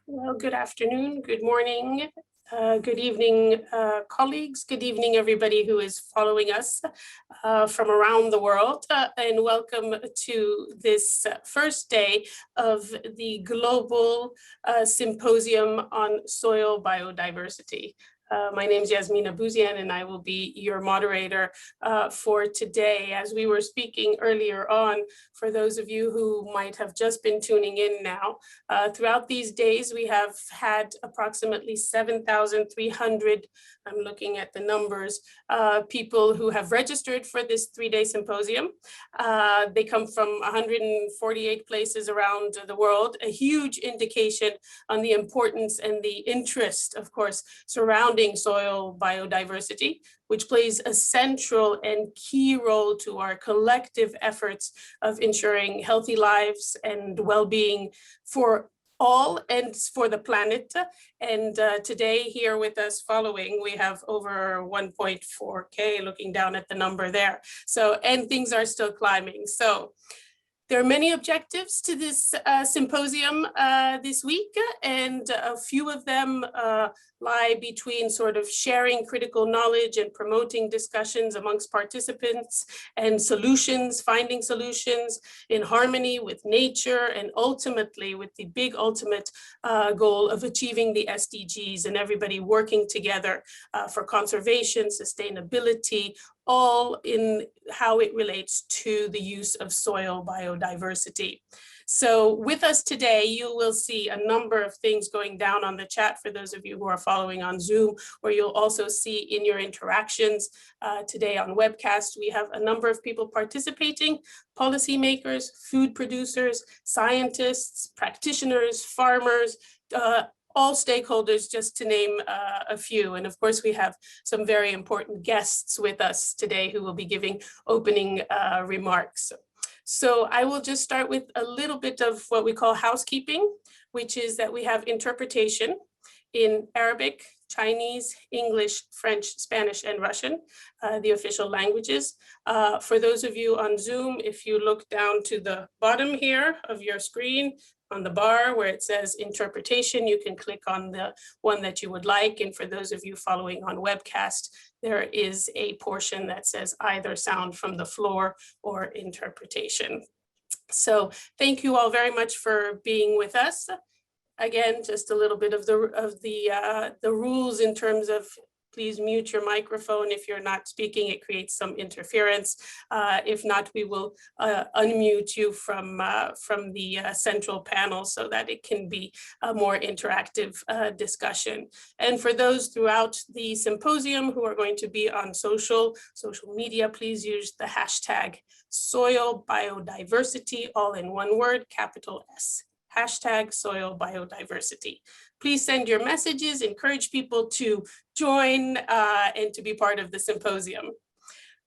Well, good afternoon, good morning, good evening, colleagues. Good evening, everybody who is following us from around the world, and welcome to this first day of the Global Symposium on Soil Biodiversity. My name is Yasmina Bouzian, and I will be your moderator for today. As we were speaking earlier on, for those of you who might have just been tuning in now, throughout these days, we have had approximately 7,300, I'm looking at the numbers, people who have registered for this three-day symposium. They come from 148 places around the world, a huge indication on the importance and the interest, of course, surrounding soil biodiversity, which plays a central and key role to our collective efforts of ensuring healthy lives and well-being for all and for the planet. And today here with us following, we have over 1.4K, looking down at the number there. So, and things are still climbing. So there are many objectives to this symposium this week, and a few of them lie between sort of sharing critical knowledge and promoting discussions amongst participants and solutions, finding solutions in harmony with nature, and ultimately with the big ultimate goal of achieving the SDGs and everybody working together for conservation, sustainability, all in how it relates to the use of soil biodiversity. So with us today, you will see a number of things going down on the chat for those of you who are following on Zoom, where you'll also see in your interactions today on webcast. We have a number of people participating: policymakers, food producers, scientists, practitioners, farmers, all stakeholders, just to name a few. And of course, we have some very important guests with us today who will be giving opening remarks. So I will just start with a little bit of what we call housekeeping, which is that we have interpretation in Arabic, Chinese, English, French, Spanish, and Russian, the official languages. For those of you on Zoom, if you look down to the bottom here of your screen, on the bar where it says interpretation, you can click on the one that you would like. And for those of you following on webcast, there is a portion that says either sound from the floor or interpretation. So thank you all very much for being with us. Again, just a little bit of the rules in terms of, please mute your microphone if you're not speaking. It creates some interference. If not, we will unmute you from the central panel so that it can be a more interactive discussion. And for those throughout the symposium who are going to be on social media, please use the hashtag Soil Biodiversity, all in one word, capital S. Hashtag Soil Biodiversity. Please send your messages, encourage people to join and to be part of the symposium.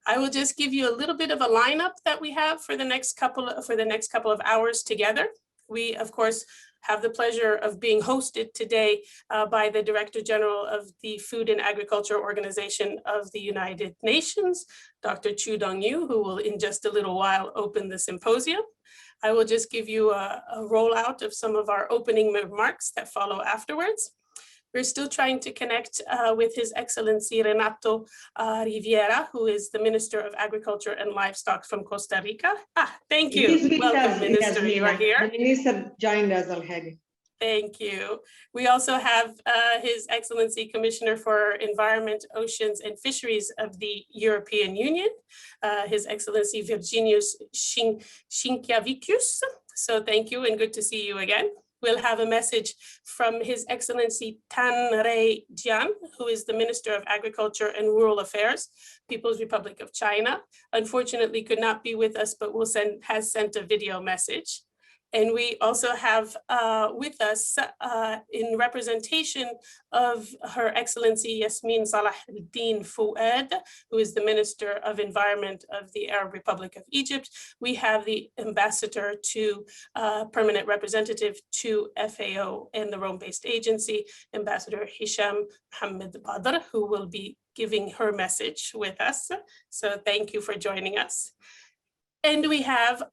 I will just give you a little bit of a lineup that we have for the next couple of hours together. We, of course, have the pleasure of being hosted today by the Director General of the Food and Agriculture Organization of the United Nations, Dr. Chu Dong-yu, who will in just a little while open the symposium. I will just give you a rollout of some of our opening remarks that follow afterwards. We're still trying to connect with His Excellency Renato Riviera, who is the Minister of Agriculture and Livestock from Costa Rica. Thank you. Welcome, Minister, you are here. The Minister joined us already. Thank you. We also have His Excellency Commissioner for Environment, Oceans and Fisheries of the European Union, His Excellency Virginius Sinkiavicius. So thank you and good to see you again. We'll have a message from His Excellency Tan Rei Jian, who is the Minister of Agriculture and Rural Affairs, People's Republic of China. Unfortunately, could not be with us, but has sent a video message. And we also have with us in representation of Her Excellency Yasmin Salah al-Din Fouad, who is the Minister of Environment of the Arab Republic of Egypt. We have the Ambassador to Permanent Representative to FAO and the Rome-based agency, Ambassador Hisham Mohammed Badr, who will be giving her message with us. So thank you for joining us. And we have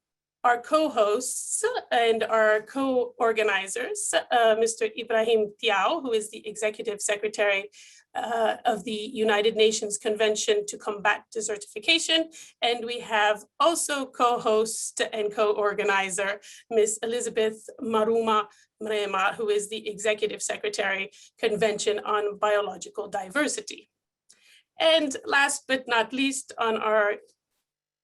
our co-hosts and our co-organizers, Mr. Ibrahim Tiao, who is the Executive Secretary of the United Nations Convention to Combat Desertification. And we have also co-host and co-organizer, Ms. Elizabeth Maruma Mrema, who is the Executive Secretary, Convention on Biological Diversity. And last but not least, on our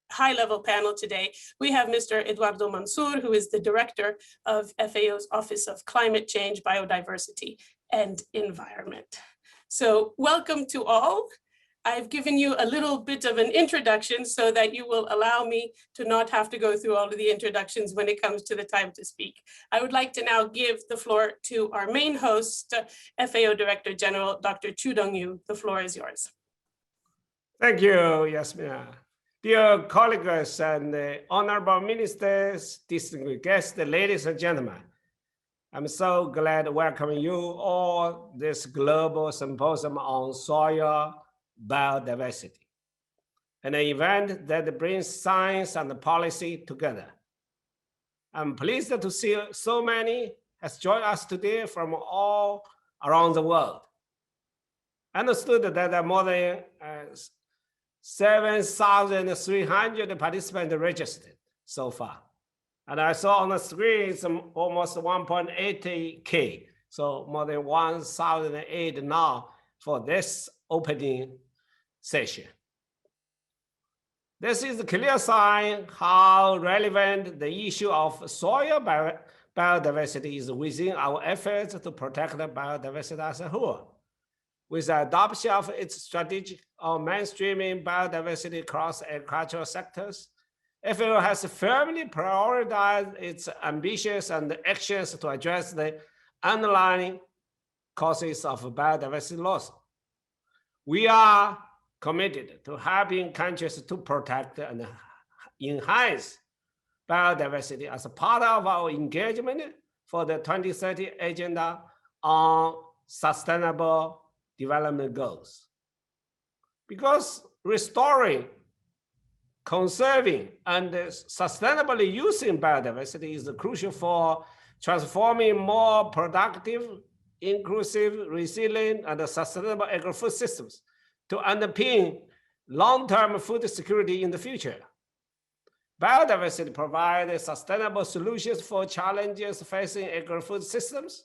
high-level panel today, we have Mr. Eduardo Mansour, who is the Director of FAO's Office of Climate Change, Biodiversity, and Environment. So welcome to all. I've given you a little bit of an introduction so that you will allow me to not have to go through all of the introductions when it comes to the time to speak. I would like to now give the floor to our main host, FAO Director General, Dr. Chu Dong-yu. The floor is yours. Thank you, Yasmina. Dear colleagues and honorable ministers, distinguished guests, ladies and gentlemen, I'm so glad to welcome you all this Global Symposium on Soil Biodiversity, an event that brings science and policy together. I'm pleased to see so many has joined us today from all around the world. I understood that there are more than 7,300 participants registered so far. And I saw on the screen it's almost 1.80K, so more than 1,008 now for this opening session. This is a clear sign how relevant the issue of soil biodiversity is within our efforts to protect the biodiversity as a whole. With the adoption of its strategic on mainstreaming biodiversity across agricultural sectors, FAO has firmly prioritized its ambitions and actions to address the underlying causes of biodiversity loss. We are committed to helping countries to protect and enhance biodiversity as a part of our engagement for the 2030 Agenda on Sustainable Development Goals. Because restoring, conserving, and sustainably using biodiversity is crucial for transforming more productive, inclusive, resilient, and sustainable agri-food systems to underpin long-term food security in the future. Biodiversity provides sustainable solutions for challenges facing agri-food systems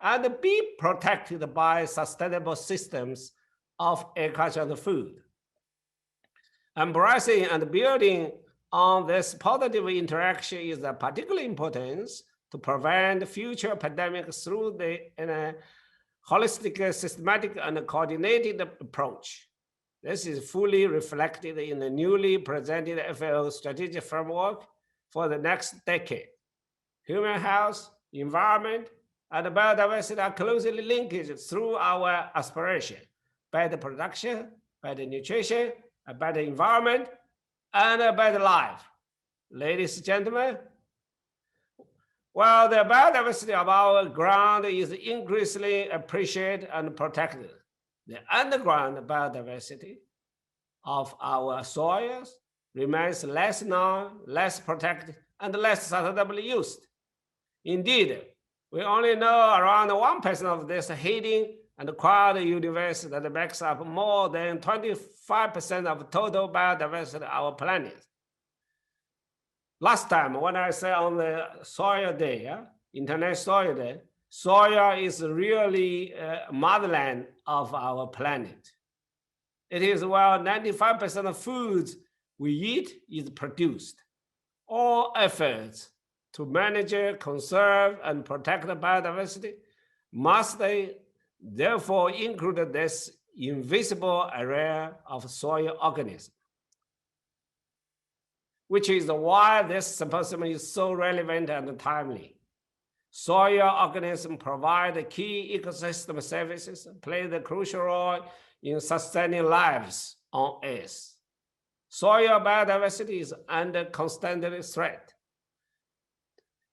and be protected by sustainable systems of agriculture and food. Embracing and building on this positive interaction is of particular importance to prevent future pandemics through the holistic, systematic, and coordinated approach. This is fully reflected in the newly presented FAO strategic framework for the next decade. Human health, environment, and biodiversity are closely linked through our aspiration: better production, better nutrition, a better environment, and a better life. Ladies and gentlemen, while the biodiversity of our ground is increasingly appreciated and protected, the underground biodiversity of our soils remains less known, less protected, and less sustainably used. Indeed, we only know around 1% of this hidden and quiet universe that makes up more than 25% of total biodiversity of our planet. Last time, when I said on the Soil Day, International Soil Day, soil is really motherland of our planet. It is where 95% of foods we eat is produced. All efforts to manage, conserve, and protect the biodiversity must therefore include this invisible area of soil organisms, which is why this symposium is so relevant and timely. Soil organisms provide key ecosystem services, play the crucial role in sustaining lives on Earth. Soil biodiversity is under constant threat.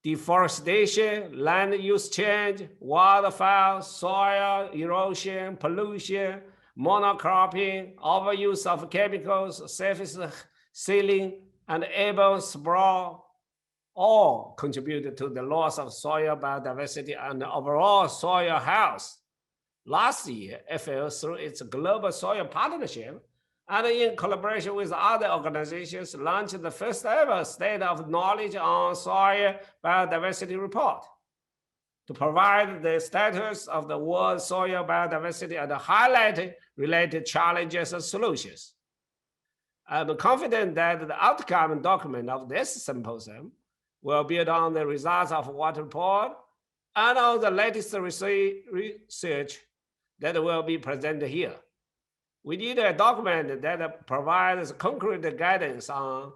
Deforestation, land use change, wildfire, soil erosion, pollution, monocropping, overuse of chemicals, surface sealing, and airborne sprawl. all contribute to the loss of soil biodiversity and overall soil health. Last year, FAO, through its Global Soil Partnership and in collaboration with other organizations, launched the first ever State of Knowledge on Soil Biodiversity report to provide the status of the world soil biodiversity and highlight related challenges and solutions. I'm confident that the outcome document of this symposium will build on the results of what report and on the latest research that will be presented here. We need a document that provides concrete guidance on,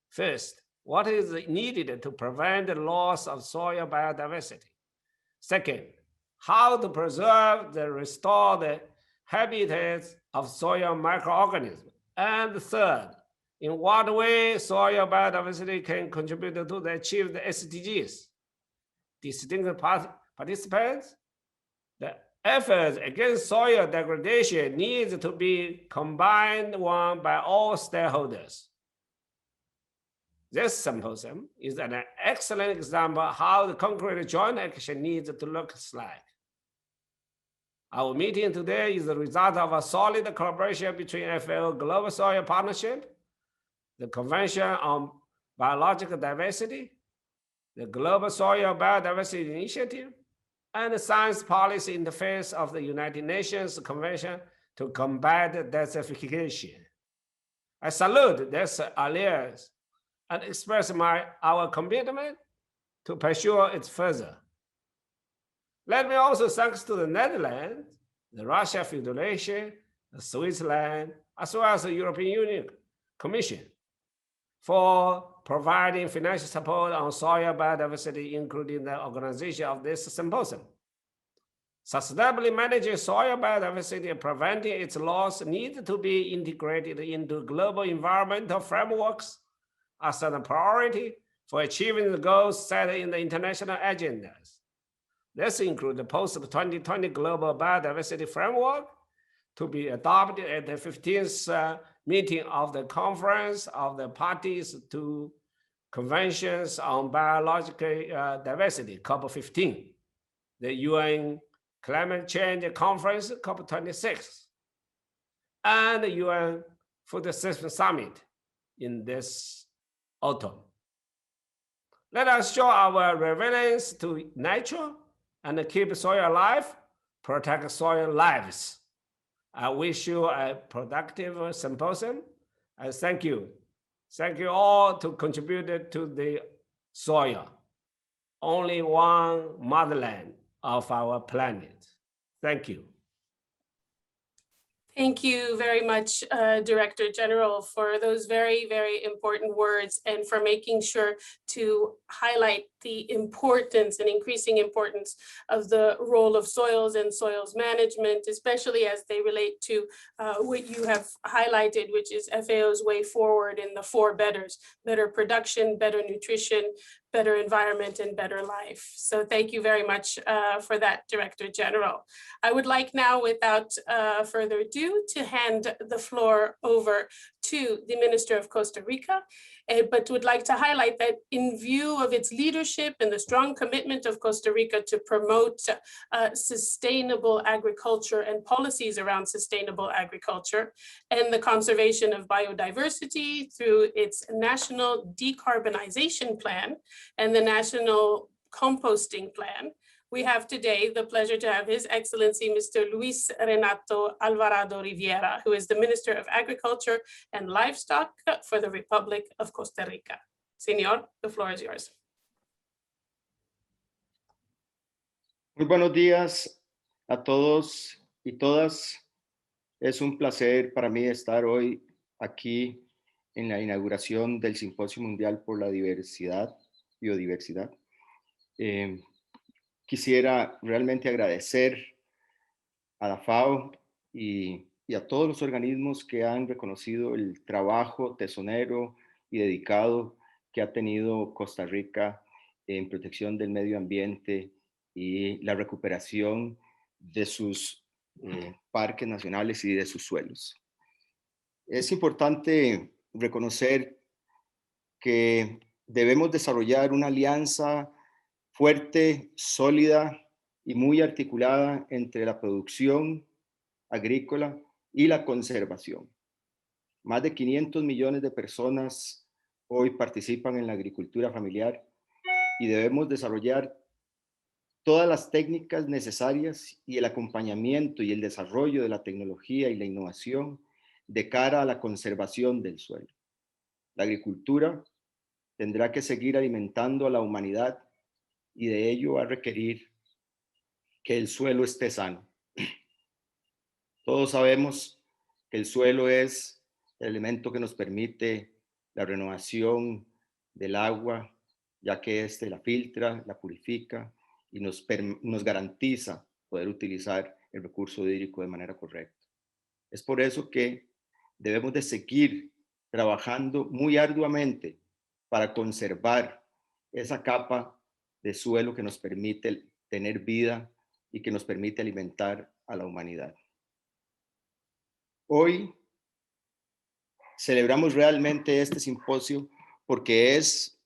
first, what is needed to prevent the loss of soil biodiversity. Second, how to preserve and restore the habitats of soil microorganisms. And third, in what way soil biodiversity can contribute to the achieved SDGs. Distinguished participants, the efforts against soil degradation needs to be combined one by all stakeholders. This symposium is an excellent example of how the concrete joint action needs to look like. Our meeting today is the result of a solid collaboration between FAO Global Soil Partnership, the Convention on Biological Diversity, the Global Soil Biodiversity Initiative, and the Science Policy Interface of the United Nations Convention to combat desertification. I salute this alliance and express our commitment to pursue it further. Let me also thank to the Netherlands, the Russia Federation, the Switzerland, as well as the European Union Commission for providing financial support on soil biodiversity, including the organization of this symposium. Sustainably managing soil biodiversity and preventing its loss needs to be integrated into global environmental frameworks as a priority for achieving the goals set in the international agendas. This includes the post-2020 Global Biodiversity Framework to be adopted at the 15th meeting of the Conference of the Parties to Conventions on Biological Diversity, COP15, the UN Climate Change Conference, COP26, and the UN Food System Summit in this autumn. Let us show our relevance to nature and keep soil alive, protect soil lives. I wish you a productive symposium, and thank you. Thank you all to contribute to the soil. Only one motherland of our planet. Thank you. Thank you very much, Director General, for those very, very important words and for making sure to highlight the importance and increasing importance of the role of soils and soils management, especially as they relate to what you have highlighted, which is FAO's way forward in the 4 betters: better production, better nutrition, better environment, and better life. So thank you very much for that, Director General. I would like now, without further ado, to hand the floor over to the Minister of Costa Rica, but would like to highlight that in view of its leadership and the strong commitment of Costa Rica to promote sustainable agriculture and policies around sustainable agriculture and the conservation of biodiversity through its National Decarbonization Plan and the National Composting Plan, we have today the pleasure to have His Excellency Mr. Luis Renato Alvarado Riviera, who is the Minister of Agriculture and Livestock for the Republic of Costa Rica. Señor, the floor is yours. Muy buenos días a todos y todas. Es un placer para mí estar hoy aquí en la inauguración del Simposio Mundial por la Biodiversidad. Quisiera realmente agradecer a la FAO y a todos los organismos que han reconocido el trabajo tesonero y dedicado que ha tenido Costa Rica en protección del medio ambiente y la recuperación de sus parques nacionales y de sus suelos. Es importante reconocer que debemos desarrollar una alianza fuerte, sólida y muy articulada entre la producción agrícola y la conservación. Más de 500 millones de personas hoy participan en la agricultura familiar y debemos desarrollar todas las técnicas necesarias y el acompañamiento y el desarrollo de la tecnología y la innovación de cara a la conservación del suelo. La agricultura tendrá que seguir alimentando a la humanidad y de ello va a requerir que el suelo esté sano. Todos sabemos que el suelo es el elemento que nos permite la renovación del agua, ya que éste la filtra, la purifica y nos garantiza poder utilizar el recurso hídrico de manera correcta. Es por eso que debemos de seguir trabajando muy arduamente para conservar esa capa de suelo que nos permite tener vida y que nos permite alimentar a la humanidad. Hoy celebramos realmente este simposio porque es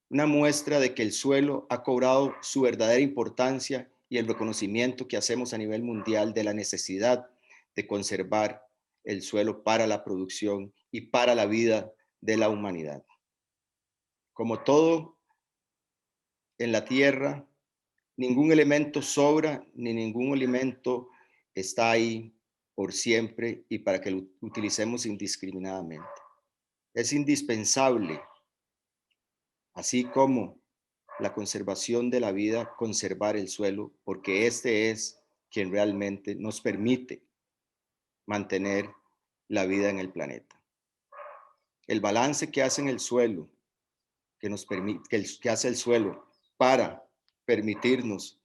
una muestra de que el suelo ha cobrado su verdadera importancia y el reconocimiento que hacemos a nivel mundial de la necesidad de conservar el suelo para la producción y para la vida de la humanidad. Como todo en la tierra, ningún elemento sobra ni ningún elemento está ahí por siempre y para que lo utilicemos indiscriminadamente. Es indispensable, así como la conservación de la vida, conservar el suelo, porque este es quien realmente nos permite mantener la vida en el planeta. El balance que hace en el suelo, que hace el suelo para permitirnos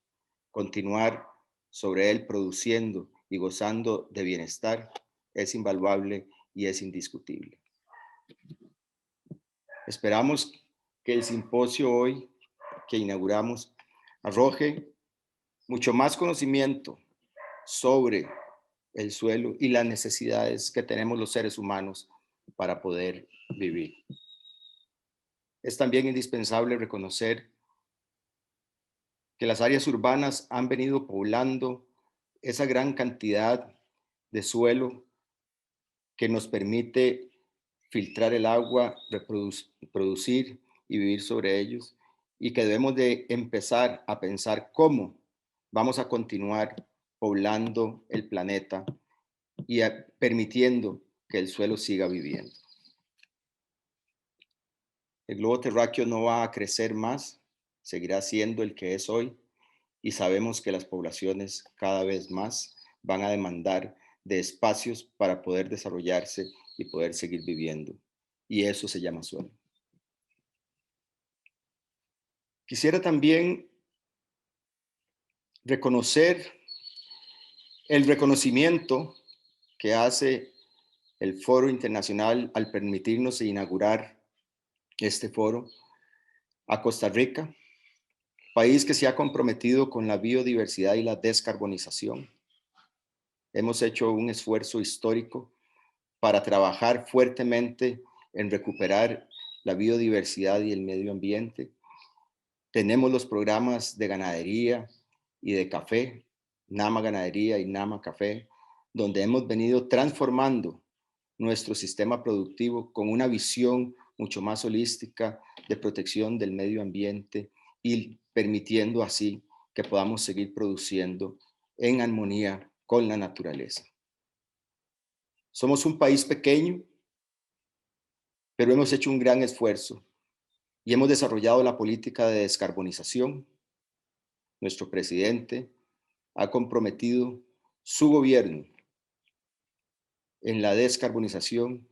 continuar sobre él produciendo y gozando de bienestar, es invaluable y es indiscutible. Esperamos que el simposio hoy que inauguramos arroje mucho más conocimiento sobre el suelo y las necesidades que tenemos los seres humanos para poder vivir. Es también indispensable reconocer que las áreas urbanas han venido poblando esa gran cantidad de suelo que nos permite filtrar el agua, producir y vivir sobre ellos, y que debemos de empezar a pensar cómo vamos a continuar poblando el planeta y permitiendo que el suelo siga viviendo. El globo terráqueo no va a crecer más, seguirá siendo el que es hoy, y sabemos que las poblaciones cada vez más van a demandar de espacios para poder desarrollarse y poder seguir viviendo. Y eso se llama suelo. Quisiera también reconocer el reconocimiento que hace el Foro Internacional al permitirnos inaugurar este foro a Costa Rica, país que se ha comprometido con la biodiversidad y la descarbonización. Hemos hecho un esfuerzo histórico para trabajar fuertemente en recuperar la biodiversidad y el medio ambiente. Tenemos los programas de ganadería y de café, Nama Ganadería y Nama Café, donde hemos venido transformando nuestro sistema productivo con una visión mucho más holística de protección del medio ambiente y permitiendo así que podamos seguir produciendo en armonía con la naturaleza. Somos un país pequeño, pero hemos hecho un gran esfuerzo y hemos desarrollado la política de descarbonización. Nuestro presidente ha comprometido su gobierno en la descarbonización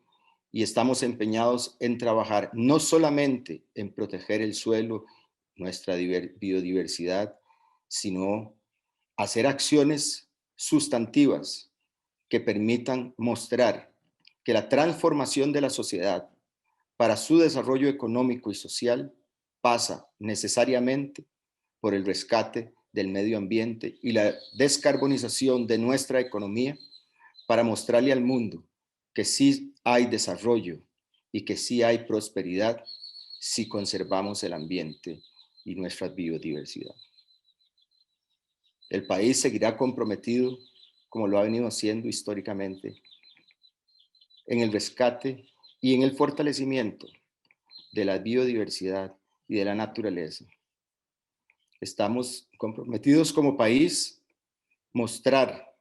y estamos empeñados en trabajar no solamente en proteger el suelo, nuestra biodiversidad, sino hacer acciones sustantivas que permitan mostrar que la transformación de la sociedad para su desarrollo económico y social pasa necesariamente por el rescate del medio ambiente y la descarbonización de nuestra economía para mostrarle al mundo que sí hay desarrollo y que sí hay prosperidad si conservamos el ambiente y nuestra biodiversidad. El país seguirá comprometido, como lo ha venido haciendo históricamente, en el rescate y en el fortalecimiento de la biodiversidad y de la naturaleza. Estamos comprometidos como país mostrar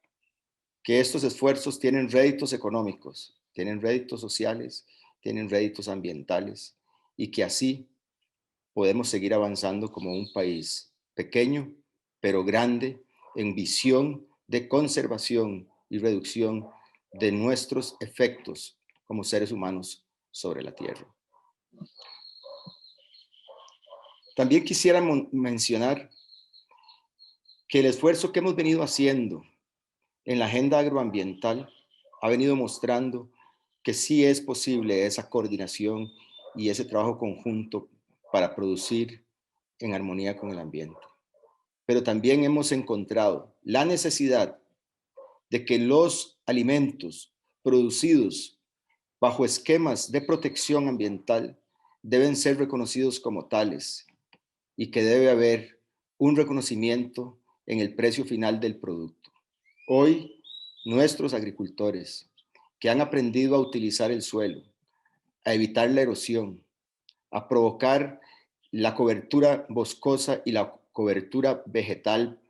que estos esfuerzos tienen réditos económicos, tienen réditos sociales, tienen réditos ambientales y que así podemos seguir avanzando como un país pequeño, pero grande en visión de conservación y reducción de nuestros efectos como seres humanos sobre la Tierra. También quisiera mencionar que el esfuerzo que hemos venido haciendo en la agenda agroambiental ha venido mostrando que sí es posible esa coordinación y ese trabajo conjunto para producir en armonía con el ambiente. Pero también hemos encontrado la necesidad de que los alimentos producidos bajo esquemas de protección ambiental deben ser reconocidos como tales y que debe haber un reconocimiento en el precio final del producto. Hoy, nuestros agricultores que han aprendido a utilizar el suelo, a evitar la erosión, a provocar la cobertura boscosa y la cobertura vegetal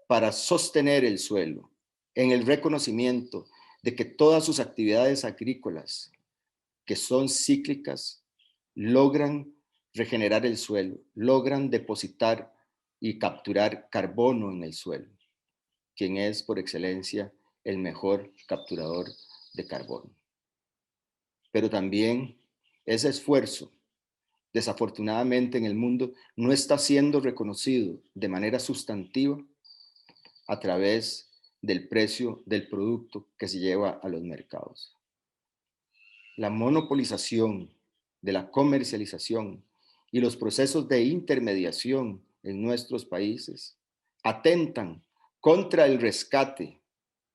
para sostener el suelo, en el reconocimiento de que todas sus actividades agrícolas, que son cíclicas, logran regenerar el suelo, logran depositar y capturar carbono en el suelo, quien es por excelencia el mejor capturador de carbono. Pero también ese esfuerzo, desafortunadamente en el mundo, no está siendo reconocido de manera sustantiva a través del precio del producto que se lleva a los mercados. La monopolización de la comercialización y los procesos de intermediación en nuestros países atentan contra el rescate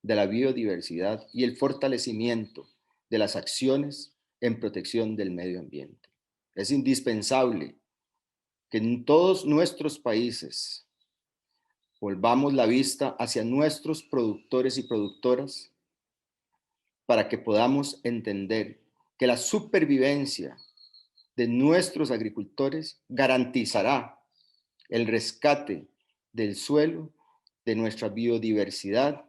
de la biodiversidad y el fortalecimiento de las acciones en protección del medio ambiente. Es indispensable que en todos nuestros países volvamos la vista hacia nuestros productores y productoras para que podamos entender que la supervivencia de nuestros agricultores garantizará el rescate del suelo, de nuestra biodiversidad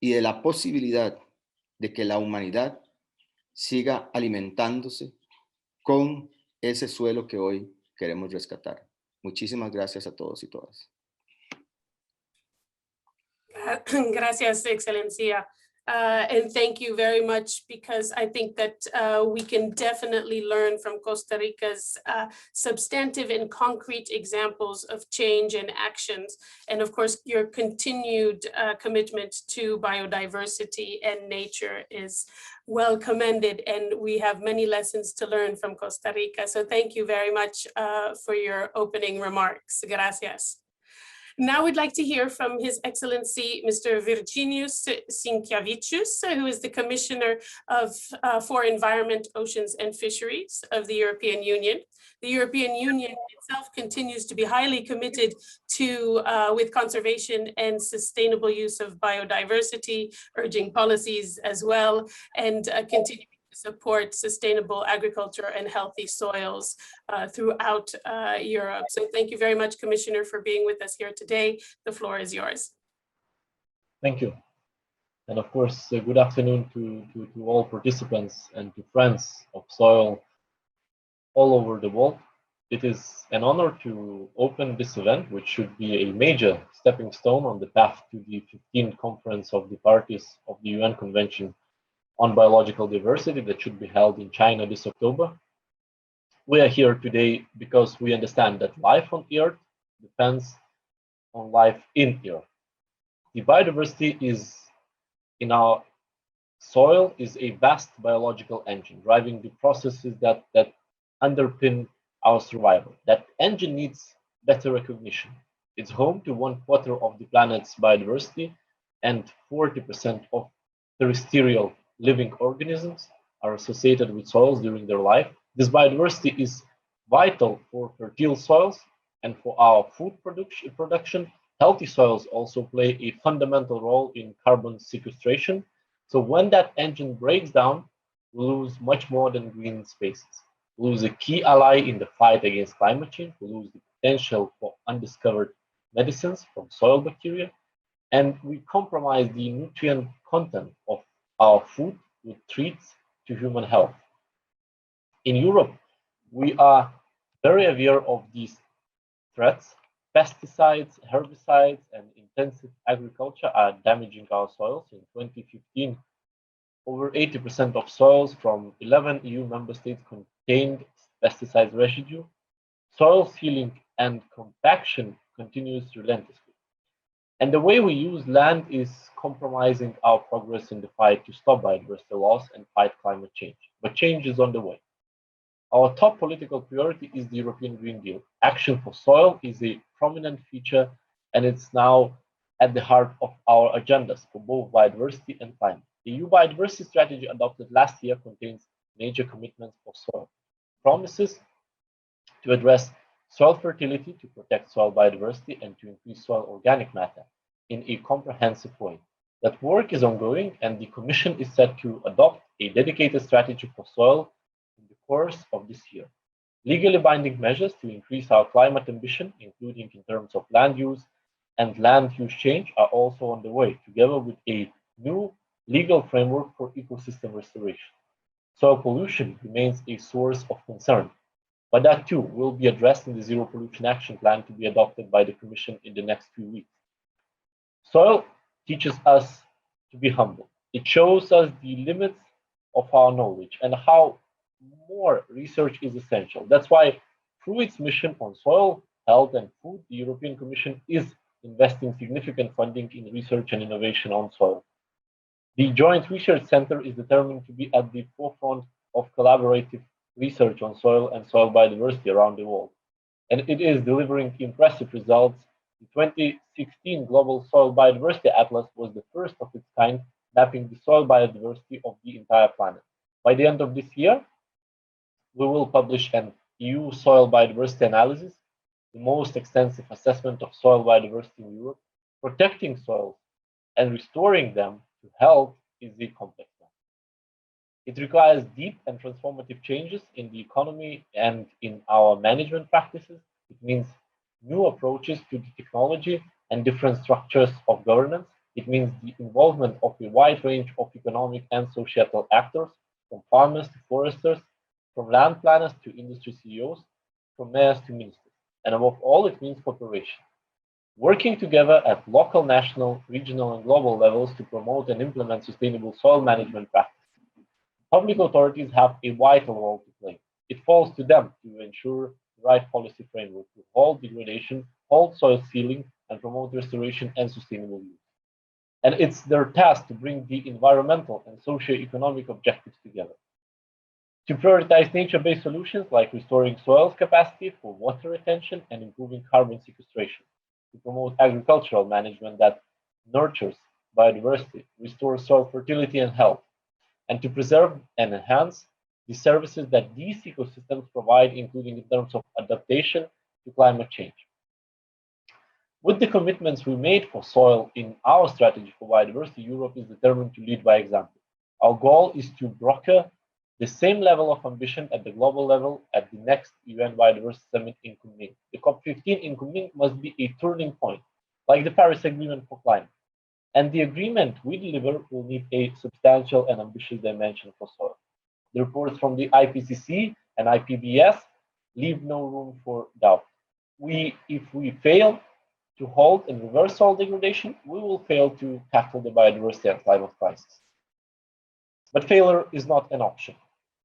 y de la posibilidad de que la humanidad siga alimentándose con ese suelo que hoy queremos rescatar. Muchísimas gracias a todos y todas. Gracias, Excelencia. And thank you very much, because I think that we can definitely learn from Costa Rica's substantive and concrete examples of change and actions. And of course, your continued commitment to biodiversity and nature is well commended, and we have many lessons to learn from Costa Rica. So thank you very much for your opening remarks. Gracias. Now we'd like to hear from His Excellency, Mr. Virginius Sinkiavicius, who is the Commissioner for Environment, Oceans and Fisheries of the European Union. The European Union itself continues to be highly committed to with conservation and sustainable use of biodiversity, urging policies as well, and continuing to support sustainable agriculture and healthy soils throughout Europe. So thank you very much, Commissioner, for being with us here today. The floor is yours. Thank you. And of course, good afternoon to all participants and to friends of soil all over the world. It is an honor to open this event, which should be a major stepping stone on the path to the 15th Conference of the Parties of the UN Convention on Biological Diversity that should be held in China this October. We are here today because we understand that life on Earth depends on life in Earth. The biodiversity is in our soil is a vast biological engine driving the processes that underpin our survival. That engine needs better recognition. It's home to 1/4 of the planet's biodiversity, and 40% of terrestrial living organisms are associated with soils during their life. This biodiversity is vital for fertile soils and for our food production. Healthy soils also play a fundamental role in carbon sequestration. So when that engine breaks down, we lose much more than green spaces. We lose a key ally in the fight against climate change. We lose the potential for undiscovered medicines from soil bacteria, and we compromise the nutrient content of our food with threats to human health. In Europe, we are very aware of these threats. Pesticides, herbicides, and intensive agriculture are damaging our soils. In 2015, over 80% of soils from 11 EU member states contained pesticide residue. Soil sealing and compaction continues relentlessly. And the way we use land is compromising our progress in the fight to stop biodiversity loss and fight climate change. But change is on the way. Our top political priority is the European Green Deal. Action for soil is a prominent feature, and it's now at the heart of our agendas for both biodiversity and climate. The EU biodiversity strategy adopted last year contains major commitments for soil. Promises to address soil fertility, to protect soil biodiversity, and to increase soil organic matter in a comprehensive way. That work is ongoing, and the Commission is set to adopt a dedicated strategy for soil in the course of this year. Legally binding measures to increase our climate ambition, including in terms of land use and land use change, are also on the way, together with a new legal framework for ecosystem restoration. Soil pollution remains a source of concern, but that too will be addressed in the Zero Pollution Action Plan to be adopted by the Commission in the next few weeks. Soil teaches us to be humble. It shows us the limits of our knowledge and how more research is essential. That's why, through its mission on soil, health, and food, the European Commission is investing significant funding in research and innovation on soil. The Joint Research Center is determined to be at the forefront of collaborative research on soil and soil biodiversity around the world, and it is delivering impressive results. The 2016 Global Soil Biodiversity Atlas was the first of its kind, mapping the soil biodiversity of the entire planet. By the end of this year, we will publish an EU soil biodiversity analysis, the most extensive assessment of soil biodiversity in Europe. Protecting soils and restoring them to health is a complex one. It requires deep and transformative changes in the economy and in our management practices. It means new approaches to the technology and different structures of governance. It means the involvement of a wide range of economic and societal actors, from farmers to foresters, from land planners to industry CEOs, from mayors to ministers. And above all, it means cooperation. Working together at local, national, regional, and global levels to promote and implement sustainable soil management practices. Public authorities have a vital role to play. It falls to them to ensure the right policy framework to halt degradation, halt soil sealing, and promote restoration and sustainable use. And it's their task to bring the environmental and socio-economic objectives together. To prioritize nature-based solutions like restoring soil's capacity for water retention and improving carbon sequestration. To promote agricultural management that nurtures biodiversity, restores soil fertility and health, and to preserve and enhance the services that these ecosystems provide, including in terms of adaptation to climate change. With the commitments we made for soil in our strategy for biodiversity, Europe is determined to lead by example. Our goal is to broker the same level of ambition at the global level at the next UN Biodiversity Summit in Kunming. The COP15 in Kunming must be a turning point, like the Paris Agreement for climate. And the agreement we deliver will need a substantial and ambitious dimension for soil. The reports from the IPCC and IPBES leave no room for doubt. If we fail to halt and reverse soil degradation, we will fail to tackle the biodiversity and climate crisis. But failure is not an option.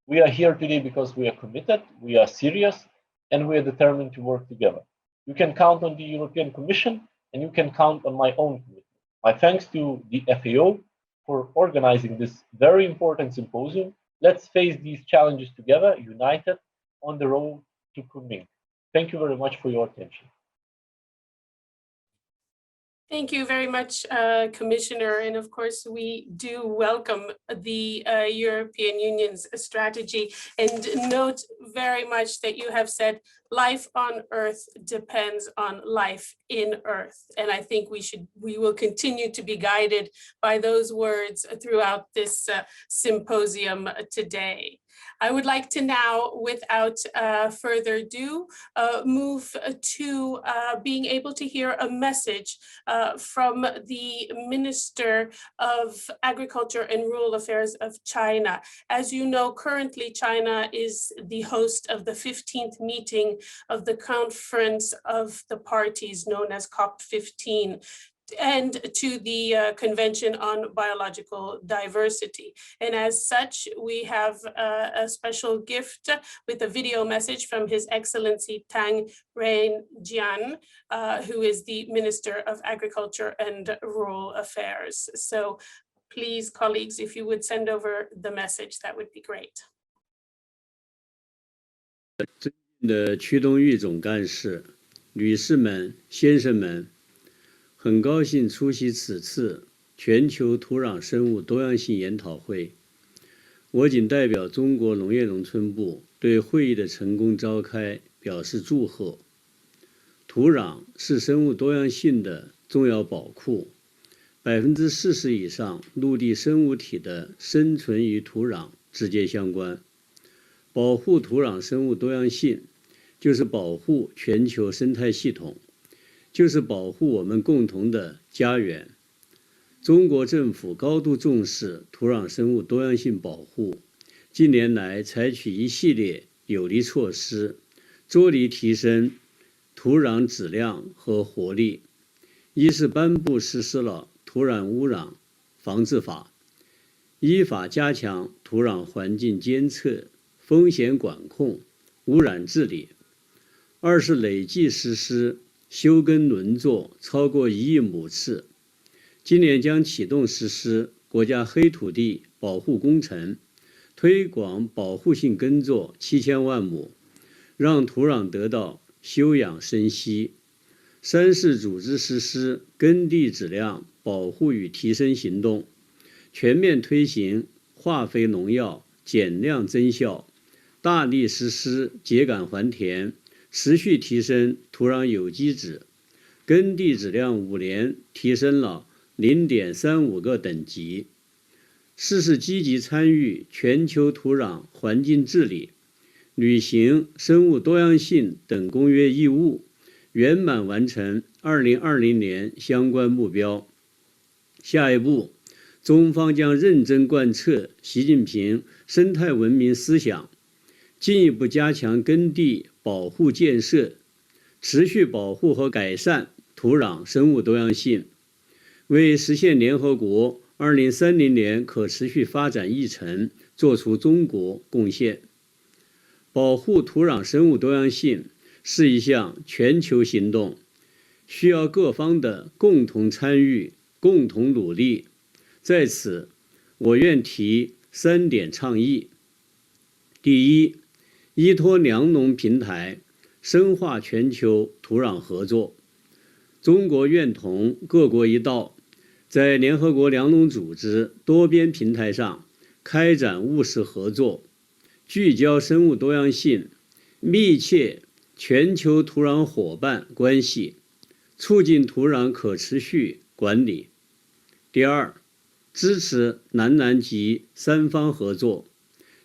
We are here today because we are committed, we are serious, and we are determined to work together. You can count on the European Commission, and you can count on my own commitment. My thanks to the FAO for organizing this very important symposium. Let's face these challenges together, united, on the road to Kunming. Thank you very much for your attention. Thank you very much, Commissioner. And of course, we do welcome the European Union's strategy and note very much that you have said life on Earth depends on life in Earth. And I think we will continue to be guided by those words throughout this symposium today. I would like to now, without further ado, move to being able to hear a message from the Minister of Agriculture and Rural Affairs of China. As you know, currently China is the host of the 15th meeting of the Conference of the Parties, known as COP15. And to the Convention on Biological Diversity. And as such, we have a special gift with a video message from His Excellency Tang Renjian, who is the Minister of Agriculture and Rural Affairs. So please, colleagues, if you would send over the message, that would be great. 的驱动域总干事、女士们、先生们。 很高兴出席此次全球土壤生物多样性研讨会。我谨代表中国农业农村部对会议的成功召开表示祝贺。土壤是生物多样性的重要宝库，40%以上陆地生物体的生存与土壤直接相关。保护土壤生物多样性，就是保护全球生态系统。 就是保护我们共同的家园。中国政府高度重视土壤生物多样性保护，近年来采取一系列有力措施，着力提升土壤质量和活力。一是颁布实施了《土壤污染防治法》，依法加强土壤环境监测、风险管控、污染治理；二是累计实施 休耕轮作超过1亿亩次，今年将启动实施国家黑土地保护工程，推广保护性耕作7000万亩，让土壤得到休养生息。三是组织实施耕地质量保护与提升行动，全面推行化肥农药减量增效，大力实施秸秆还田。 持续提升土壤有机质，耕地质量5年提升了0.35个等级。四是积极参与全球土壤环境治理，履行生物多样性等公约义务，圆满完成2020年相关目标。下一步，中方将认真贯彻习近平生态文明思想，进一步加强耕地 保护建设，持续保护和改善土壤生物多样性，为实现联合国2030年可持续发展议程作出中国贡献。保护土壤生物多样性是一项全球行动，需要各方的共同参与、共同努力。在此，我愿提3点倡议：第一， 依托粮农平台，深化全球土壤合作。中国愿同各国一道，在联合国粮农组织多边平台上开展务实合作，聚焦生物多样性，密切全球土壤伙伴关系，促进土壤可持续管理。第二，支持南南极3方合作，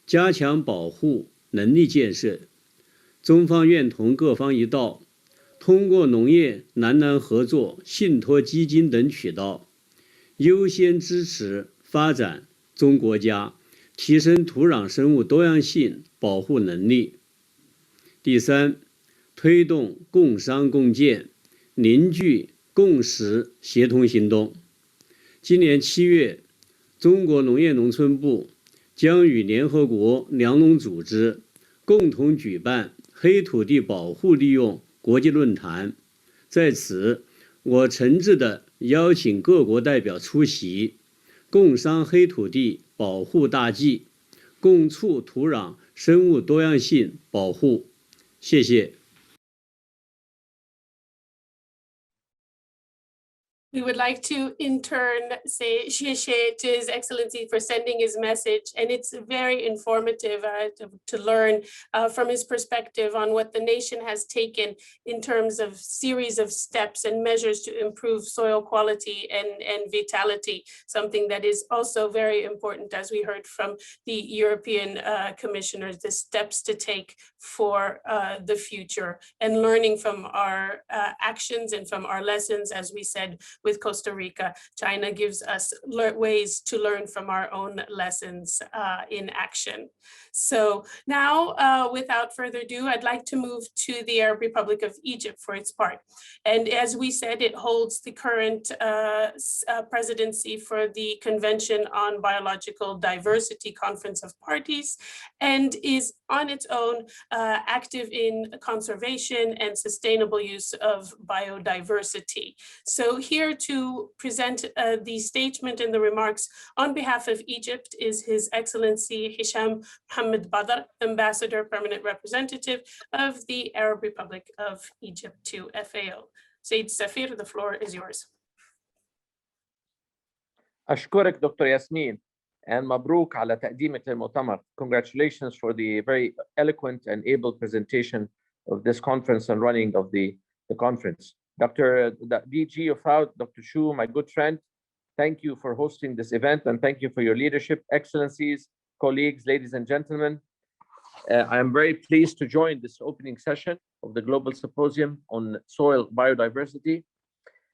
加强保护 能力建设，中方愿同各方一道，通过农业南南合作信托基金等渠道，优先支持发展中国家提升土壤生物多样性保护能力。第三，推动共商共建，凝聚共识协同行动。今年7月，中国农业农村部 将与联合国粮农组织共同举办黑土地保护利用国际论坛，在此，我诚挚地邀请各国代表出席，共商黑土地保护大计，共促土壤生物多样性保护。谢谢。We would like to in turn say xie to His Excellency for sending his message, and it's very informative to learn from his perspective on what the nation has taken in terms of series of steps and measures to improve soil quality and vitality, something that is also very important, as we heard from the European commissioners, the steps to take for the future, and learning from our actions and from our lessons, as we said, with Costa Rica. China gives us ways to learn from our own lessons in action. So now, without further ado, I'd like to move to the Arab Republic of Egypt for its part. And as we said, it holds the current presidency for the Convention on Biological Diversity Conference of Parties, and is on its own active in conservation and sustainable use of biodiversity. So here to present the statement and the remarks on behalf of Egypt is His Excellency Hisham Mohammed Badr, Ambassador Permanent Representative of the Arab Republic of Egypt to FAO. Said Safir, the floor is yours. أشكرك دكتور ياسمين and مبروك على تقديمك للمؤتمر. Congratulations for the very eloquent and able presentation of this conference and running of the conference. Dr. DG of FAO, Dr. Shu, my good friend, thank you for hosting this event and thank you for your leadership, excellencies, colleagues, ladies and gentlemen. I am very pleased to join this opening session of the Global Symposium on Soil Biodiversity.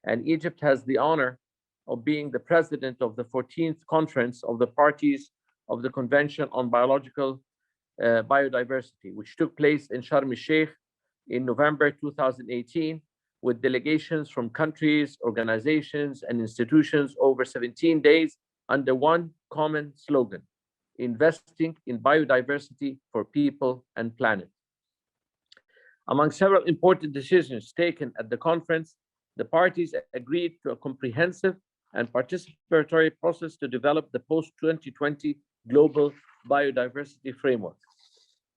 And Egypt has the honor of being the president of the 14th conference of the parties of the Convention on Biological Biodiversity, which took place in Sharm el-Sheikh in November 2018, with delegations from countries, organizations, and institutions over 17 days under one common slogan: investing in biodiversity for people and planet. Among several important decisions taken at the conference, the parties agreed to a comprehensive and participatory process to develop the post-2020 global biodiversity framework.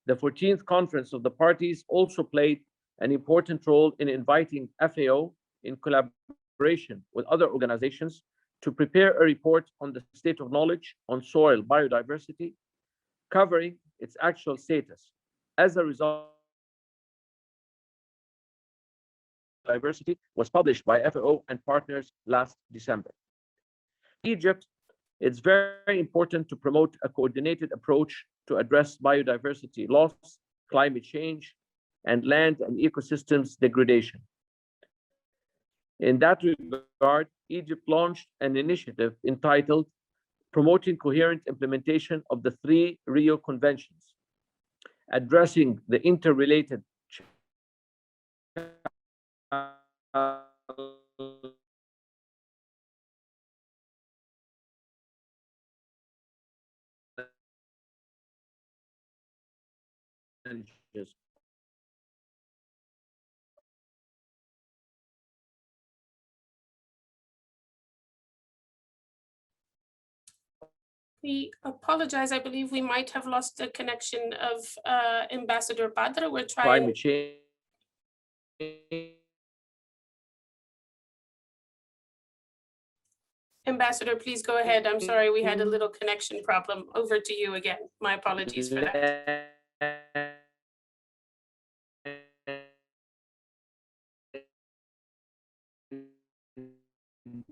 The 14th conference of the parties also played an important role in inviting FAO, in collaboration with other organizations, to prepare a report on the state of knowledge on soil biodiversity, covering its actual status. As a result, diversity was published by FAO and partners last December. Egypt, it's very important to promote a coordinated approach to address biodiversity loss, climate change, and land and ecosystems degradation. In that regard, Egypt launched an initiative entitled Promoting Coherent Implementation of the 3 Rio Conventions, addressing the interrelated challenges. We apologize. I believe we might have lost the connection of Ambassador Badr. We're trying. Climate change. Ambassador, please go ahead. I'm sorry, we had a little connection problem. Over to you again. My apologies for that.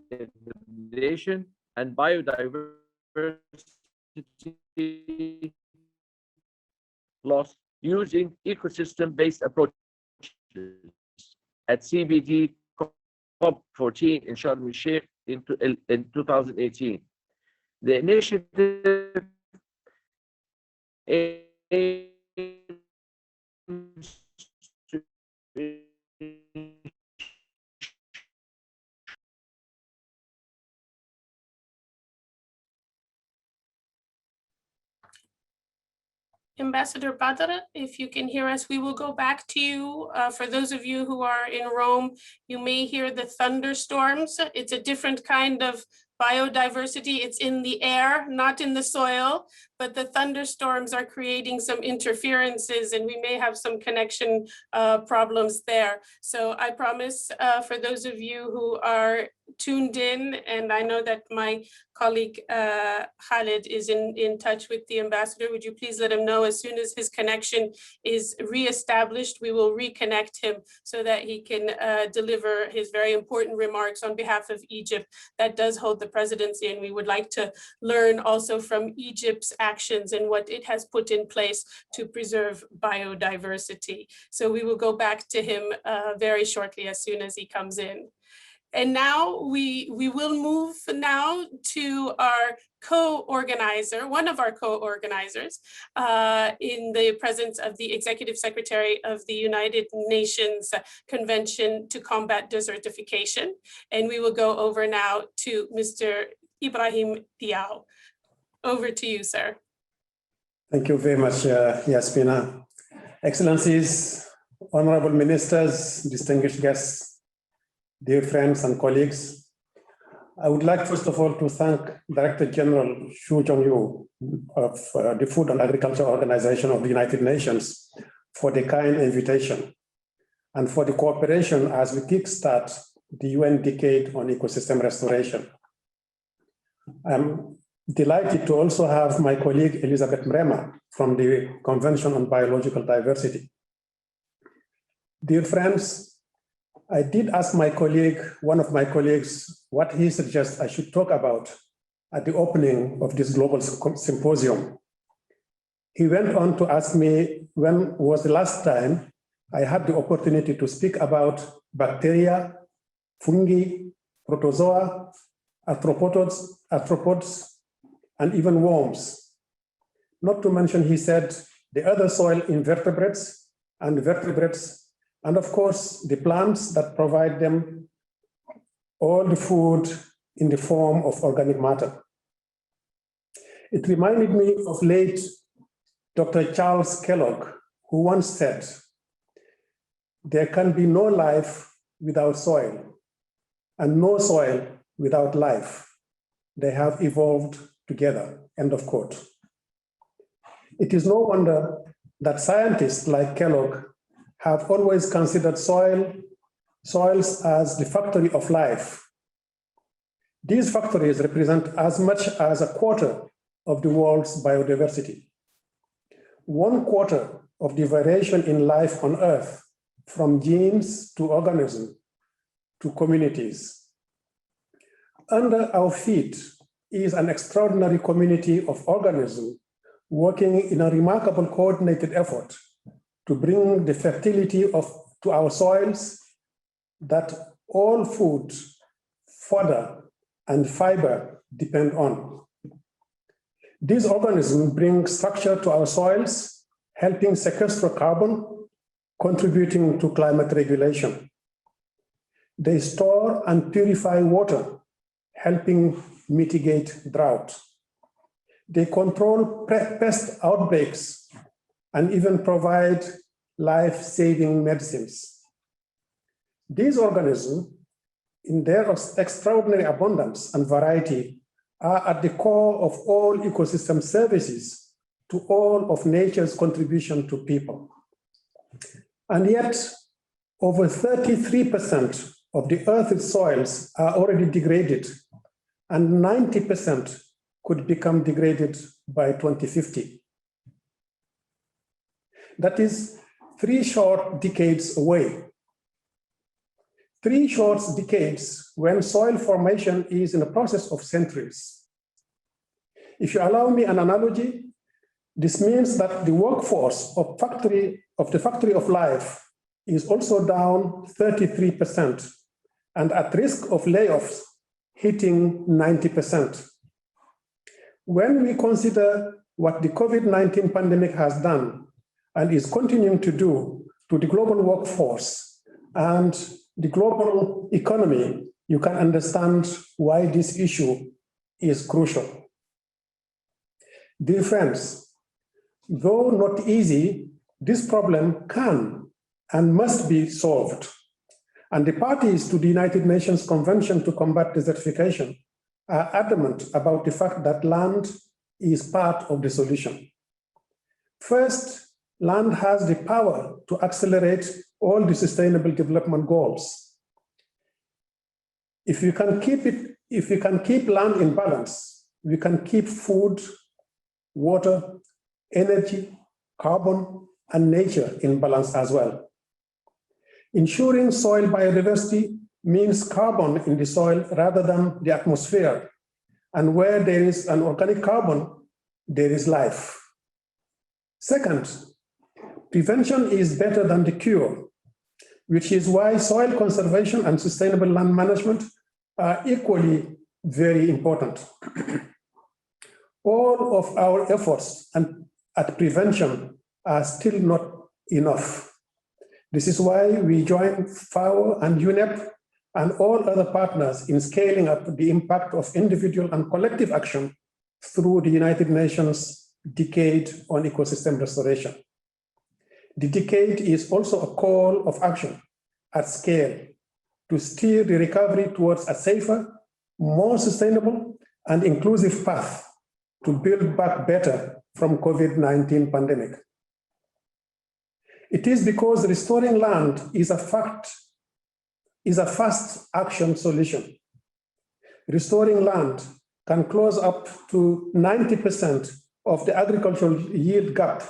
Degradation and biodiversity loss using ecosystem-based approaches at CBD COP14 in Sharm el-Sheikh in 2018. The initiative aims to Ambassador Badr, if you can hear us, we will go back to you. For those of you who are in Rome, you may hear the thunderstorms. It's a different kind of biodiversity. It's in the air, not in the soil, but the thunderstorms are creating some interferences and we may have some connection problems there. So I promise for those of you who are tuned in, and I know that my colleague Khalid is in touch with the ambassador, would you please let him know as soon as his connection is reestablished, we will reconnect him so that he can deliver his very important remarks on behalf of Egypt that does hold the presidency. And we would like to learn also from Egypt's actions and what it has put in place to preserve biodiversity. So we will go back to him very shortly as soon as he comes in. And now we will move now to our co-organizer, one of our co-organizers in the presence of the Executive Secretary of the United Nations Convention to Combat Desertification. And we will go over now to Mr. Ibrahim Diaw. Over to you, sir. Thank you very much, Yasmina. Excellencies, honorable ministers, distinguished guests, dear friends and colleagues, I would like first of all to thank Director General Xu Zhongyu of the Food and Agriculture Organization of the United Nations for the kind invitation and for the cooperation as we kickstart the UN Decade on Ecosystem Restoration. I'm delighted to also have my colleague Elizabeth Mrema from the Convention on Biological Diversity. Dear friends, I did ask my colleague, one of my colleagues, what he suggests I should talk about at the opening of this Global Symposium. He went on to ask me when was the last time I had the opportunity to speak about bacteria, fungi, protozoa, arthropods, and even worms. Not to mention, he said, the other soil invertebrates and vertebrates, and of course, the plants that provide them all the food in the form of organic matter. It reminded me of late Dr. Charles Kellogg, who once said, there can be no life without soil, and no soil without life. They have evolved together, end of quote. It is no wonder that scientists like Kellogg have always considered soils as the factory of life. These factories represent as much as a quarter of the world's biodiversity. 1/4 of the variation in life on Earth, from genes to organisms to communities. Under our feet is an extraordinary community of organisms working in a remarkable coordinated effort to bring the fertility to our soils that all food, fodder, and fiber depend on. These organisms bring structure to our soils, helping sequester carbon, contributing to climate regulation. They store and purify water, helping mitigate drought. They control pest outbreaks and even provide life-saving medicines. These organisms, in their extraordinary abundance and variety, are at the core of all ecosystem services to all of nature's contribution to people. And yet, over 33% of the Earth's soils are already degraded, and 90% could become degraded by 2050. That is 3 short decades away. 3 short decades when soil formation is in the process of centuries. If you allow me an analogy, this means that the workforce of the factory of life is also down 33% and at risk of layoffs hitting 90%. When we consider what the COVID-19 pandemic has done and is continuing to do to the global workforce and the global economy, you can understand why this issue is crucial. Dear friends, though not easy, this problem can and must be solved. And the parties to the United Nations Convention to Combat Desertification are adamant about the fact that land is part of the solution. First, land has the power to accelerate all the sustainable development goals. If we can keep land in balance, we can keep food, water, energy, carbon, and nature in balance as well. Ensuring soil biodiversity means carbon in the soil rather than the atmosphere. And where there is an organic carbon, there is life. Second, prevention is better than the cure, which is why soil conservation and sustainable land management are equally very important. All of our efforts at prevention are still not enough. This is why we join FAO and UNEP and all other partners in scaling up the impact of individual and collective action through the United Nations Decade on Ecosystem Restoration. The decade is also a call of action at scale to steer the recovery towards a safer, more sustainable, and inclusive path to build back better from COVID-19 pandemic. It is because restoring land is a fast action solution. Restoring land can close up to 90% of the agricultural yield gap,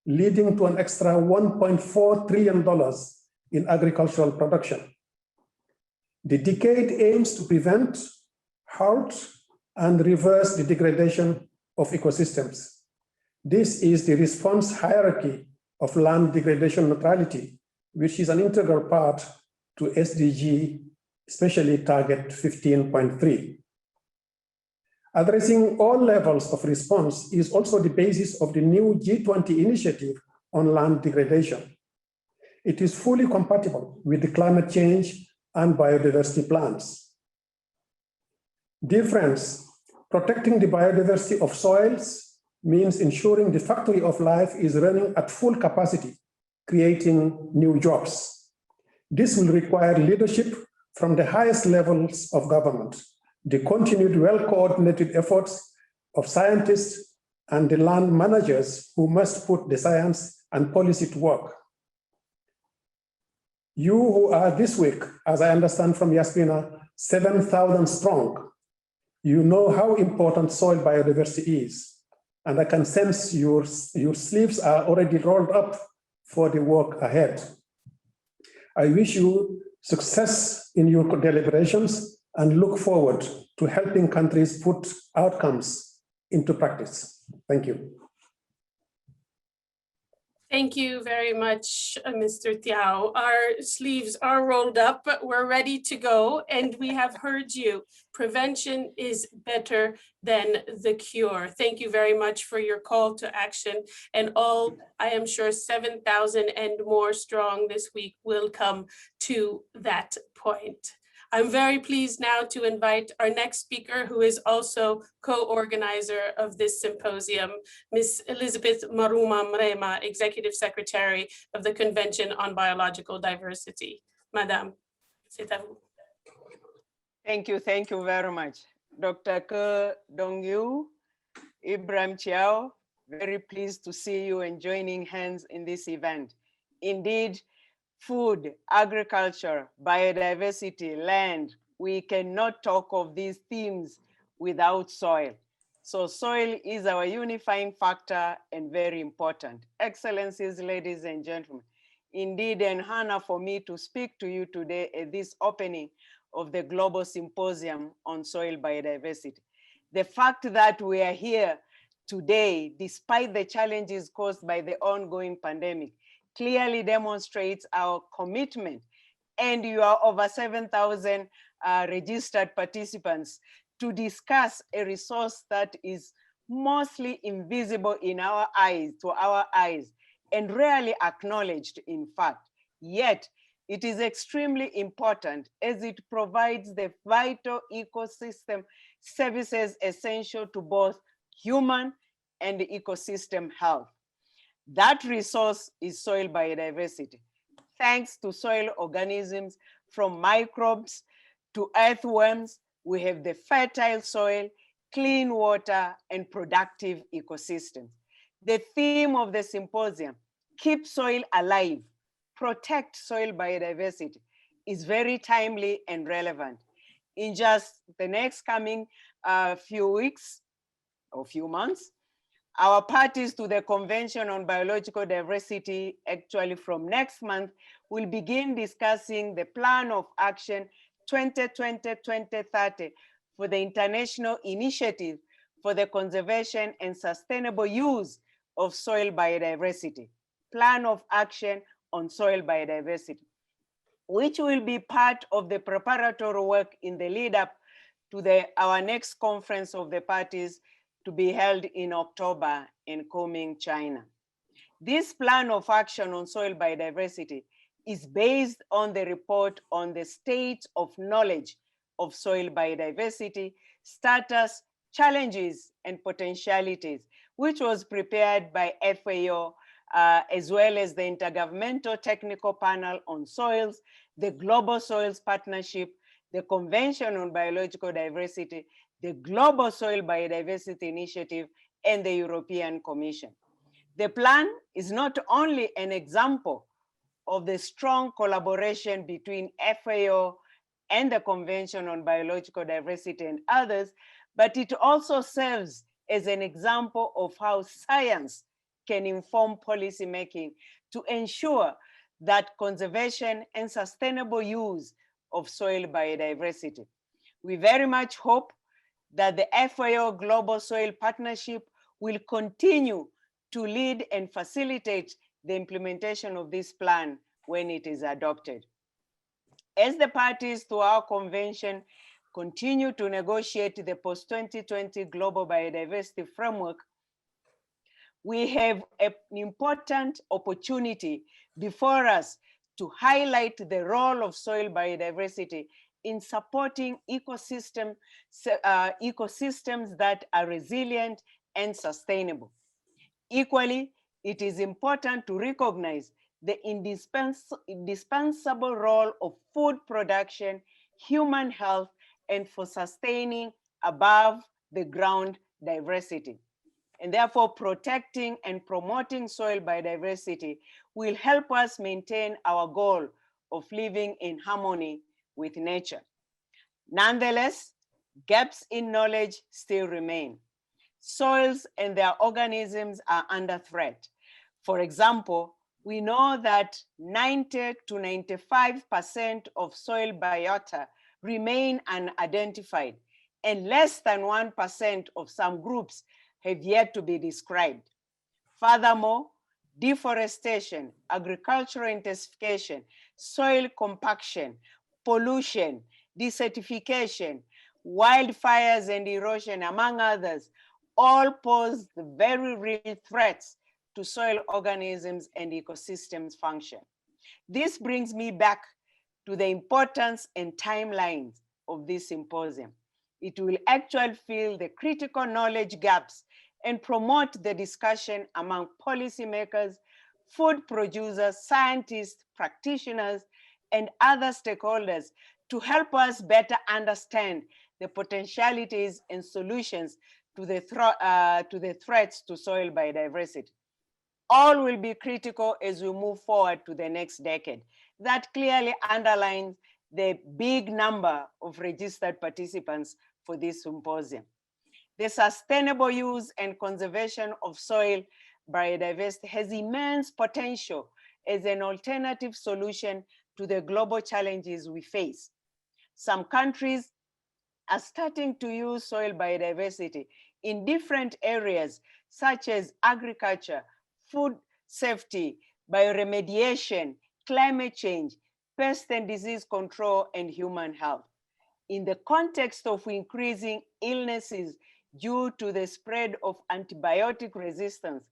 leading to an extra $1.4 trillion in agricultural production. The decade aims to prevent, halt, and reverse the degradation of ecosystems. This is the response hierarchy of land degradation neutrality, which is an integral part to SDG, especially target 15.3. Addressing all levels of response is also the basis of the new G20 initiative on land degradation. It is fully compatible with the climate change and biodiversity plans. Dear friends, protecting the biodiversity of soils means ensuring the factory of life is running at full capacity, creating new jobs. This will require leadership from the highest levels of government, the continued well-coordinated efforts of scientists and the land managers who must put the science and policy to work. You who are this week, as I understand from Yasmina, 7,000 strong, you know how important soil biodiversity is, and I can sense your sleeves are already rolled up for the work ahead. I wish you success in your deliberations and look forward to helping countries put outcomes into practice. Thank you. Thank you very much, Mr. Thiaw. Our sleeves are rolled up, but we're ready to go, and we have heard you. Prevention is better than the cure. Thank you very much for your call to action, and all, I am sure, 7,000 and more strong this week will come to that point. I'm very pleased now to invite our next speaker, who is also co-organizer of this symposium, Ms. Elizabeth Maruma Mrema, Executive Secretary of the Convention on Biological Diversity. Madame, c'est à vous. Thank you very much. Dr. Ke Dongyu, Ibrahim Chiao, very pleased to see you and joining hands in this event. Indeed, food, agriculture, biodiversity, land, we cannot talk of these themes without soil. So soil is our unifying factor and very important. Excellencies, ladies and gentlemen, indeed an honor for me to speak to you today at this opening of the Global Symposium on Soil Biodiversity. The fact that we are here today, despite the challenges caused by the ongoing pandemic, clearly demonstrates our commitment, and you are over 7,000 registered participants to discuss a resource that is mostly invisible in our eyes, to our eyes, and rarely acknowledged, in fact. Yet, it is extremely important as it provides the vital ecosystem services essential to both human and ecosystem health. That resource is soil biodiversity. Thanks to soil organisms, from microbes to earthworms, We have the fertile soil, clean water, and productive ecosystems. The theme of the symposium, keep soil alive, protect soil biodiversity, is very timely and relevant. In just the next coming few weeks or few months, our parties to the Convention on Biological Diversity, actually from next month, will begin discussing the Plan of Action 2020-2030 for the International Initiative for the Conservation and Sustainable Use of Soil Biodiversity, Plan of Action on Soil Biodiversity, which will be part of the preparatory work in the lead up to our next conference of the parties to be held in October in Kunming, China. This plan of action on soil biodiversity is based on the report on the state of knowledge of soil biodiversity, status, challenges, and potentialities, which was prepared by FAO, as well as the Intergovernmental Technical Panel on Soils, the Global Soils Partnership, the Convention on Biological Diversity, the Global Soil Biodiversity Initiative, and the European Commission. The plan is not only an example of the strong collaboration between FAO and the Convention on Biological Diversity and others, but it also serves as an example of how science can inform policymaking to ensure that conservation and sustainable use of soil biodiversity. We very much hope that the FAO Global Soil Partnership will continue to lead and facilitate the implementation of this plan when it is adopted. As the parties to our convention continue to negotiate the post-2020 Global Biodiversity Framework, we have an important opportunity before us to highlight the role of soil biodiversity in supporting ecosystems that are resilient and sustainable. Equally, it is important to recognize the indispensable role of food production, human health, and for sustaining above the ground diversity. And therefore, protecting and promoting soil biodiversity will help us maintain our goal of living in harmony with nature. Nonetheless, gaps in knowledge still remain. Soils and their organisms are under threat. For example, we know that 90 to 95% of soil biota remain unidentified, and less than 1% of some groups have yet to be described. Furthermore, deforestation, agricultural intensification, soil compaction, pollution, desertification, wildfires and erosion, among others, all pose very real threats to soil organisms and ecosystems function. This brings me back to the importance and timelines of this symposium. It will actually fill the critical knowledge gaps and promote the discussion among policymakers, food producers, scientists, practitioners, and other stakeholders to help us better understand the potentialities and solutions to the threats to soil biodiversity. All will be critical as we move forward to the next decade. That clearly underlines the big number of registered participants for this symposium. The sustainable use and conservation of soil biodiversity has immense potential as an alternative solution to the global challenges we face. Some countries are starting to use soil biodiversity in different areas, such as agriculture, food safety, bioremediation, climate change, pest and disease control, and human health. In the context of increasing illnesses due to the spread of antibiotic resistance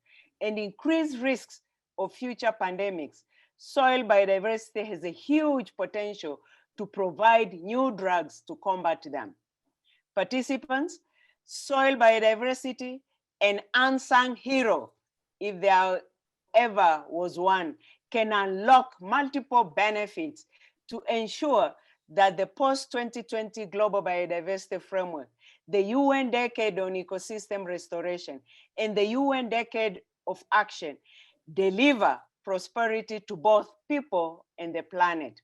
and increased risks of future pandemics, soil biodiversity has a huge potential to provide new drugs to combat them. Participants, soil biodiversity, an unsung hero, if there ever was one, can unlock multiple benefits to ensure that the post-2020 Global Biodiversity Framework, the UN Decade on Ecosystem Restoration, and the UN Decade of Action deliver prosperity to both people and the planet.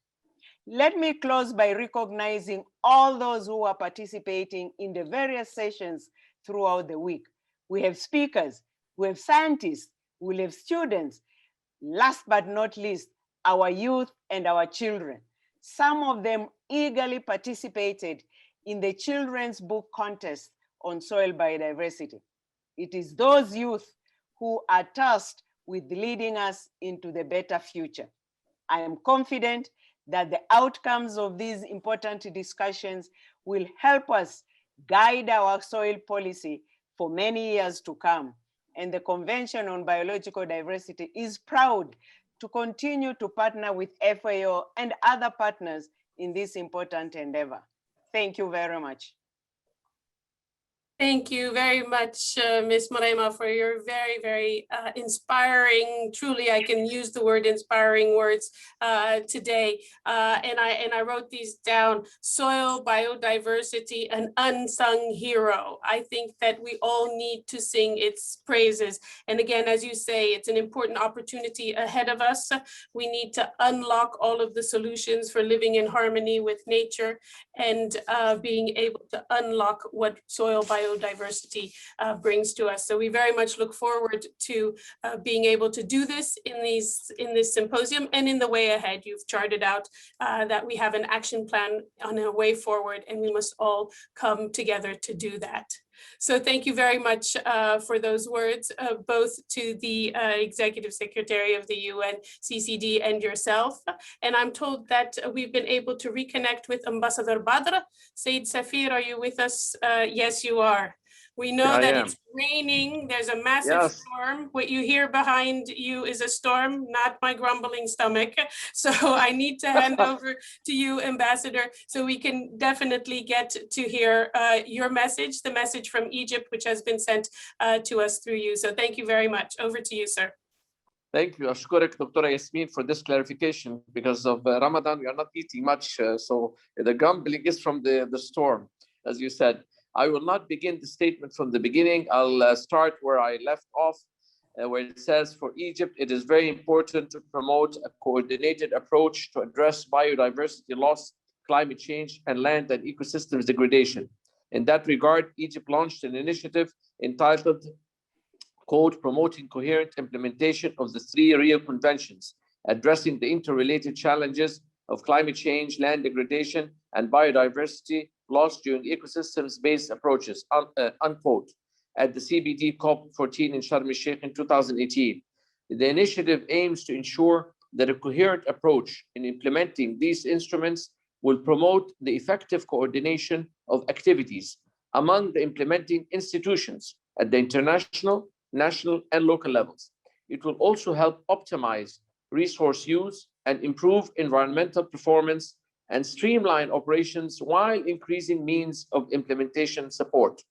Let me close by recognizing all those who are participating in the various sessions throughout the week. We have speakers, we have scientists, we have students. Last but not least, our youth and our children. Some of them eagerly participated in the children's book contest on soil biodiversity. It is those youth who are tasked with leading us into the better future. I am confident that the outcomes of these important discussions will help us guide our soil policy for many years to come. And the Convention on Biological Diversity is proud to continue to partner with FAO and other partners in this important endeavor. Thank you very much. Thank you very much, Ms. Morema, for your very, very inspiring, truly I can use the word inspiring words today. And I wrote these down: soil biodiversity, an unsung hero. I think that we all need to sing its praises. And again, as you say, it's an important opportunity ahead of us. We need to unlock all of the solutions for living in harmony with nature and being able to unlock what soil biodiversity brings to us. So we very much look forward to being able to do this in this symposium and in the way ahead. You've charted out that we have an action plan on a way forward, and we must all come together to do that. So thank you very much for those words, both to the Executive Secretary of the UN CCD and yourself. And I'm told that we've been able to reconnect with Ambassador Badr. Said Safir, are you with us? Yes, you are. We know that it's raining. There's a massive storm. What you hear behind you is a storm, not my grumbling stomach. So I need to hand over to you, Ambassador, so we can definitely get to hear your message, the message from Egypt, which has been sent to us through you. So thank you very much. Over to you, sir. Thank you, Ashkurek, Dr. Yasmin, for this clarification. Because of Ramadan, we are not eating much, so the grumbling is from the storm, as you said. I will not begin the statement from the beginning. I'll start where I left off, where it says, for Egypt, it is very important to promote a coordinated approach to address biodiversity loss, climate change, and land and ecosystems degradation. In that regard, Egypt launched an initiative entitled Promoting Coherent Implementation of the 3 Rio Conventions, addressing the interrelated challenges of climate change, land degradation, and biodiversity loss during ecosystems-based approaches, unquote, at the CBD COP14 in Sharm el-Sheikh in 2018. The initiative aims to ensure that a coherent approach in implementing these instruments will promote the effective coordination of activities among the implementing institutions at the international, national, and local levels. It will also help optimize resource use and improve environmental performance and streamline operations while increasing means of implementation support.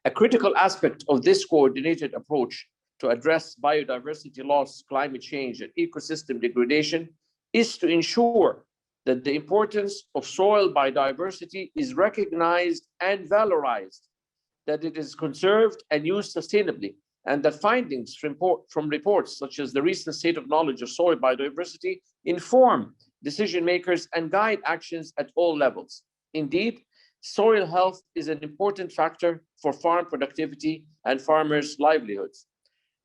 A critical aspect of this coordinated approach to address biodiversity loss, climate change, and ecosystem degradation is to ensure that the importance of soil biodiversity is recognized and valorized, that it is conserved and used sustainably, and that findings from reports such as the recent State of Knowledge of Soil Biodiversity inform decision makers and guide actions at all levels. Indeed, soil health is an important factor for farm productivity and farmers' livelihoods.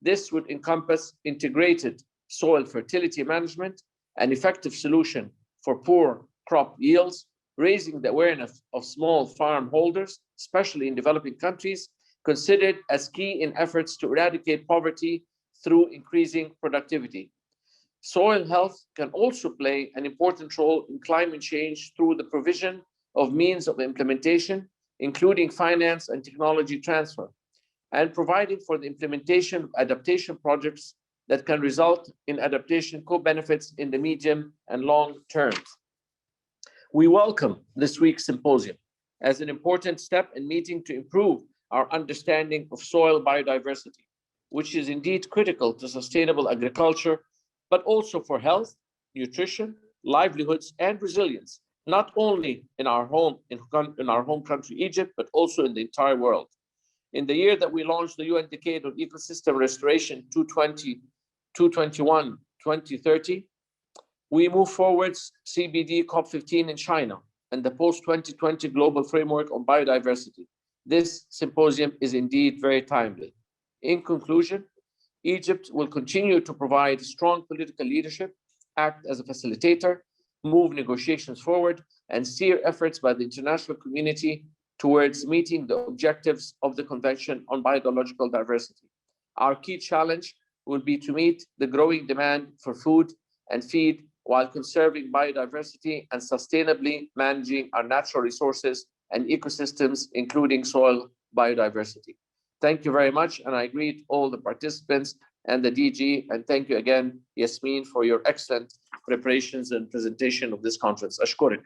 This would encompass integrated soil fertility management, an effective solution for poor crop yields, raising the awareness of small farm holders, especially in developing countries, considered as key in efforts to eradicate poverty through increasing productivity. Soil health can also play an important role in climate change through the provision of means of implementation, including finance and technology transfer, and providing for the implementation of adaptation projects that can result in adaptation co-benefits in the medium and long terms. We welcome this week's symposium as an important step in meeting to improve our understanding of soil biodiversity, which is indeed critical to sustainable agriculture, but also for health, nutrition, livelihoods, and resilience not only in our home country, Egypt, but also in the entire world. In the year that we launched the UN Decade on Ecosystem Restoration 2021-2030, we move forwards CBD COP15 in China and the post-2020 Global Framework on Biodiversity. This symposium is indeed very timely. In conclusion, Egypt will continue to provide strong political leadership, act as a facilitator, move negotiations forward, and steer efforts by the international community towards meeting the objectives of the Convention on Biological Diversity. Our key challenge will be to meet the growing demand for food and feed while conserving biodiversity and sustainably managing our natural resources and ecosystems, including soil biodiversity. Thank you very much, and I greet all the participants and the DG, and thank you again, Yasmin, for your excellent preparations and presentation of this conference. Ashkurik.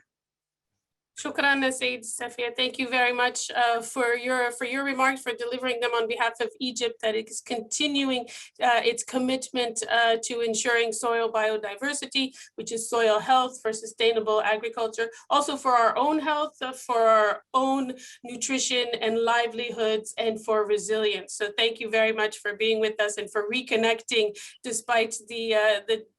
Shukran, Said Safia. Thank you very much for your remarks, for delivering them on behalf of Egypt, that it is continuing its commitment to ensuring soil biodiversity, which is soil health, for sustainable agriculture, also for our own health, for our own nutrition and livelihoods, and for resilience. So thank you very much for being with us and for reconnecting despite the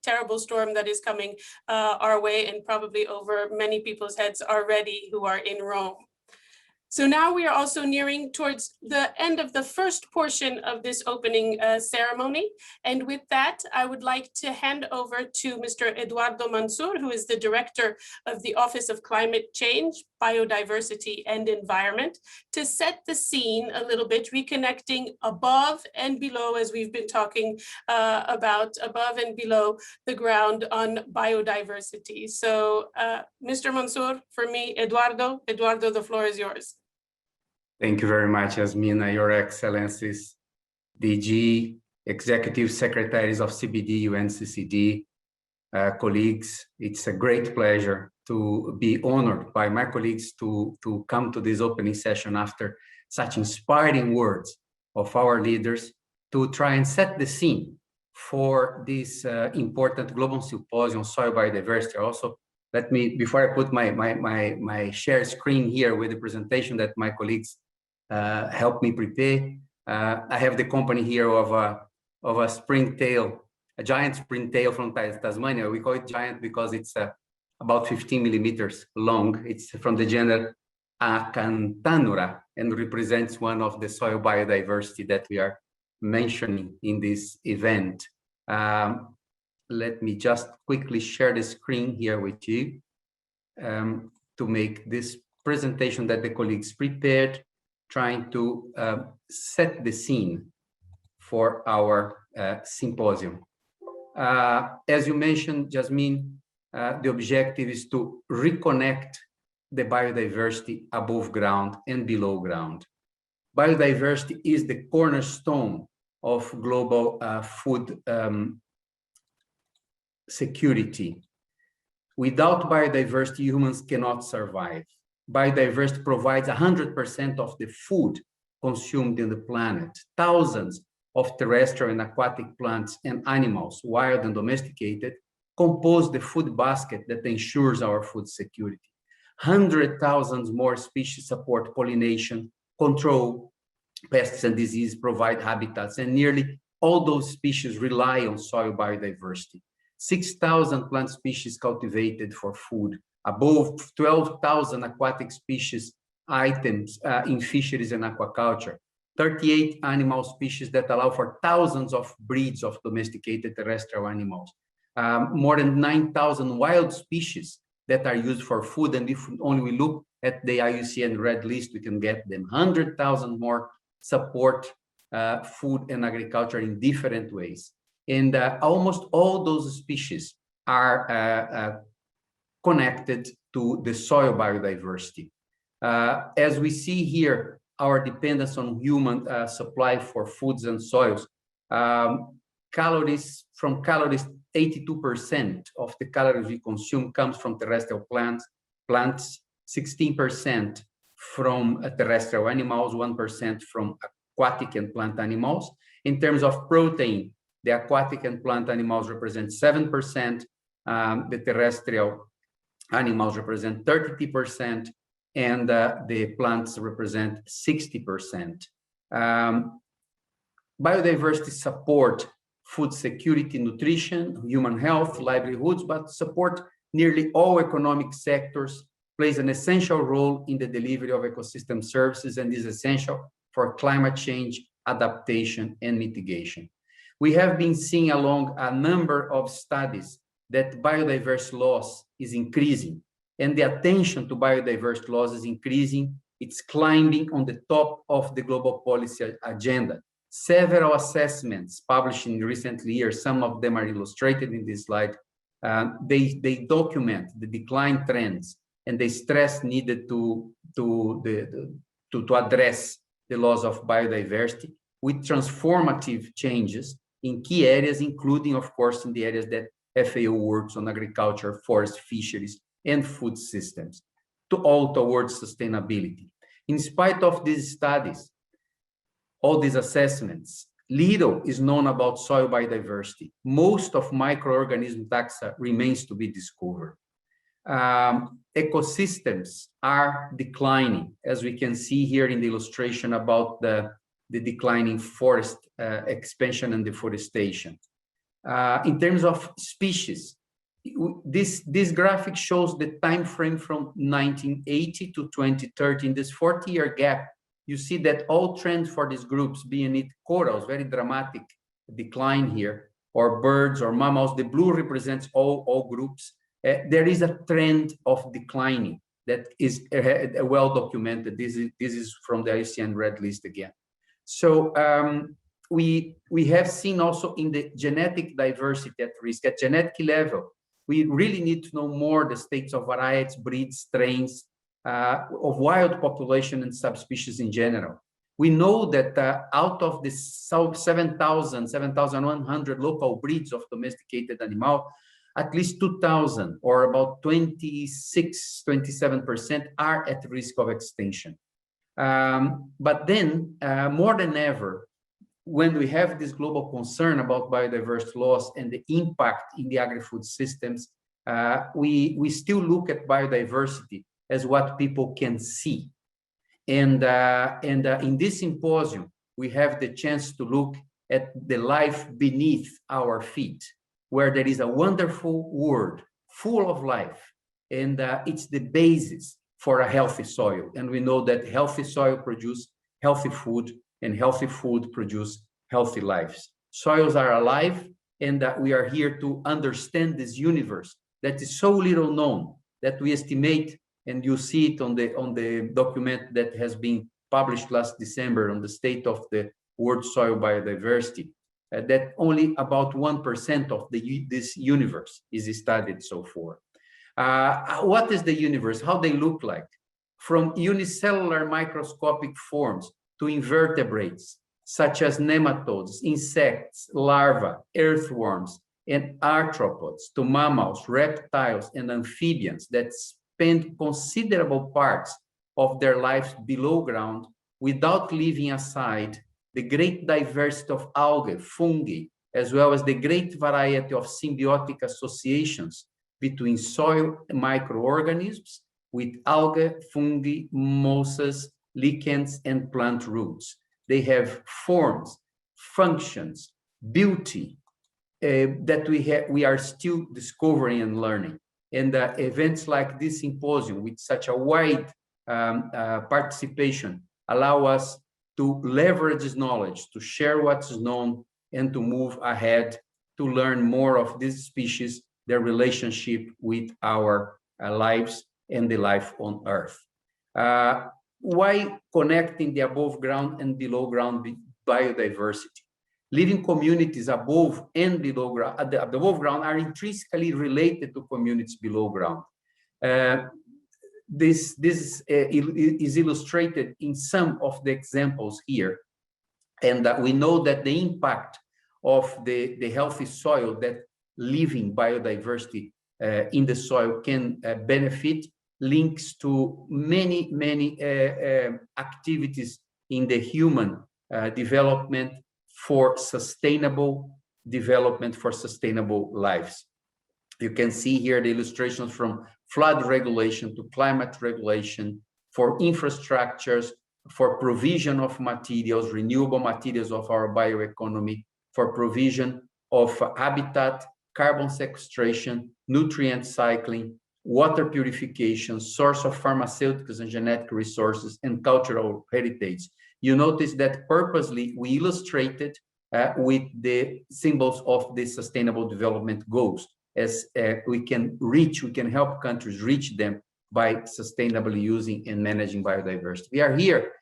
terrible storm that is coming our way and probably over many people's heads already who are in Rome. So now we are also nearing towards the end of the first portion of this opening ceremony. And with that, I would like to hand over to Mr. Eduardo Mansour, who is the Director of the Office of Climate Change, Biodiversity and Environment, to set the scene a little bit, reconnecting above and below, as we've been talking about, above and below the ground on biodiversity. So Mr. Mansour, for me, Eduardo, the floor is yours. Thank you very much, Yasmina, Your Excellencies, DG, Executive Secretaries of CBD, UNCCD, colleagues. It's a great pleasure to be honored by my colleagues to come to this opening session after such inspiring words of our leaders to try and set the scene for this important Global Symposium on Soil Biodiversity. Also, let me, before I put my share screen here with the presentation that my colleagues help me prepare. I have the company here of a springtail, a giant springtail from Tasmania. We call it giant because it's about 15 millimeters long. It's from the genus Acanthura and represents one of the soil biodiversity that we are mentioning in this event. Let me just quickly share the screen here with you to make this presentation that the colleagues prepared, trying to set the scene for our symposium. As you mentioned, Jasmine, the objective is to reconnect the biodiversity above ground and below ground. Biodiversity is the cornerstone of global food security. Without biodiversity, humans cannot survive. Biodiversity provides 100% of the food consumed in the planet. Thousands of terrestrial and aquatic plants and animals, wild and domesticated, compose the food basket that ensures our food security. 100,000 more species support pollination, control pests and diseases, provide habitats, and nearly all those species rely on soil biodiversity. 6,000 plant species cultivated for food, above 12,000 aquatic species items in fisheries and aquaculture, 38 animal species that allow for thousands of breeds of domesticated terrestrial animals, more than 9,000 wild species that are used for food, and if only we look at the IUCN Red List, we can get them. 100,000 more support food and agriculture in different ways. And almost all those species are connected to the soil biodiversity. As we see here, our dependence on human supply for foods and soils, calories, 82% of the calories we consume comes from terrestrial plants, 16% from terrestrial animals, 1% from aquatic and plant animals. In terms of protein, the aquatic and plant animals represent 7%, the terrestrial animals represent 30%, and the plants represent 60%. Biodiversity support food security, nutrition, human health, livelihoods, but support nearly all economic sectors, plays an essential role in the delivery of ecosystem services, and is essential for climate change adaptation and mitigation. We have been seeing along a number of studies that biodiversity loss is increasing, and the attention to biodiversity loss is increasing. It's climbing on the top of the global policy agenda. Several assessments published in recent years, some of them are illustrated in this slide, they document the decline trends and the stress needed to address the loss of biodiversity with transformative changes in key areas, including, of course, in the areas that FAO works on: agriculture, forest, fisheries, and food systems, all towards sustainability. In spite of these studies, all these assessments, little is known about soil biodiversity. Most of microorganism taxa remains to be discovered. Ecosystems are declining, as we can see here in the illustration about the declining forest expansion and deforestation. In terms of species, this graphic shows the time frame from 1980 to 2030. In this 40-year gap, you see that all trends for these groups, being it corals, very dramatic decline here, or birds or mammals, the blue represents all groups. There is a trend of declining that is well documented. This is from the IUCN Red List again. So we have seen also in the genetic diversity at risk, at genetic level, we really need to know more the states of varieties, breeds, strains, of wild population and subspecies in general. We know that out of the 7,100 local breeds of domesticated animal, at least 2,000, or about 27% are at risk of extinction. But then, more than ever, when we have this global concern about biodiversity loss and the impact in the agri-food systems, we still look at biodiversity as what people can see. And in this symposium, we have the chance to look at the life beneath our feet, where there is a wonderful world full of life. And it's the basis for a healthy soil. And we know that healthy soil produces healthy food, and healthy food produces healthy lives. Soils are alive, and we are here to understand this universe that is so little known that we estimate, and you see it on the document that has been published last December on the state of the world soil biodiversity, that only about 1% of this universe is studied so far. What is the universe? How they look like? From unicellular microscopic forms to invertebrates, such as nematodes, insects, larvae, earthworms, and arthropods, to mammals, reptiles, and amphibians that spend considerable parts of their lives below ground, without leaving aside the great diversity of algae, fungi, as well as the great variety of symbiotic associations between soil microorganisms with algae, fungi, mosses, lichens, and plant roots. They have forms, functions, beauty that we are still discovering and learning. And events like this symposium with such a wide participation allow us to leverage this knowledge, to share what's known, and to move ahead to learn more of these species, their relationship with our lives and the life on Earth. Why connecting the above ground and below ground biodiversity? Living communities above and below ground, above ground, are intrinsically related to communities below ground. This is illustrated in some of the examples here. And we know that the impact of the healthy soil that living biodiversity in the soil can benefit links to many activities in the human development for sustainable development, for sustainable lives. You can see here the illustrations from flood regulation to climate regulation, for infrastructures, for provision of materials, renewable materials of our bioeconomy, for provision of habitat, carbon sequestration, nutrient cycling, water purification, source of pharmaceuticals and genetic resources, and cultural heritage. You notice that purposely we illustrated with the symbols of the Sustainable Development Goals, as we can help countries reach them by sustainably using and managing biodiversity. We are here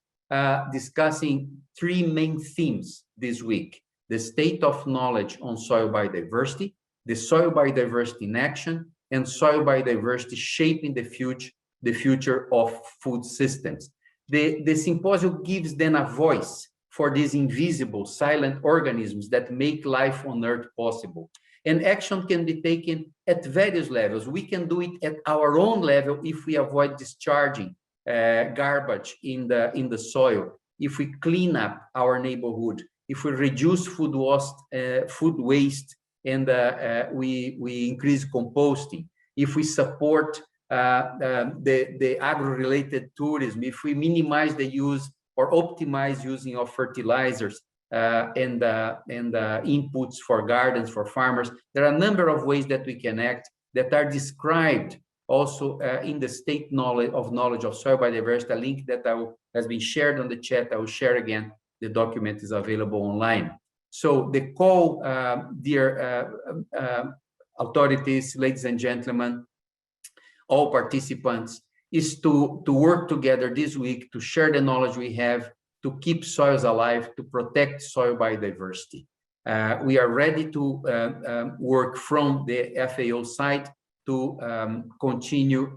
discussing three main themes this week: the state of knowledge on soil biodiversity, the soil biodiversity in action, and soil biodiversity shaping the future of food systems. The symposium gives then a voice for these invisible, silent organisms that make life on Earth possible. And action can be taken at various levels. We can do it at our own level if we avoid discharging garbage in the soil, if we clean up our neighborhood, if we reduce food waste, and we increase composting, if we support the agro-related tourism, if we minimize the use or optimize using of fertilizers and inputs for gardens, for farmers. There are a number of ways that we can act that are described also in the state of knowledge of soil biodiversity, a link that has been shared on the chat. I will share again. The document is available online. So the call, dear authorities, ladies and gentlemen, all participants, is to work together this week to share the knowledge we have, to keep soils alive, to protect soil biodiversity. We are ready to work from the FAO side to continue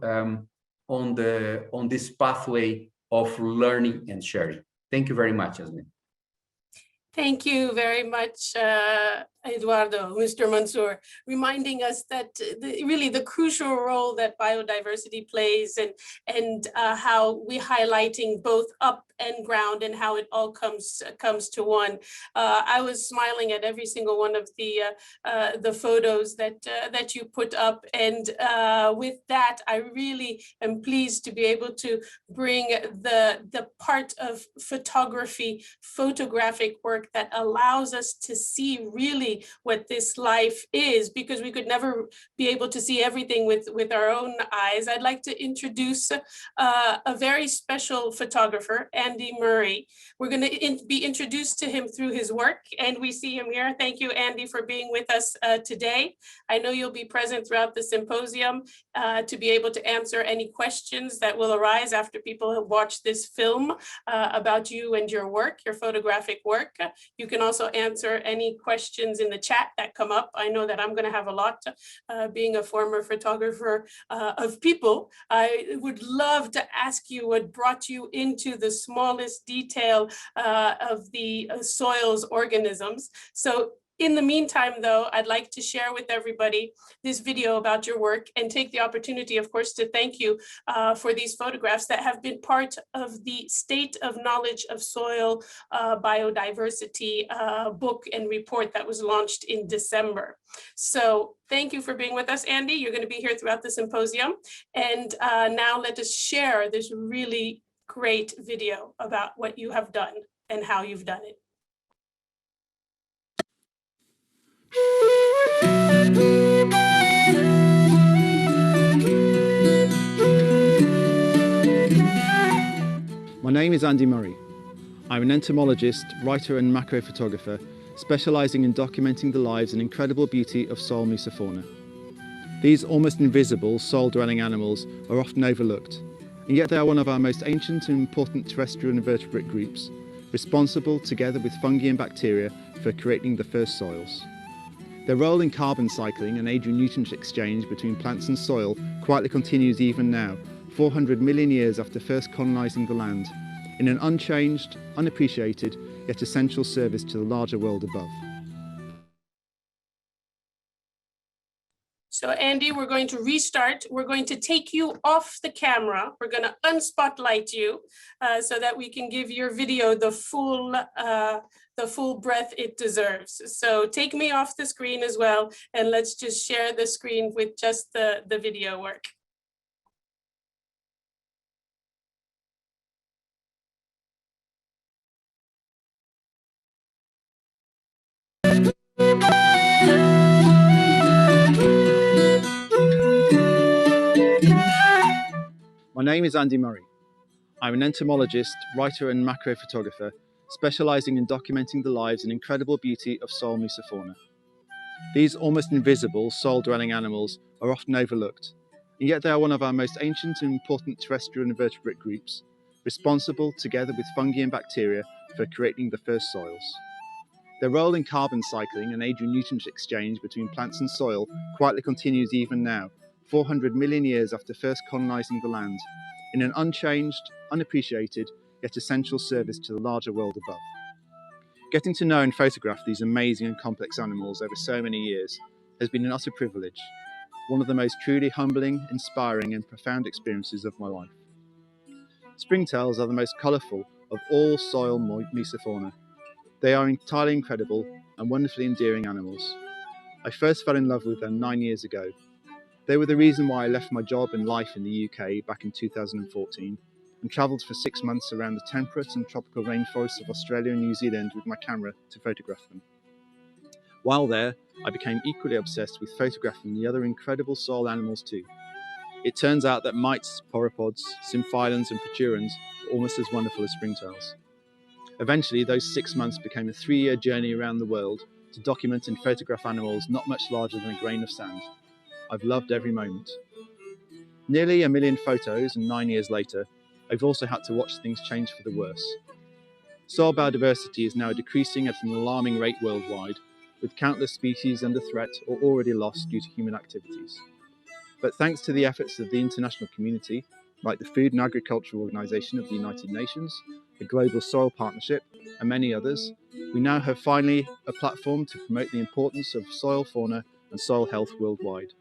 on this pathway of learning and sharing. Thank you very much, Yasmin. Thank you very much, Eduardo, Mr. Mansour, reminding us that really the crucial role that biodiversity plays, and how we highlighting both up and ground and how it all comes to one. I was smiling at every single one of the photos that you put up, and with that, I really am pleased to be able to bring the part of photographic work that allows us to see really what this life is, because we could never be able to see everything with our own eyes. I'd like to introduce a very special photographer, Andy Murray. We're going to be introduced to him through his work, and we see him here. Thank you, Andy, for being with us today. I know you'll be present throughout the symposium to be able to answer any questions that will arise after people have watched this film about you and your work, your photographic work. You can also answer any questions in the chat that come up. I know that I'm going to have a lot, being a former photographer of people. I would love to ask you what brought you into the smallest detail of the soil's organisms. So in the meantime, though, I'd like to share with everybody this video about your work and take the opportunity, of course, to thank you for these photographs that have been part of the State of Knowledge of Soil Biodiversity book and report that was launched in December. So thank you for being with us, Andy. You're going to be here throughout the symposium. And now let us share this really great video about what you have done and how you've done it. My name is Andy Murray. I'm an entomologist, writer and macro photographer, specialising in documenting the lives and incredible beauty of soil mesofauna. These almost invisible soil-dwelling animals are often overlooked, and yet they are one of our most ancient and important terrestrial invertebrate groups, responsible, together with fungi and bacteria, for creating the first soils. Their role in carbon cycling and aiding nutrient exchange between plants and soil quietly continues even now, 400 million years after first colonising the land, in an unchanged, unappreciated, yet essential service to the larger world above. So Andy, we're going to restart. We're going to take you off the camera. We're going to unspotlight you so that we can give your video the full breath it deserves. So take me off the screen as well, and let's just share the screen with just the video work. My name is Andy Murray. I'm an entomologist, writer and macro photographer, specialising in documenting the lives and incredible beauty of soil mesofauna. These almost invisible soil-dwelling animals are often overlooked, and yet they are one of our most ancient and important terrestrial invertebrate groups, responsible, together with fungi and bacteria, for creating the first soils. Their role in carbon cycling and aid in nutrient exchange between plants and soil quietly continues even now, 400 million years after first colonising the land, in an unchanged, unappreciated, yet essential service to the larger world above. Getting to know and photograph these amazing and complex animals over so many years has been an utter privilege, one of the most truly humbling, inspiring and profound experiences of my life. Springtails are the most colourful of all soil mesofauna. They are entirely incredible and wonderfully endearing animals. I first fell in love with them 9 years ago. They were the reason why I left my job and life in the UK back in 2014 and travelled for 6 months around the temperate and tropical rainforests of Australia and New Zealand with my camera to photograph them. While there, I became equally obsessed with photographing the other incredible soil animals too. It turns out that mites, pauropods, symphylans and proturans are almost as wonderful as springtails. Eventually, those 6 months became a 3-year journey around the world to document and photograph animals not much larger than a grain of sand. I've loved every moment. Nearly 1 million photos, and 9 years later, I've also had to watch things change for the worse. Soil biodiversity is now decreasing at an alarming rate worldwide, with countless species under threat or already lost due to human activities. But thanks to the efforts of the international community, like the Food and Agriculture Organization of the United Nations, the Global Soil Partnership, and many others, we now have finally a platform to promote the importance of soil fauna and soil health worldwide.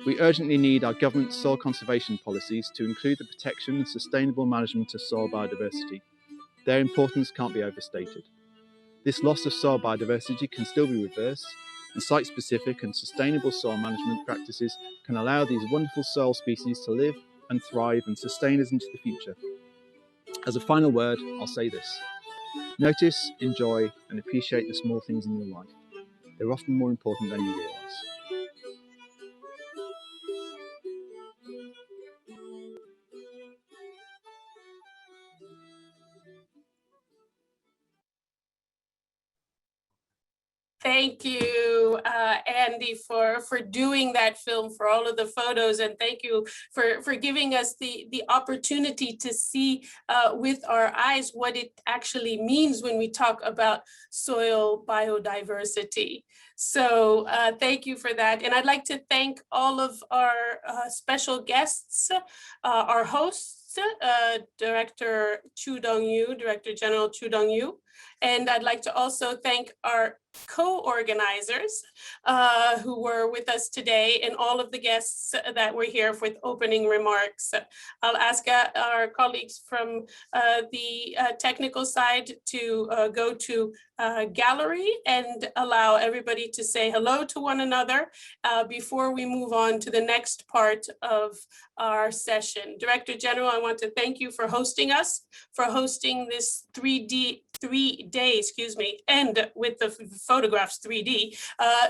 We urgently need our government soil conservation policies to include the protection and sustainable management of soil biodiversity. Their importance can't be overstated. This loss of soil biodiversity can still be reversed, and site-specific and sustainable soil management practices can allow these wonderful soil species to live and thrive and sustain us into the future. As a final word, I'll say this. Notice, enjoy, and appreciate the small things in your life. They're often more important than you realise. Thank you, Andy, for doing that film, for all of the photos, and thank you for giving us the opportunity to see with our eyes what it actually means when we talk about soil biodiversity. So thank you for that. And I'd like to thank all of our special guests, our hosts, Director Chu Dong-yu, Director General Chu Dong-yu. And I'd like to also thank our co-organizers who were with us today and all of the guests that were here with opening remarks. I'll ask our colleagues from the technical side to go to gallery and allow everybody to say hello to one another before we move on to the next part of our session. Director General, I want to thank you for hosting us, for hosting this 3-day, and with the photographs 3D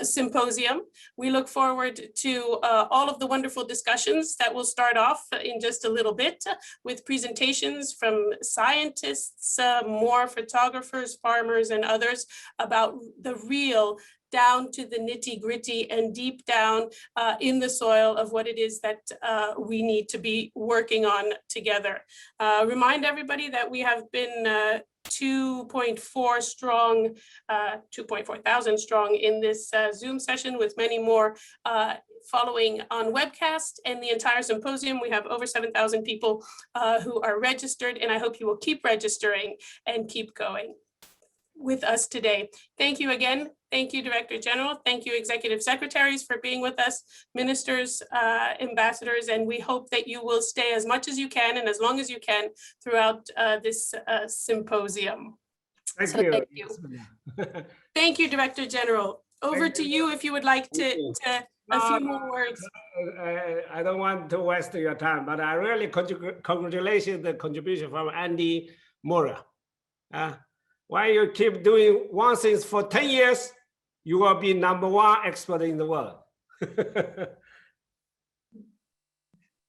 symposium. We look forward to all of the wonderful discussions that will start off in just a little bit with presentations from scientists, more photographers, farmers, and others about the real down to the nitty gritty and deep down in the soil of what it is that we need to be working on together. Remind everybody that we have been 2.4 strong, 2.4 thousand strong in this Zoom session, with many more following on webcast, and the entire symposium. We have over 7,000 people who are registered, and I hope you will keep registering and keep going with us today. Thank you again. Thank you, Director General. Thank you, Executive Secretaries, for being with us, ministers, ambassadors, and we hope that you will stay as much as you can and as long as you can throughout this symposium. Thank you. Thank you, Director General. Over to you if you would like to a few more words. I don't want to waste your time, but I really congratulate the contribution from Andy Murray. Why you keep doing one thing for 10 years, you will be #1 expert in the world.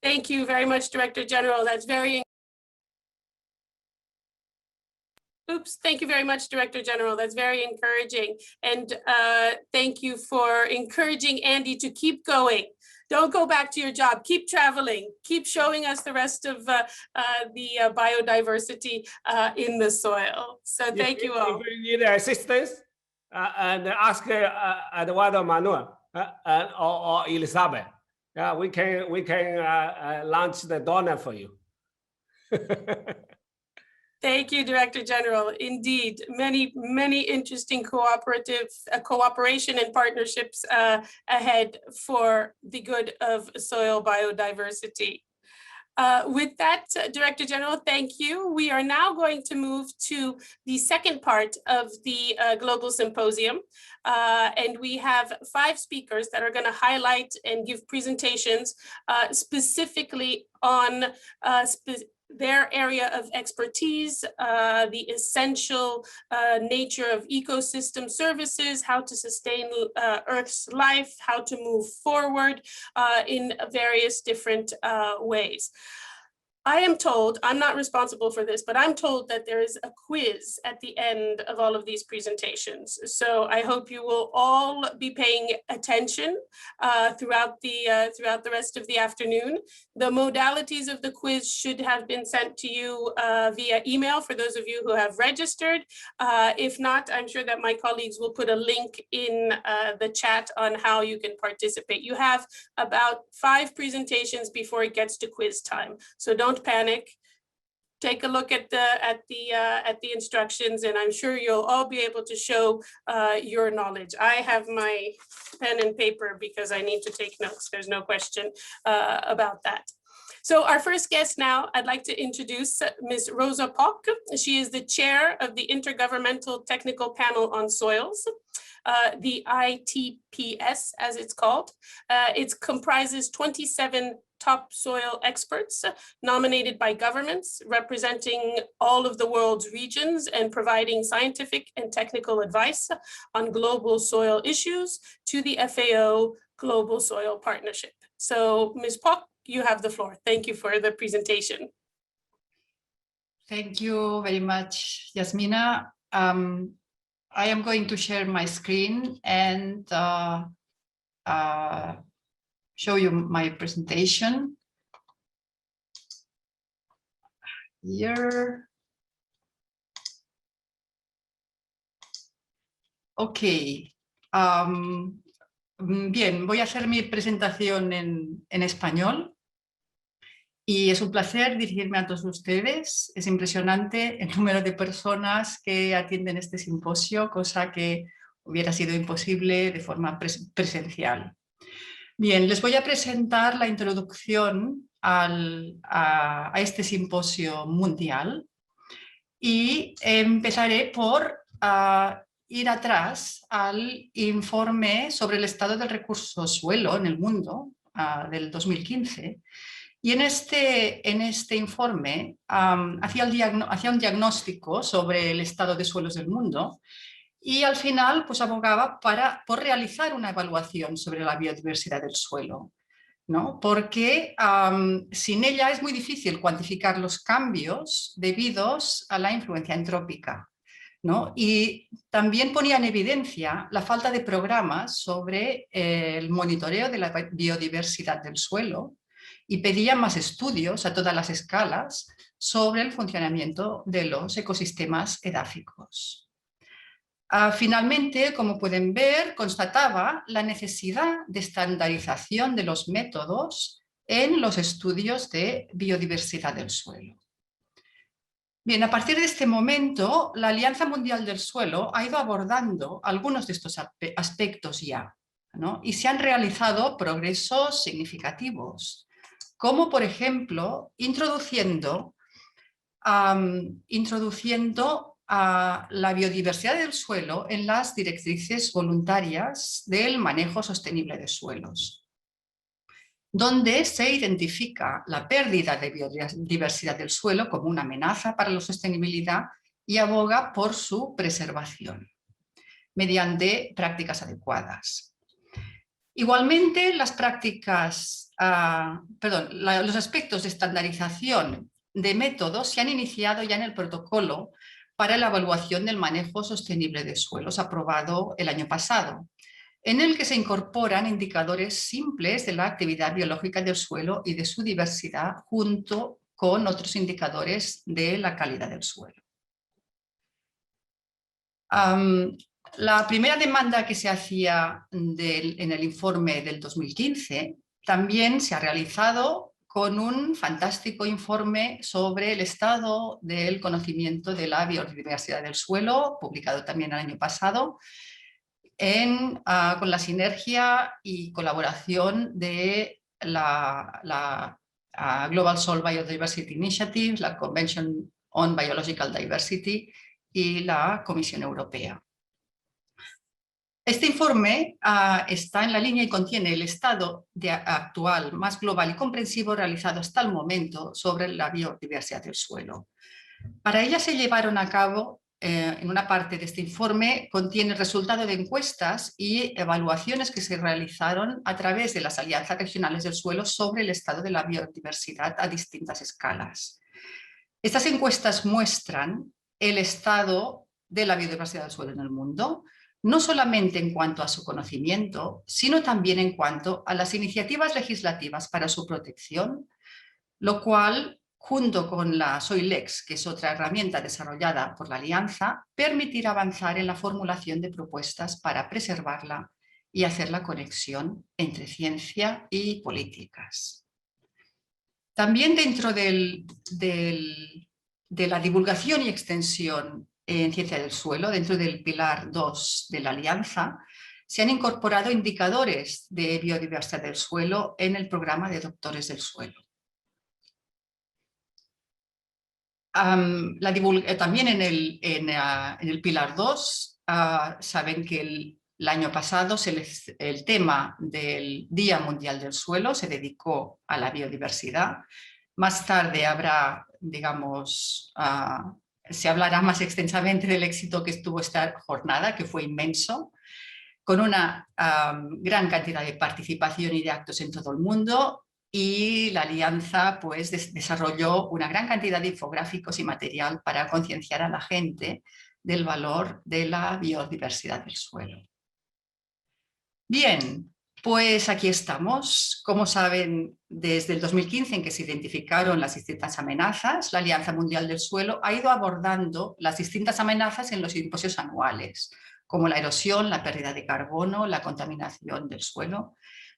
Thank you very much, Director General. That's very Thank you very much, Director General. That's very encouraging. And thank you for encouraging Andy to keep going. Don't go back to your job. Keep traveling. Keep showing us the rest of the biodiversity in the soil. So thank you all. If you need assistance, and ask Eduardo Manuel or Elizabeth. Yeah, we can launch the donor for you. Thank you, Director General. Indeed, many interesting cooperation and partnerships ahead for the good of soil biodiversity. With that, Director General, thank you. We are now going to move to the second part of the Global Symposium. And we have 5 speakers that are going to highlight and give presentations specifically on their area of expertise, the essential nature of ecosystem services, how to sustain Earth's life, how to move forward in various different ways. I am told, I'm not responsible for this, but I'm told that there is a quiz at the end of all of these presentations. So I hope you will all be paying attention throughout the rest of the afternoon. The modalities of the quiz should have been sent to you via email for those of you who have registered. If not, I'm sure that my colleagues will put a link in the chat on how you can participate. You have about 5 presentations before it gets to quiz time. So don't panic. Take a look at the instructions, and I'm sure you'll all be able to show your knowledge. I have my pen and paper because I need to take notes. There's no question about that. So our first guest now, I'd like to introduce Ms. Rosa Pock. She is the chair of the Intergovernmental Technical Panel on Soils, the ITPS as it's called. It comprises 27 top soil experts nominated by governments representing all of the world's regions and providing scientific and technical advice on global soil issues to the FAO Global Soil Partnership. So Ms. Pock, you have the floor. Thank you for the presentation. Thank you very much, Yasmina. I am going to share my screen and show you my presentation. Here. Okay. Bien, voy a hacer mi presentación en español. Y es un placer dirigirme a todos ustedes. Es impresionante el número de personas que atienden este simposio, cosa que hubiera sido imposible de forma presencial. Bien, les voy a presentar la introducción a este simposio mundial y empezaré por ir atrás al informe sobre el estado del recurso suelo en el mundo del 2015. Y en este informe hacía un diagnóstico sobre el estado de suelos del mundo y al final pues abogaba por realizar una evaluación sobre la biodiversidad del suelo, ¿no? Porque sin ella es muy difícil cuantificar los cambios debidos a la influencia antrópica, ¿no? Y también ponía en evidencia la falta de programas sobre el monitoreo de la biodiversidad del suelo y pedía más estudios a todas las escalas sobre el funcionamiento de los ecosistemas edáficos. Finalmente, como pueden ver, constataba la necesidad de estandarización de los métodos en los estudios de biodiversidad del suelo. Bien, a partir de este momento, la Alianza Mundial del Suelo ha ido abordando algunos de estos aspectos ya, ¿no? Y se han realizado progresos significativos, como por ejemplo, introduciendo la biodiversidad del suelo en las directrices voluntarias del manejo sostenible de suelos, donde se identifica la pérdida de biodiversidad del suelo como una amenaza para la sostenibilidad y aboga por su preservación. mediante prácticas adecuadas. Igualmente, las prácticas, los aspectos de estandarización de métodos se han iniciado ya en el protocolo para la evaluación del manejo sostenible de suelos aprobado el año pasado, en el que se incorporan indicadores simples de la actividad biológica del suelo y de su diversidad junto con otros indicadores de la calidad del suelo. La primera demanda que se hacía en el informe del 2015 también se ha realizado con un fantástico informe sobre el estado del conocimiento de la biodiversidad del suelo, publicado también el año pasado, con la sinergia y colaboración de la Global Soil Biodiversity Initiative, la Convention on Biological Diversity y la Comisión Europea. Este informe está en la línea y contiene el estado actual más global y comprensivo realizado hasta el momento sobre la biodiversidad del suelo. Para ella se llevaron a cabo, en una parte de este informe, contiene el resultado de encuestas y evaluaciones que se realizaron a través de las alianzas regionales del suelo sobre el estado de la biodiversidad a distintas escalas. Estas encuestas muestran el estado de la biodiversidad del suelo en el mundo, no solamente en cuanto a su conocimiento, sino también en cuanto a las iniciativas legislativas para su protección, lo cual, junto con la Soilex, que es otra herramienta desarrollada por la Alianza, permitirá avanzar en la formulación de propuestas para preservarla y hacer la conexión entre ciencia y políticas. También dentro de la divulgación y extensión en ciencia del suelo, dentro del pilar 2 de la Alianza, se han incorporado indicadores de biodiversidad del suelo en el programa de doctores del suelo. También en el pilar 2 saben que el año pasado el tema del Día Mundial del Suelo se dedicó a la biodiversidad. Más tarde habrá, digamos, se hablará más extensamente del éxito que tuvo esta jornada, que fue inmenso, con una gran cantidad de participación y de actos en todo el mundo, y la Alianza pues, desarrolló una gran cantidad de infográficos y material para concienciar a la gente del valor de la biodiversidad del suelo. Bien, pues aquí estamos. Como saben, desde el 2015, en que se identificaron las distintas amenazas, la Alianza Mundial del Suelo ha ido abordando las distintas amenazas en los simposios anuales, como la erosión, la pérdida de carbono, la contaminación del suelo,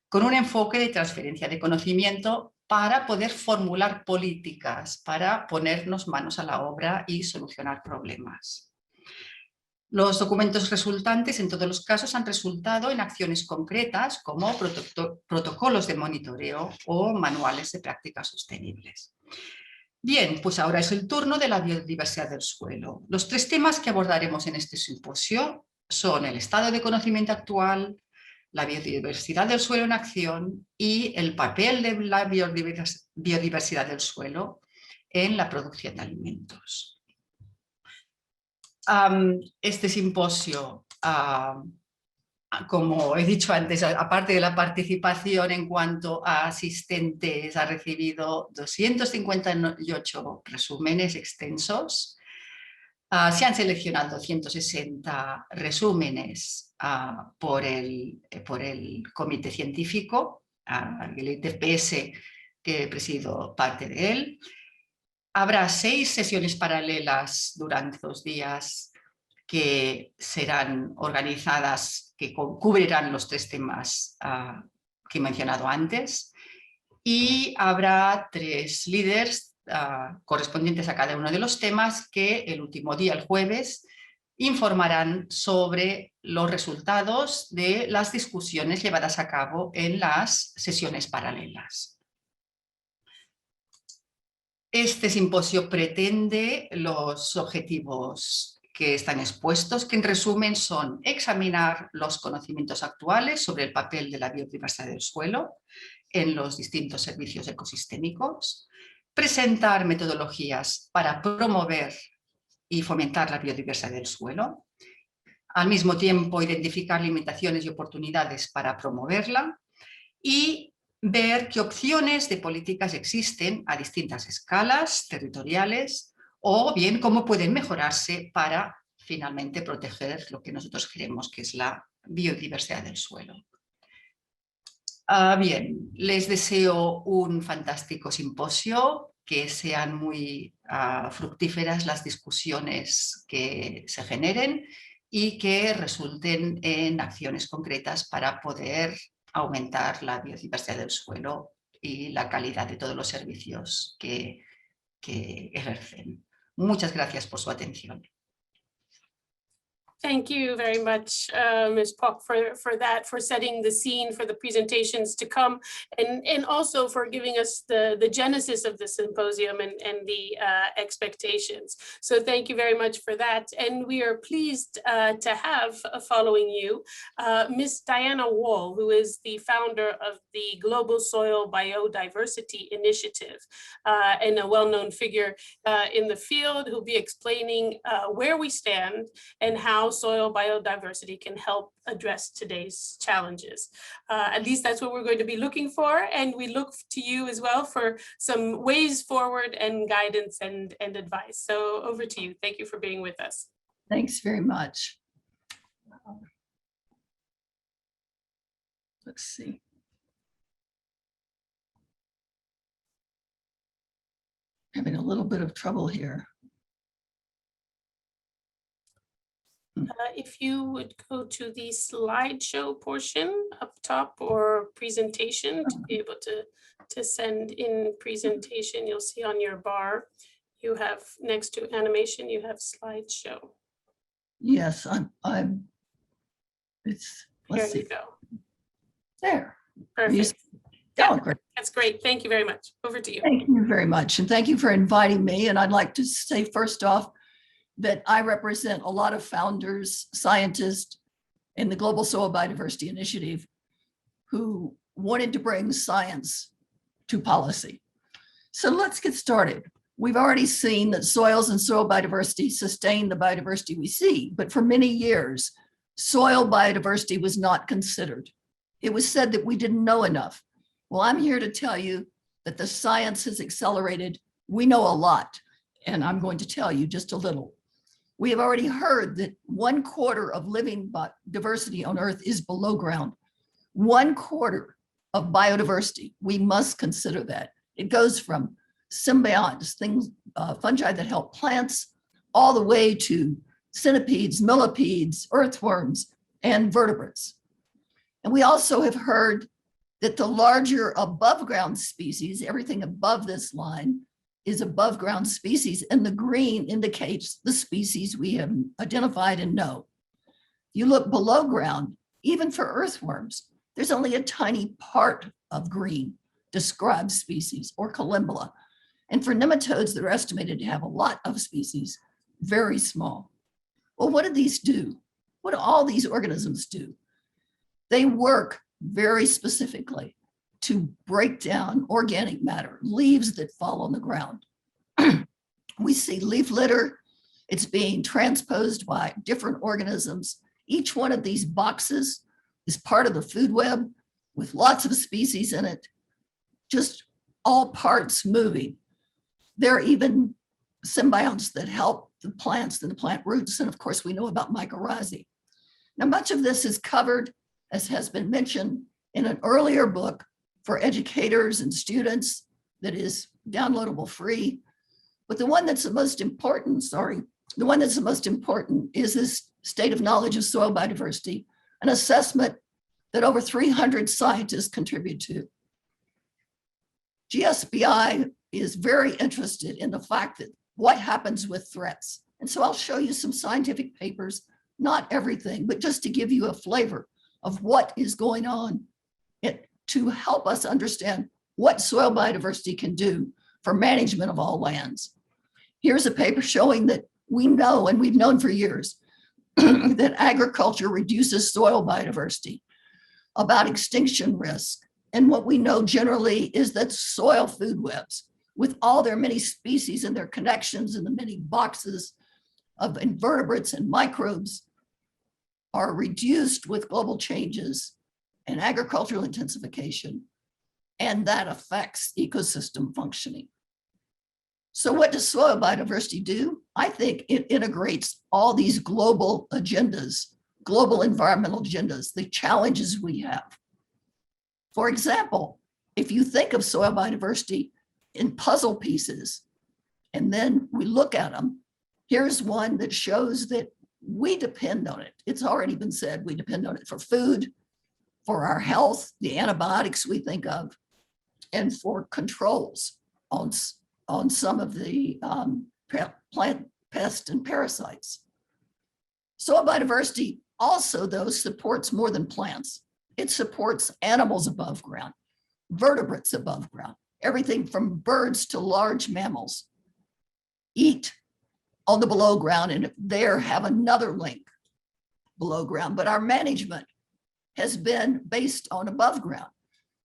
con un enfoque de transferencia de conocimiento para poder formular políticas, para ponernos manos a la obra y solucionar problemas. Los documentos resultantes en todos los casos han resultado en acciones concretas como protocolos de monitoreo o manuales de prácticas sostenibles. Bien, pues ahora es el turno de la biodiversidad del suelo. Los 3 temas que abordaremos en este simposio son el estado de conocimiento actual, la biodiversidad del suelo en acción y el papel de la biodiversidad del suelo en la producción de alimentos. Este simposio, como he dicho antes, aparte de la participación en cuanto a asistentes, ha recibido 258 resúmenes extensos. Se han seleccionado 160 resúmenes por el comité científico, el ITPS, que presido parte de él. Habrá 6 sesiones paralelas durante 2 días que serán organizadas, que cubrirán los 3 temas que he mencionado antes, y habrá 3 líderes correspondientes a cada uno de los temas que el último día, el jueves, informarán sobre los resultados de las discusiones llevadas a cabo en las sesiones paralelas. Este simposio pretende los objetivos que están expuestos, que en resumen son examinar los conocimientos actuales sobre el papel de la biodiversidad del suelo en los distintos servicios ecosistémicos, presentar metodologías para promover y fomentar la biodiversidad del suelo, al mismo tiempo identificar limitaciones y oportunidades para promoverla y ver qué opciones de políticas existen a distintas escalas territoriales o bien cómo pueden mejorarse para finalmente proteger lo que nosotros creemos que es la biodiversidad del suelo. Bien, les deseo un fantástico simposio, que sean muy fructíferas las discusiones que se generen y que resulten en acciones concretas para poder aumentar la biodiversidad del suelo y la calidad de todos los servicios que ejercen. Muchas gracias por su atención. Thank you very much, Ms. Pock, for that, for setting the scene for the presentations to come, and also for giving us the genesis of the symposium and the expectations. So thank you very much for that. And we are pleased to have, following you, Ms. Diana Wall, who is the founder of the Global Soil Biodiversity Initiative, and a well-known figure in the field, who'll be explaining where we stand and how soil biodiversity can help address today's challenges. At least that's what we're going to be looking for, and we look to you as well for some ways forward and guidance and advice. So over to you. Thank you for being with us. Thanks very much. Let's see. Having a little bit of trouble here. If you would go to the slideshow portion up top, or presentation, to be able to send in presentation, you'll see on your bar, you have next to animation, you have slideshow. Yes, let's Here see. you go. There. Perfect. Oh, great. That's great. Thank you very much. Over to you. Thank you very much. And thank you for inviting me. And I'd like to say first off that I represent a lot of founders, scientists in the Global Soil Biodiversity Initiative who wanted to bring science to policy. So let's get started. We've already seen that soils and soil biodiversity sustain the biodiversity we see, but for many years, soil biodiversity was not considered. It was said that we didn't know enough. Well, I'm here to tell you that the science has accelerated. We know a lot, and I'm going to tell you just a little. We have already heard that 1/4 of living diversity on Earth is below ground. 1/4 of biodiversity, we must consider that. It goes from symbionts, things, fungi that help plants, all the way to centipedes, millipedes, earthworms, and vertebrates. And we also have heard that the larger above ground species, everything above this line, is above ground species, and the green indicates the species we have identified and know. You look below ground, even for earthworms, there's only a tiny part of green described species, or columbella. And for nematodes, they're estimated to have a lot of species, very small. Well, what do these do? What do all these organisms do? They work very specifically to break down organic matter, leaves that fall on the ground. We see leaf litter. It's being transposed by different organisms. Each one of these boxes is part of the food web with lots of species in it, just all parts moving. There are even symbionts that help the plants and the plant roots. And of course, we know about mycorrhizae. Now, much of this is covered, as has been mentioned, in an earlier book for educators and students that is downloadable free. But the one that's the most important, is this State of Knowledge of Soil Biodiversity, an assessment that over 300 scientists contribute to. GSBI is very interested in the fact that what happens with threats. And so I'll show you some scientific papers, not everything, but just to give you a flavor of what is going on to help us understand what soil biodiversity can do for management of all lands. Here's a paper showing that we know, and we've known for years, that agriculture reduces soil biodiversity, about extinction risk. And what we know generally is that soil food webs, with all their many species and their connections and the many boxes of invertebrates and microbes, are reduced with global changes and agricultural intensification, and that affects ecosystem functioning. So what does soil biodiversity do? I think it integrates all these global agendas, global environmental agendas, the challenges we have. For example, if you think of soil biodiversity in puzzle pieces, and then we look at them, here's one that shows that we depend on it. It's already been said, we depend on it for food, for our health, the antibiotics we think of, and for controls on some of the plant pests and parasites. Soil biodiversity also, though, supports more than plants. It supports animals above ground, vertebrates above ground, everything from birds to large mammals eat on the below ground and there have another link below ground, but our management has been based on above ground.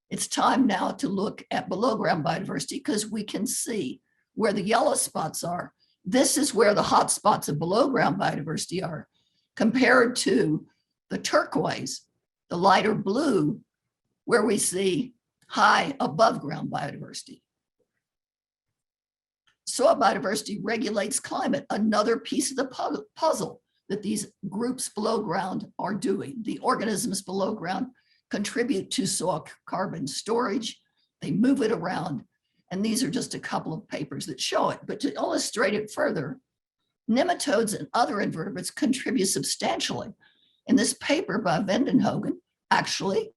It's time now to look at below ground biodiversity because we can see where the yellow spots are. This is where the hot spots of below ground biodiversity are compared to the turquoise, the lighter blue, where we see high above ground biodiversity. Soil biodiversity regulates climate, another piece of the puzzle that these groups below ground are doing. The organisms below ground contribute to soil carbon storage. They move it around. And these are just a couple of papers that show it. But to illustrate it further, nematodes and other invertebrates contribute substantially. And this paper by Vendenhoven, actually,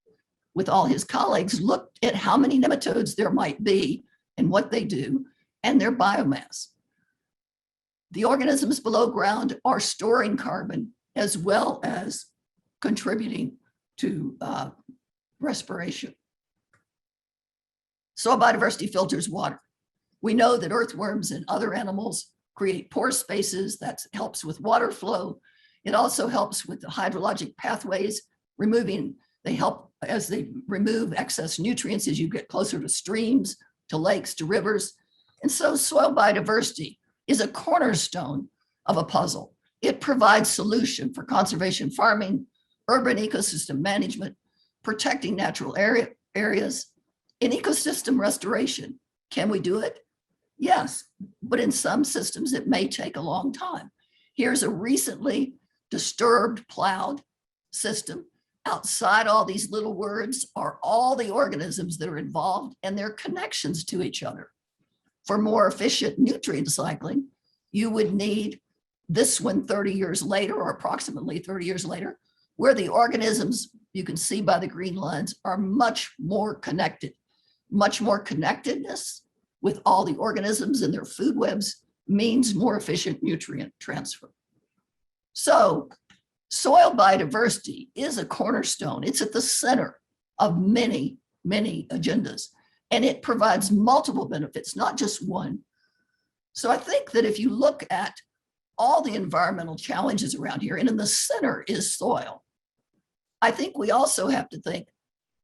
with all his colleagues, looked at how many nematodes there might be and what they do and their biomass. The organisms below ground are storing carbon as well as contributing to respiration. Soil biodiversity filters water. We know that earthworms and other animals create pore spaces. That helps with water flow. It also helps with the hydrologic pathways, they help as they remove excess nutrients as you get closer to streams, to lakes, to rivers. And so soil biodiversity is a cornerstone of a puzzle. It provides solution for conservation farming, urban ecosystem management, protecting natural areas, in ecosystem restoration. Can we do it? Yes, but in some systems it may take a long time. Here's a recently disturbed plowed system. Outside all these little words are all the organisms that are involved and their connections to each other. For more efficient nutrient cycling, you would need this one 30 years later, or approximately 30 years later, where the organisms, you can see by the green lines, are much more connected. Much more connectedness with all the organisms and their food webs means more efficient nutrient transfer. So soil biodiversity is a cornerstone. It's at the center of many, many agendas, and it provides multiple benefits, not just one. So I think that if you look at all the environmental challenges around here, and in the center is soil, I think we also have to think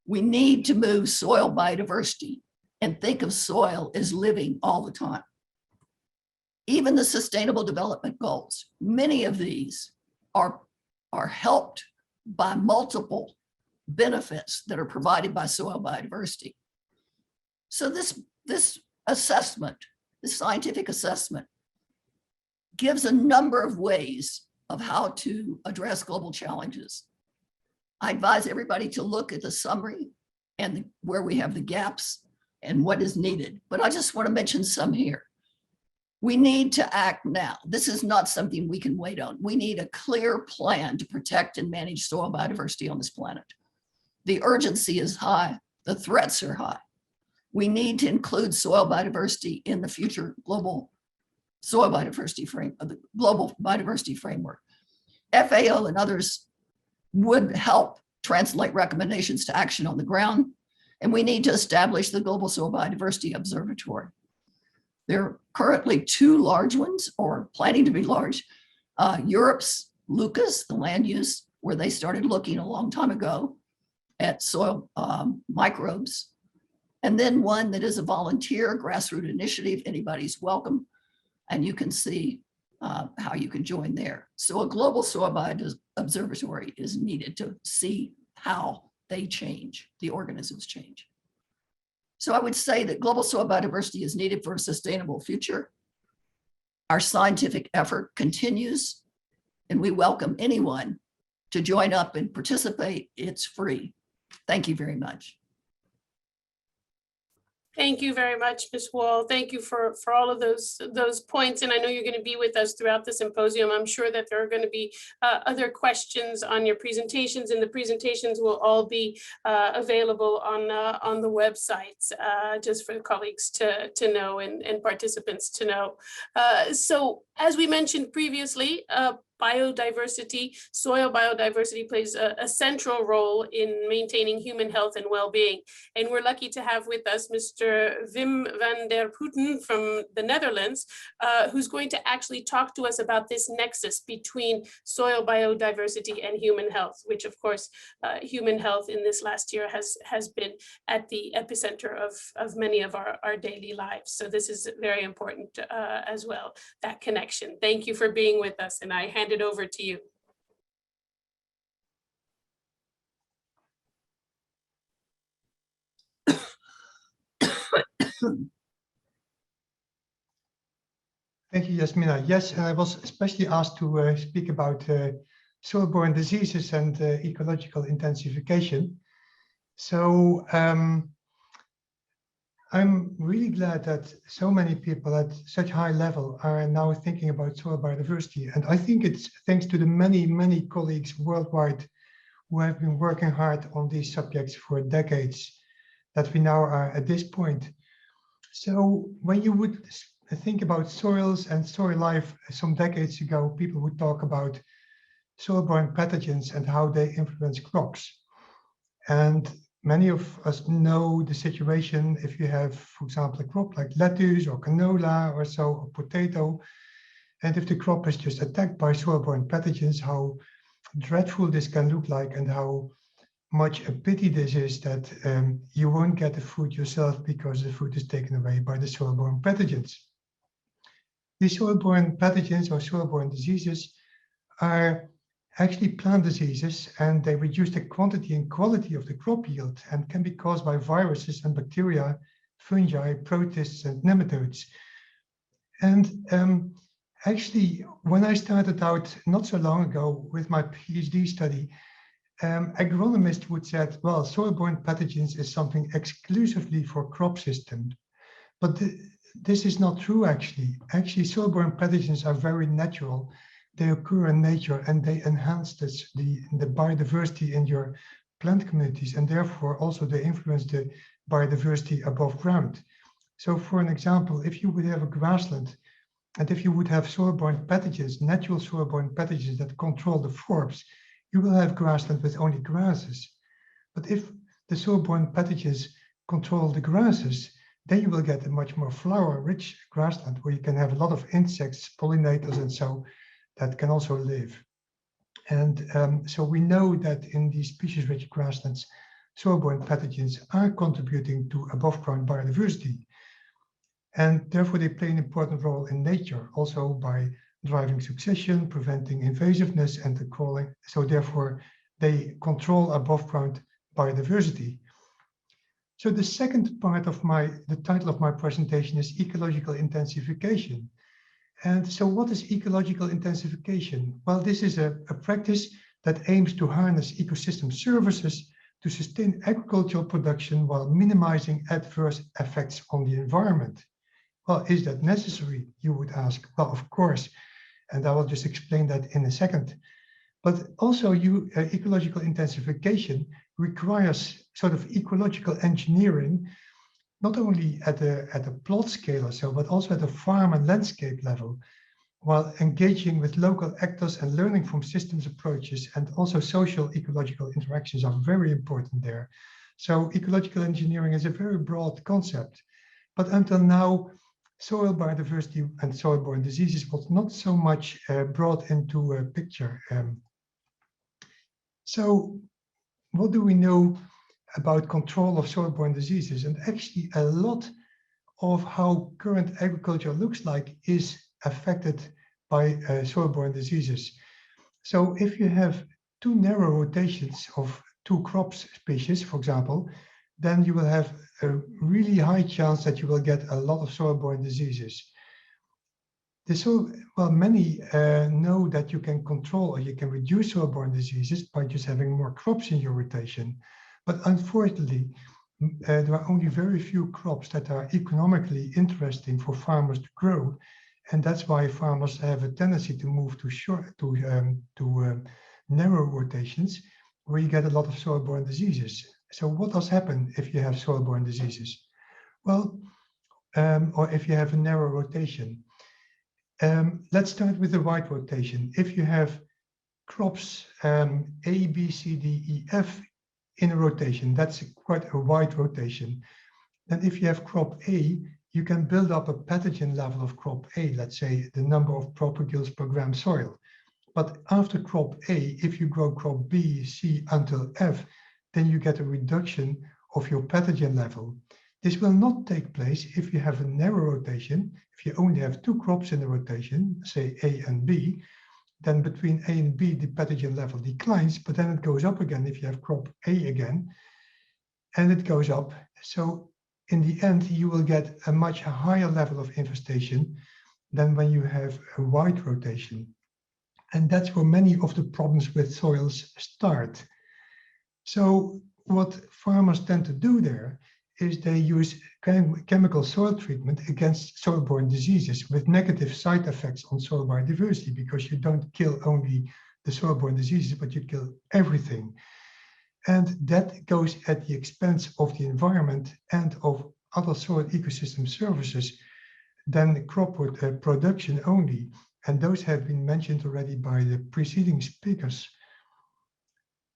we need to move soil biodiversity and think of soil as living all the time. Even the Sustainable Development Goals, many of these are helped by multiple benefits that are provided by soil biodiversity. So this assessment, this scientific assessment, gives a number of ways of how to address global challenges. I advise everybody to look at the summary and where we have the gaps and what is needed. But I just want to mention some here. We need to act now. This is not something we can wait on. We need a clear plan to protect and manage soil biodiversity on this planet. The urgency is high. The threats are high. We need to include soil biodiversity in the future global soil biodiversity the global biodiversity framework. FAO and others would help translate recommendations to action on the ground. And we need to establish the Global Soil Biodiversity Observatory. There are currently 2 large ones, or planning to be large. Europe's Lucas, the land use, where they started looking a long time ago at soil microbes. And then one that is a volunteer grassroots initiative. Anybody's welcome. And you can see how you can join there. So a global soil biodiversity observatory is needed to see how they change, the organisms change. So I would say that global soil biodiversity is needed for a sustainable future. Our scientific effort continues, and we welcome anyone to join up and participate. It's free. Thank you very much. Thank you very much, Ms. Wall. Thank you for all of those points. And I know you're going to be with us throughout the symposium. I'm sure that there are going to be other questions on your presentations, and the presentations will all be available on the websites, just for colleagues to know and participants to know. So as we mentioned previously, biodiversity, soil biodiversity plays a central role in maintaining human health and well-being. And we're lucky to have with us Mr. Wim van der Putten from the Netherlands, who's going to actually talk to us about this nexus between soil biodiversity and human health, which of course, human health in this last year has been at the epicenter of many of our daily lives. So this is very important as well, that connection. Thank you for being with us, and I hand it over to you. Thank you, Yasmina. Yes, I was especially asked to speak about soil-borne diseases and ecological intensification. So I'm really glad that so many people at such high level are now thinking about soil biodiversity. And I think it's thanks to the many, many colleagues worldwide who have been working hard on these subjects for decades that we now are at this point. So when you would think about soils and soil life some decades ago, people would talk about soil-borne pathogens and how they influence crops. And many of us know the situation if you have, for example, a crop like lettuce or canola or so, or potato. And if the crop is just attacked by soil-borne pathogens, how dreadful this can look like and how much a pity this is that you won't get the food yourself because the food is taken away by the soil-borne pathogens. These soil-borne pathogens or soil-borne diseases are actually plant diseases, and they reduce the quantity and quality of the crop yield and can be caused by viruses and bacteria, fungi, protists, and nematodes. And actually, when I started out not so long ago with my PhD study, agronomists would say, well, soil-borne pathogens is something exclusively for crop systems. But this is not true, actually. Actually, soil-borne pathogens are very natural. They occur in nature and they enhance the biodiversity in your plant communities, and therefore also they influence the biodiversity above ground. So for an example, if you would have a grassland and if you would have soil-borne pathogens, natural soil-borne pathogens that control the forbs, you will have grassland with only grasses. But if the soil-borne pathogens control the grasses, then you will get a much more flower-rich grassland where you can have a lot of insects, pollinators, and so that can also live. And so we know that in these species-rich grasslands, soil-borne pathogens are contributing to above-ground biodiversity. And therefore, they play an important role in nature, also by driving succession, preventing invasiveness, and the crawling. So therefore, they control above-ground biodiversity. So the second part of the title of my presentation is Ecological Intensification. And so what is ecological intensification? Well, this is a practice that aims to harness ecosystem services to sustain agricultural production while minimizing adverse effects on the environment. Well, is that necessary, you would ask? Well, of course, and I will just explain that in a second. But also ecological intensification requires sort of ecological engineering, not only at a plot scale or so, but also at a farm and landscape level, while engaging with local actors and learning from systems approaches, and also social ecological interactions are very important there. So ecological engineering is a very broad concept, but until now, soil biodiversity and soil-borne diseases was not so much brought into a picture. So what do we know about control of soil-borne diseases? And actually a lot of how current agriculture looks like is affected by soil-borne diseases. So if you have too narrow rotations of two crop species, for example, then you will have a really high chance that you will get a lot of soil-borne diseases. Many know that you can control or you can reduce soil-borne diseases by just having more crops in your rotation. But unfortunately, there are only very few crops that are economically interesting for farmers to grow. And that's why farmers have a tendency to move to narrow rotations where you get a lot of soil-borne diseases. So what does happen if you have soil-borne diseases? Well, or if you have a narrow rotation. Let's start with the wide rotation. If you have crops A, B, C, D, E, F in a rotation, that's quite a wide rotation. Then if you have crop A, you can build up a pathogen level of crop A, let's say the number of propagules per gram soil. But after crop A, if you grow crop B, C until F, then you get a reduction of your pathogen level. This will not take place if you have a narrow rotation. If you only have two crops in a rotation, say A and B, then between A and B, the pathogen level declines, but then it goes up again if you have crop A again, and it goes up. So in the end, you will get a much higher level of infestation than when you have a wide rotation. And that's where many of the problems with soils start. So what farmers tend to do there is they use chemical soil treatment against soil-borne diseases with negative side effects on soil biodiversity, because you don't kill only the soil-borne diseases, but you kill everything. And that goes at the expense of the environment and of other soil ecosystem services than crop production only. And those have been mentioned already by the preceding speakers.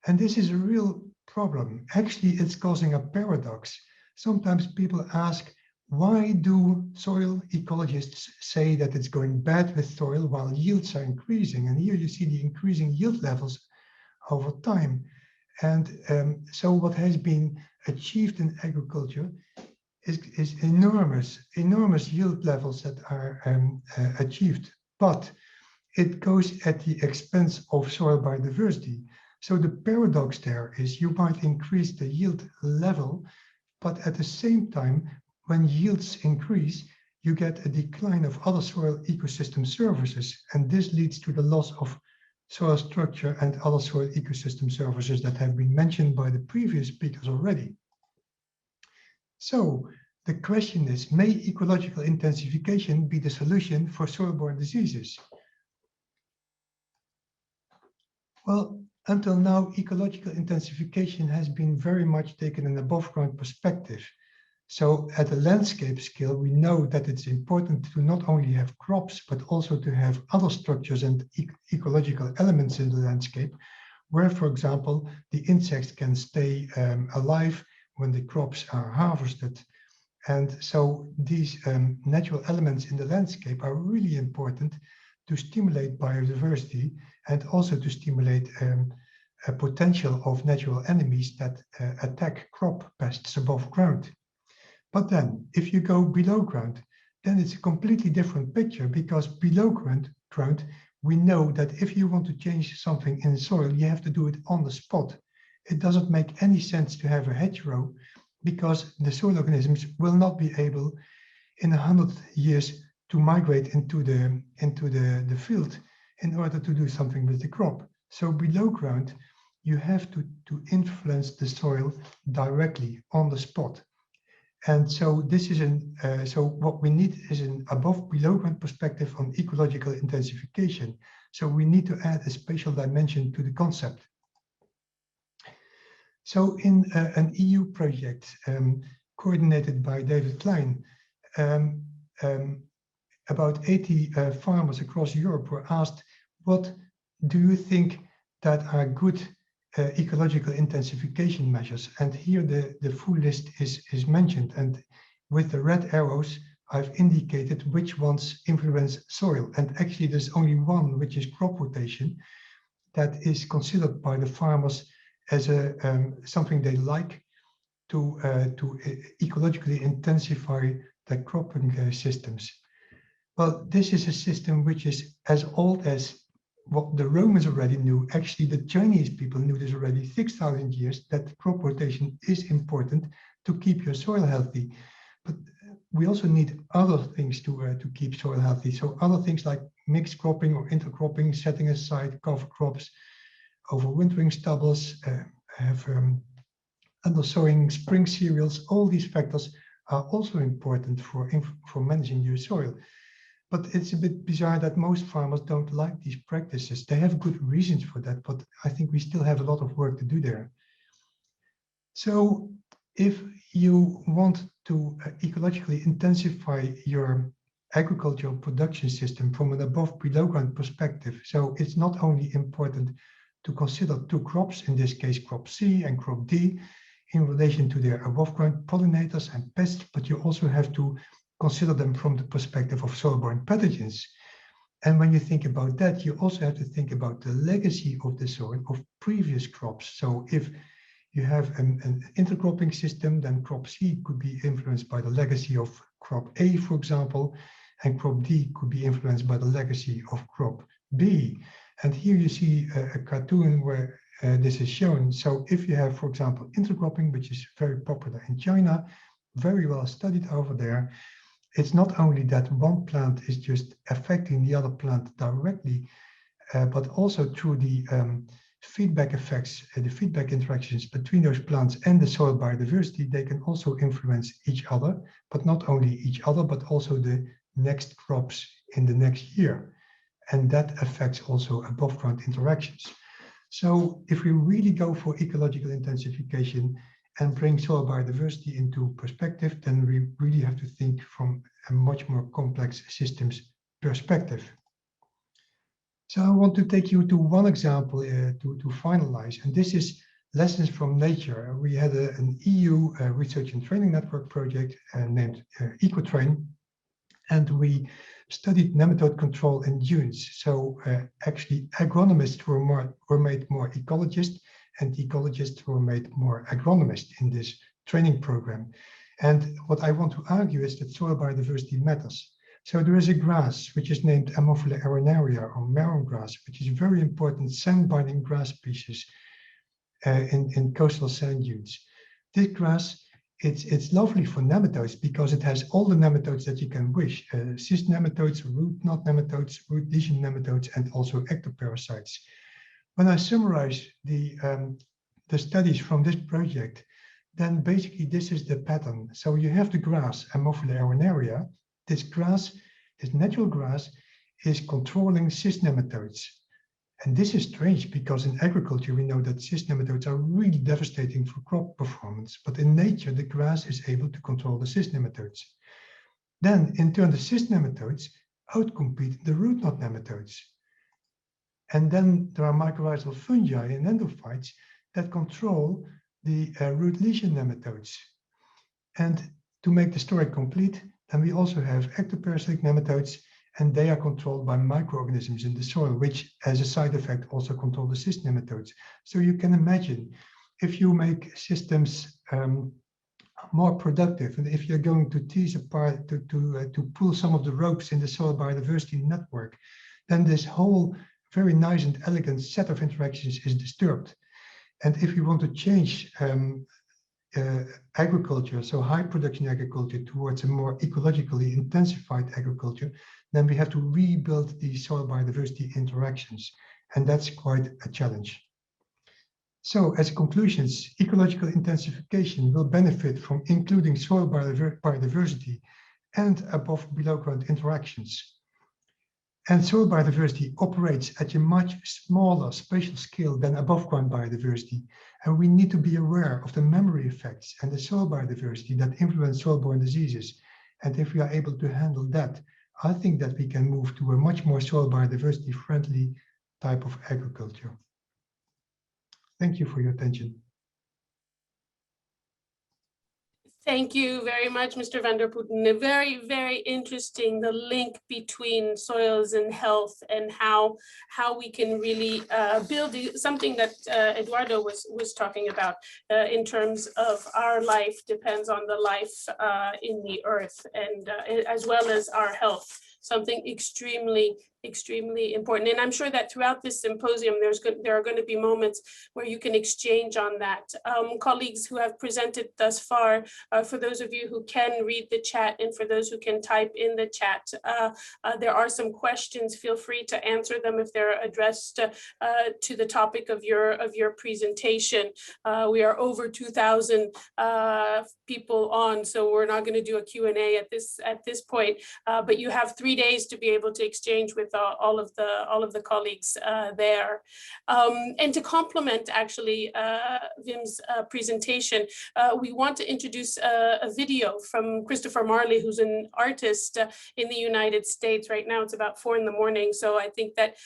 And this is a real problem. Actually, it's causing a paradox. Sometimes people ask, why do soil ecologists say that it's going bad with soil while yields are increasing? And here you see the increasing yield levels over time. And so what has been achieved in agriculture is enormous yield levels that are achieved, but it goes at the expense of soil biodiversity. So the paradox there is you might increase the yield level, but at the same time, when yields increase, you get a decline of other soil ecosystem services. And this leads to the loss of soil structure and other soil ecosystem services that have been mentioned by the previous speakers already. So the question is, may ecological intensification be the solution for soil-borne diseases? Well, until now, ecological intensification has been very much taken in an above-ground perspective. So at a landscape scale, we know that it's important to not only have crops, but also to have other structures and ecological elements in the landscape, where, for example, the insects can stay alive when the crops are harvested. And so these natural elements in the landscape are really important to stimulate biodiversity and also to stimulate a potential of natural enemies that attack crop pests above ground. But then if you go below ground, then it's a completely different picture, because below ground, we know that if you want to change something in soil, you have to do it on the spot. It doesn't make any sense to have a hedgerow, because the soil organisms will not be able in 100 years to migrate into the field in order to do something with the crop. So below ground, you have to influence the soil directly on the spot. And so this is so what we need is an below ground perspective on ecological intensification. So we need to add a spatial dimension to the concept. So in an EU project coordinated by David Klein, about 80 farmers across Europe were asked, what do you think that are good ecological intensification measures? And here the full list is mentioned. And with the red arrows, I've indicated which ones influence soil. And actually there's only one, which is crop rotation, that is considered by the farmers as something they like to ecologically intensify their cropping systems. Well, this is a system which is as old as what the Romans already knew. Actually, the Chinese people knew this already 6,000 years, that crop rotation is important to keep your soil healthy. But we also need other things to keep soil healthy. So other things like mixed cropping or intercropping, setting aside cover crops, overwintering stubbles, undersowing spring cereals, all these factors are also important for managing your soil. But it's a bit bizarre that most farmers don't like these practices. They have good reasons for that, but I think we still have a lot of work to do there. So if you want to ecologically intensify your agricultural production system from an above below ground perspective, so it's not only important to consider two crops, in this case crop C and crop D, in relation to their above ground pollinators and pests, but you also have to consider them from the perspective of soil-borne pathogens. And when you think about that, you also have to think about the legacy of the soil of previous crops. So if you have an intercropping system, then crop C could be influenced by the legacy of crop A, for example, and crop D could be influenced by the legacy of crop B. And here you see a cartoon where this is shown. So if you have, for example, intercropping, which is very popular in China, very well studied over there, it's not only that one plant is just affecting the other plant directly, but also through the feedback effects, the feedback interactions between those plants and the soil biodiversity, they can also influence each other, but not only each other, but also the next crops in the next year. And that affects also above ground interactions. So if we really go for ecological intensification and bring soil biodiversity into perspective, then we really have to think from a much more complex systems perspective. So I want to take you to one example to finalize, and this is lessons from nature. We had an EU research and training network project named EcoTrain, and we studied nematode control in dunes. So actually agronomists were made more ecologists, and ecologists were made more agronomists in this training program. And what I want to argue is that soil biodiversity matters. So there is a grass which is named Ammophila arenaria or marrow grass, which is a very important sand-binding grass species in coastal sand dunes. This grass, it's lovely for nematodes because it has all the nematodes that you can wish: cyst nematodes, root knot nematodes, root lesion nematodes, and also ectoparasites. When I summarize the studies from this project, then basically this is the pattern. So you have the grass, Ammophila arenaria. This grass, this natural grass, is controlling cyst nematodes. And this is strange because in agriculture, we know that cyst nematodes are really devastating for crop performance. But in nature, the grass is able to control the cyst nematodes. Then, in turn, the cyst nematodes outcompete the root knot nematodes. And then there are mycorrhizal fungi and endophytes that control the root lesion nematodes. And to make the story complete, then we also have ectoparasitic nematodes, and they are controlled by microorganisms in the soil, which as a side effect also control the cyst nematodes. So you can imagine if you make systems more productive, and if you're going to tease apart, to pull some of the ropes in the soil biodiversity network, then this whole very nice and elegant set of interactions is disturbed. And if you want to change agriculture, so high production agriculture, towards a more ecologically intensified agriculture, then we have to rebuild the soil biodiversity interactions. And that's quite a challenge. So as conclusions, ecological intensification will benefit from including soil biodiversity and above below ground interactions. And soil biodiversity operates at a much smaller spatial scale than above ground biodiversity. And we need to be aware of the memory effects and the soil biodiversity that influence soil-borne diseases. And if we are able to handle that, I think that we can move to a much more soil biodiversity friendly type of agriculture. Thank you for your attention. Thank you very much, Mr. van der Putten. Very, very interesting, the link between soils and health and how we can really build something that Eduardo was talking about in terms of our life depends on the life in the earth and as well as our health. something extremely important. And I'm sure that throughout this symposium, there are going to be moments where you can exchange on that. Colleagues who have presented thus far, for those of you who can read the chat and for those who can type in the chat, there are some questions. Feel free to answer them if they're addressed to the topic of your presentation. We are over 2,000 people on, so we're not going to do a Q&A at this point. But you have 3 days to be able to exchange with all of the colleagues there. And to complement actually Wim's presentation, we want to introduce a video from Christopher Marley, who's an artist in the United States. Right now it's about 4 in the morning, so I think that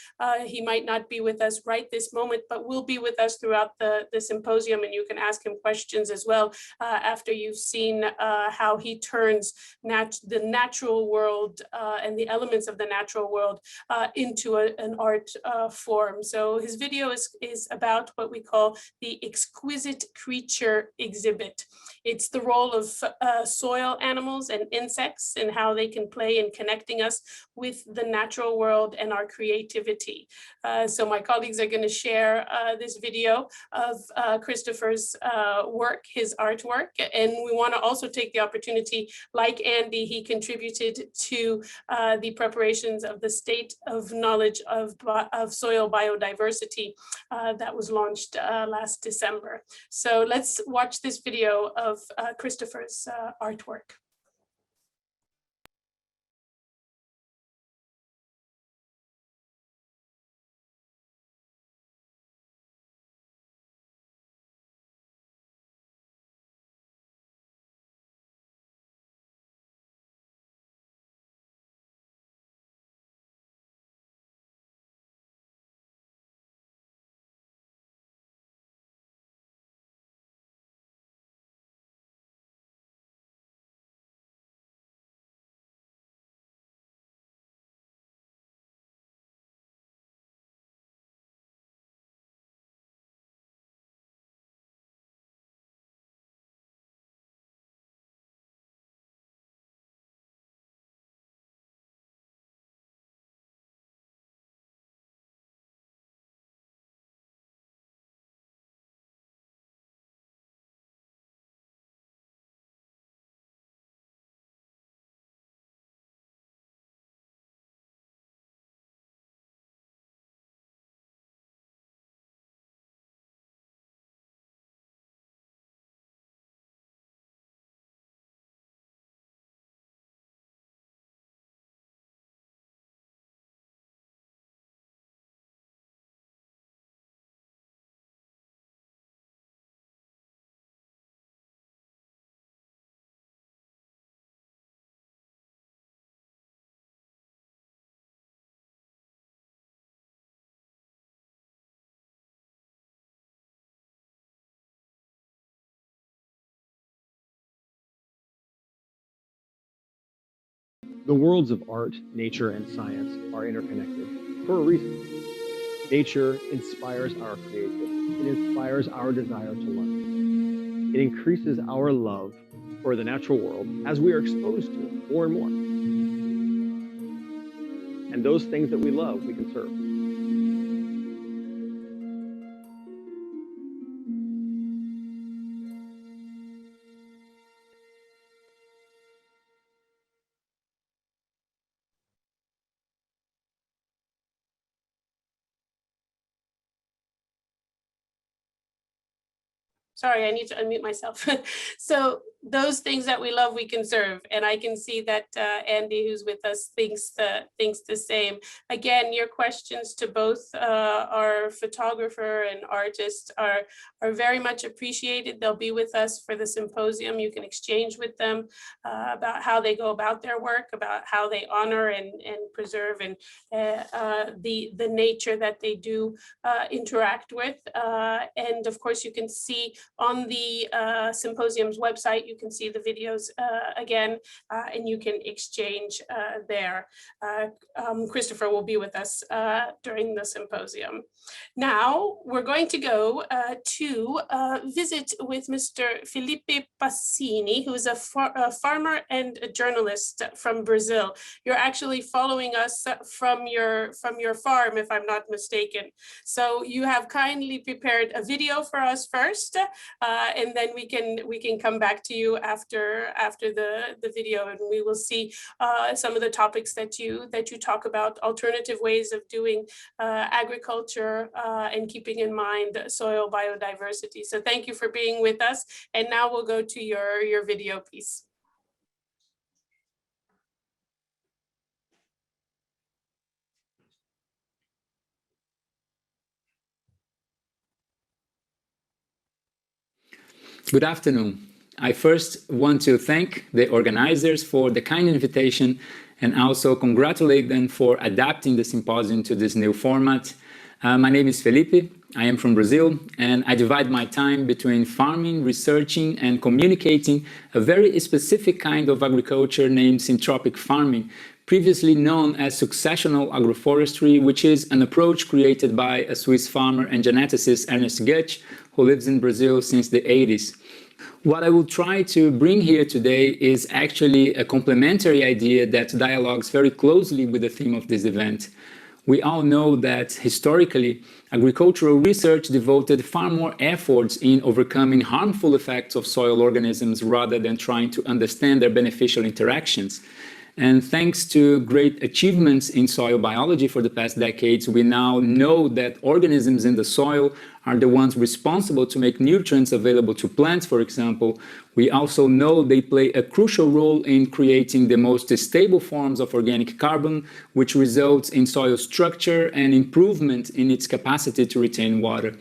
he might not be with us right this moment, but will be with us throughout the symposium, and you can ask him questions as well after you've seen how he turns the natural world and the elements of the natural world into an art form. So his video is about what we call the Exquisite Creature exhibit. It's the role of soil animals and insects and how they can play in connecting us with the natural world and our creativity. So my colleagues are going to share this video of Christopher's work, his artwork, and we want to also take the opportunity, like Andy, he contributed to the preparations of the State of Knowledge of Soil Biodiversity that was launched last December. So let's watch this video of Christopher's artwork. The worlds of art, nature, and science are interconnected for a reason. Nature inspires our creativity. It inspires our desire to learn. It increases our love for the natural world as we are exposed to it more and more. And those things that we love, we conserve. Sorry, I need to unmute myself. So those things that we love, we conserve. And I can see that Andy, who's with us, thinks the same. Again, your questions to both our photographer and artist are very much appreciated. They'll be with us for the symposium. You can exchange with them about how they go about their work, about how they honor and preserve and the nature that they do interact with. And of course, you can see on the symposium's website, you can see the videos again, and you can exchange there. Christopher will be with us during the symposium. Now we're going to go to visit with Mr. Felipe Passini, who is a farmer and a journalist from Brazil. You're actually following us from your farm, if I'm not mistaken. So you have kindly prepared a video for us first, and then we can come back to you after the video, and we will see some of the topics that you talk about, alternative ways of doing agriculture and keeping in mind soil biodiversity. So thank you for being with us, and now we'll go to your video piece. Good afternoon. I first want to thank the organizers for the kind invitation and also congratulate them for adapting the symposium to this new format. My name is Felipe. I am from Brazil, and I divide my time between farming, researching, and communicating a very specific kind of agriculture named syntropic farming, previously known as successional agroforestry, which is an approach created by a Swiss farmer and geneticist, Ernest Götsch, who lives in Brazil since the 80s. What I will try to bring here today is actually a complementary idea that dialogues very closely with the theme of this event. We all know that historically, agricultural research devoted far more efforts in overcoming harmful effects of soil organisms rather than trying to understand their beneficial interactions. And thanks to great achievements in soil biology for the past decades, we now know that organisms in the soil are the ones responsible to make nutrients available to plants, for example. We also know they play a crucial role in creating the most stable forms of organic carbon, which results in soil structure and improvement in its capacity to retain water.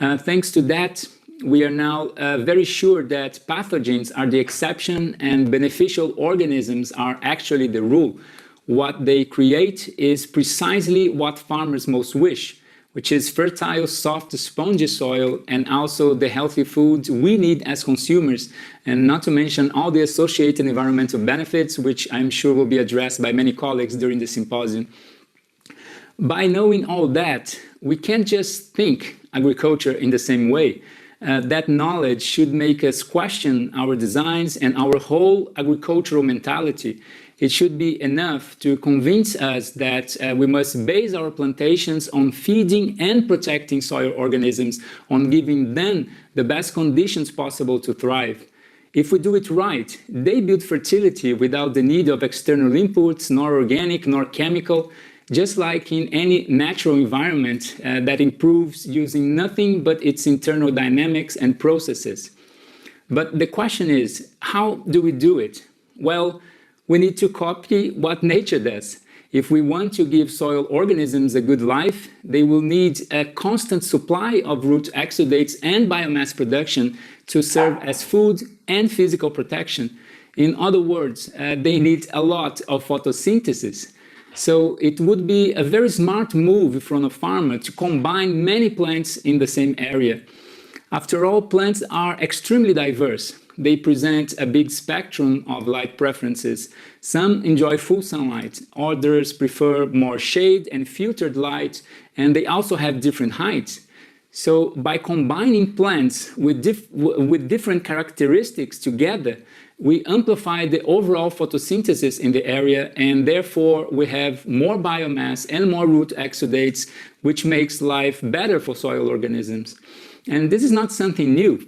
Thanks to that, we are now very sure that pathogens are the exception and beneficial organisms are actually the rule. What they create is precisely what farmers most wish, which is fertile, soft, spongy soil, and also the healthy foods we need as consumers, and not to mention all the associated environmental benefits, which I'm sure will be addressed by many colleagues during the symposium. By knowing all that, we can't just think agriculture in the same way. That knowledge should make us question our designs and our whole agricultural mentality. It should be enough to convince us that we must base our plantations on feeding and protecting soil organisms, on giving them the best conditions possible to thrive. If we do it right, they build fertility without the need of external inputs, nor organic nor chemical, just like in any natural environment that improves using nothing but its internal dynamics and processes. But the question is, how do we do it? Well, we need to copy what nature does. If we want to give soil organisms a good life, they will need a constant supply of root exudates and biomass production to serve as food and physical protection. In other words, they need a lot of photosynthesis. So it would be a very smart move from a farmer to combine many plants in the same area. After all, plants are extremely diverse. They present a big spectrum of light preferences. Some enjoy full sunlight, others prefer more shade and filtered light, and they also have different heights. So by combining plants with different characteristics together, we amplify the overall photosynthesis in the area, and therefore we have more biomass and more root exudates, which makes life better for soil organisms. And this is not something new.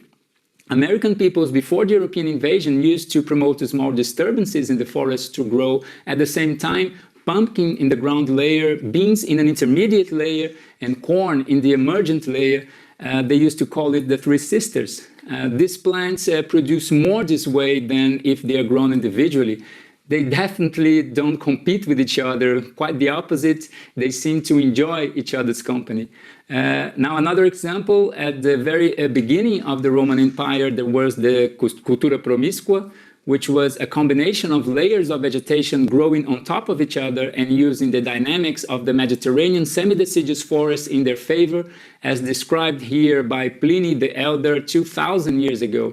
American peoples before the European invasion used to promote small disturbances in the forest to grow at the same time pumpkin in the ground layer, beans in an intermediate layer, and corn in the emergent layer. They used to call it the Three Sisters. These plants produce more this way than if they are grown individually. They definitely don't compete with each other, quite the opposite. They seem to enjoy each other's company. Now, another example, at the very beginning of the Roman Empire, there was the cultura promiscua, which was a combination of layers of vegetation growing on top of each other and using the dynamics of the Mediterranean semi-deciduous forest in their favor, as described here by Pliny the Elder 2,000 years ago.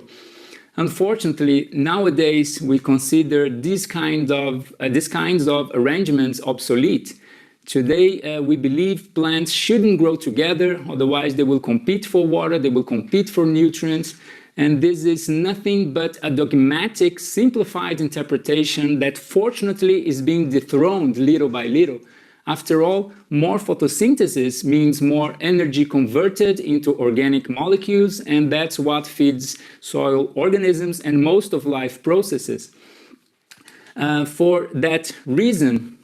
Unfortunately, nowadays we consider these kinds of arrangements obsolete. Today, we believe plants shouldn't grow together, otherwise they will compete for water, they will compete for nutrients, and this is nothing but a dogmatic, simplified interpretation that fortunately is being dethroned little by little. After all, more photosynthesis means more energy converted into organic molecules, and that's what feeds soil organisms and most of life processes. For that reason,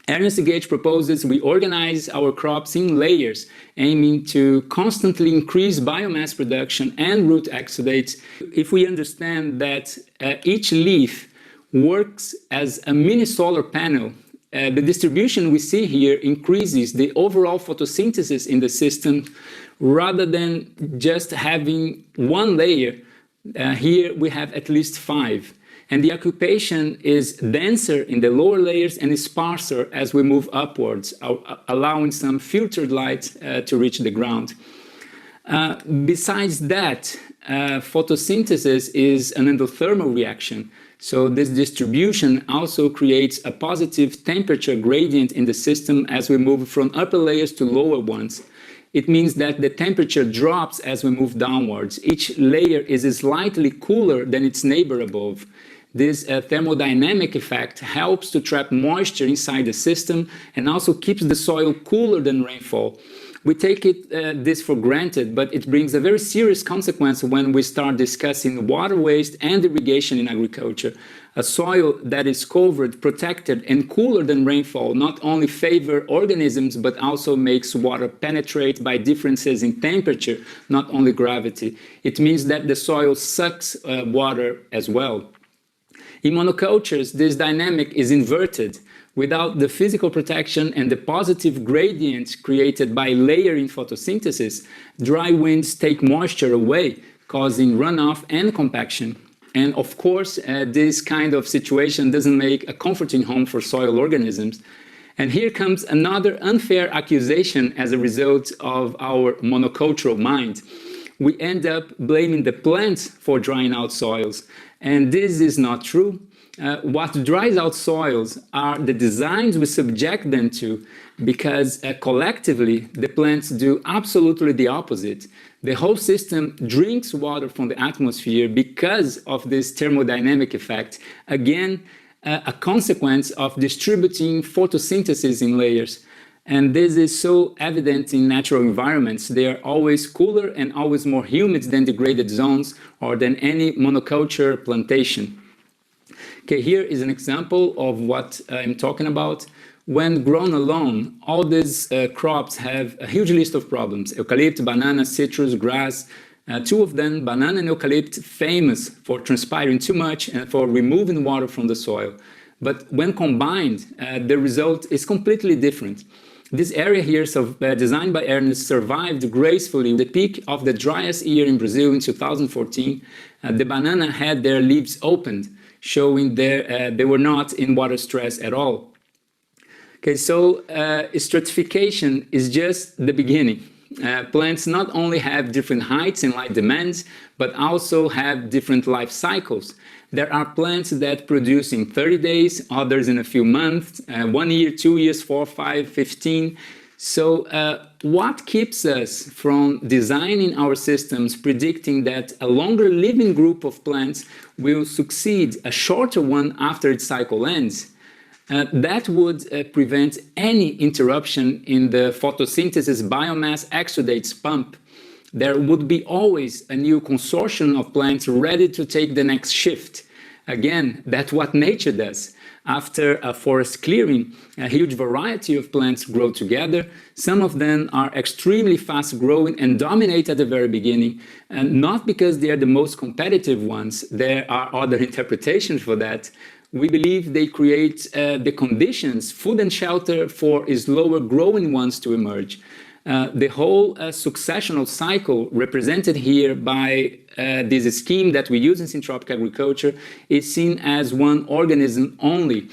Ernest Gage proposes we organize our crops in layers, aiming to constantly increase biomass production and root exudates. If we understand that each leaf works as a mini solar panel, the distribution we see here increases the overall photosynthesis in the system rather than just having one layer. Here we have at least 5. And the occupation is denser in the lower layers and is sparser as we move upwards, allowing some filtered light to reach the ground. Besides that, photosynthesis is an endothermal reaction. So this distribution also creates a positive temperature gradient in the system as we move from upper layers to lower ones. It means that the temperature drops as we move downwards. Each layer is slightly cooler than its neighbor above. This thermodynamic effect helps to trap moisture inside the system and also keeps the soil cooler than rainfall. We take this for granted, but it brings a very serious consequence when we start discussing water waste and irrigation in agriculture. A soil that is covered, protected, and cooler than rainfall not only favors organisms, but also makes water penetrate by differences in temperature, not only gravity. It means that the soil sucks water as well. In monocultures, this dynamic is inverted. Without the physical protection and the positive gradient created by layering photosynthesis, dry winds take moisture away, causing runoff and compaction. And of course, this kind of situation doesn't make a comforting home for soil organisms. And here comes another unfair accusation as a result of our monocultural mind. We end up blaming the plants for drying out soils. And this is not true. What dries out soils are the designs we subject them to, because collectively the plants do absolutely the opposite. The whole system drinks water from the atmosphere because of this thermodynamic effect. Again, a consequence of distributing photosynthesis in layers. And this is so evident in natural environments. They are always cooler and always more humid than degraded zones or than any monoculture plantation. Okay, here is an example of what I'm talking about. When grown alone, all these crops have a huge list of problems: eucalypt, banana, citrus, grass. 2 of them, banana and eucalypt, famous for transpiring too much and for removing water from the soil. But when combined, the result is completely different. This area here, designed by Ernest, survived gracefully the peak of the driest year in Brazil in 2014. The banana had their leaves opened, showing they were not in water stress at all. Okay, so stratification is just the beginning. Plants not only have different heights and light demands, but also have different life cycles. There are plants that produce in 30 days, others in a few months, 1 year, 2 years, 4, 5, 15. So what keeps us from designing our systems predicting that a longer living group of plants will succeed a shorter one after its cycle ends? That would prevent any interruption in the photosynthesis biomass exudates pump. There would be always a new consortium of plants ready to take the next shift. Again, that's what nature does. After a forest clearing, a huge variety of plants grow together. Some of them are extremely fast growing and dominate at the very beginning, and not because they are the most competitive ones. There are other interpretations for that. We believe they create the conditions, food and shelter, for slower growing ones to emerge. The whole successional cycle represented here by this scheme that we use in syntropic agriculture is seen as one organism only,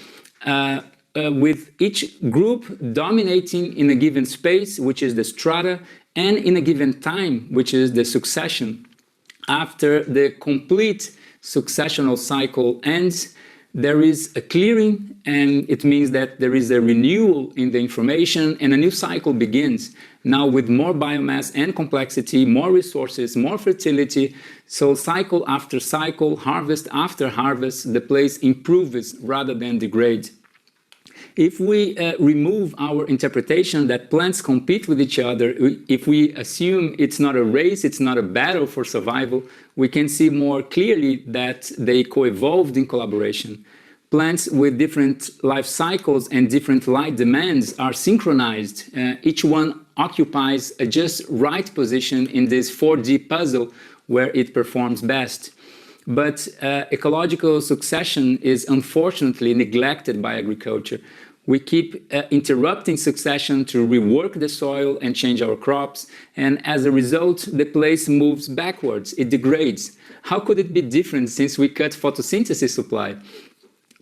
with each group dominating in a given space, which is the strata, and in a given time, which is the succession. After the complete successional cycle ends, there is a clearing, and it means that there is a renewal in the information and a new cycle begins. Now with more biomass and complexity, more resources, more fertility, so cycle after cycle, harvest after harvest, the place improves rather than degrades. If we remove our interpretation that plants compete with each other, if we assume it's not a race, it's not a battle for survival, we can see more clearly that they co-evolved in collaboration. Plants with different life cycles and different light demands are synchronized. Each one occupies a just right position in this 4D puzzle where it performs best. But ecological succession is unfortunately neglected by agriculture. We keep interrupting succession to rework the soil and change our crops, and as a result, the place moves backwards, it degrades. How could it be different since we cut photosynthesis supply?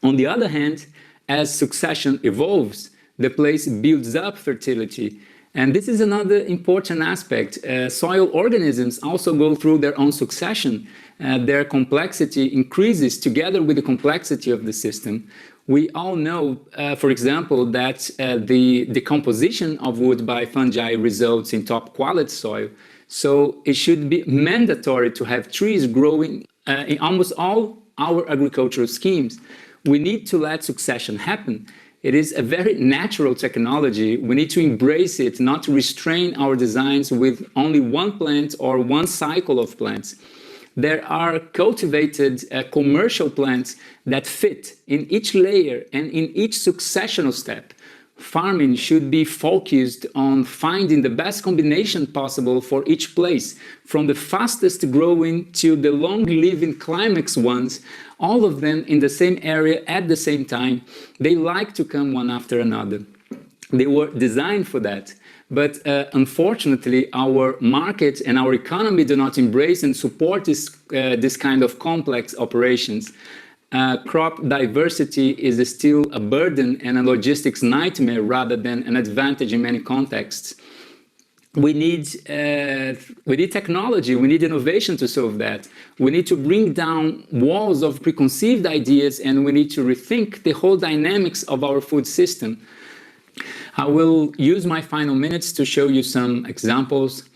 On the other hand, as succession evolves, the place builds up fertility. And this is another important aspect. Soil organisms also go through their own succession. Their complexity increases together with the complexity of the system. We all know, for example, that the decomposition of wood by fungi results in top quality soil. So it should be mandatory to have trees growing in almost all our agricultural schemes. We need to let succession happen. It is a very natural technology. We need to embrace it, not to restrain our designs with only one plant or one cycle of plants. There are cultivated commercial plants that fit in each layer and in each successional step. Farming should be focused on finding the best combination possible for each place, from the fastest growing to the long-living climax ones, all of them in the same area at the same time. They like to come one after another. They were designed for that. But unfortunately, our market and our economy do not embrace and support this kind of complex operations. Crop diversity is still a burden and a logistics nightmare rather than an advantage in many contexts. We need technology, we need innovation to solve that. We need to bring down walls of preconceived ideas, and we need to rethink the whole dynamics of our food system. I will use my final minutes to show you some examples.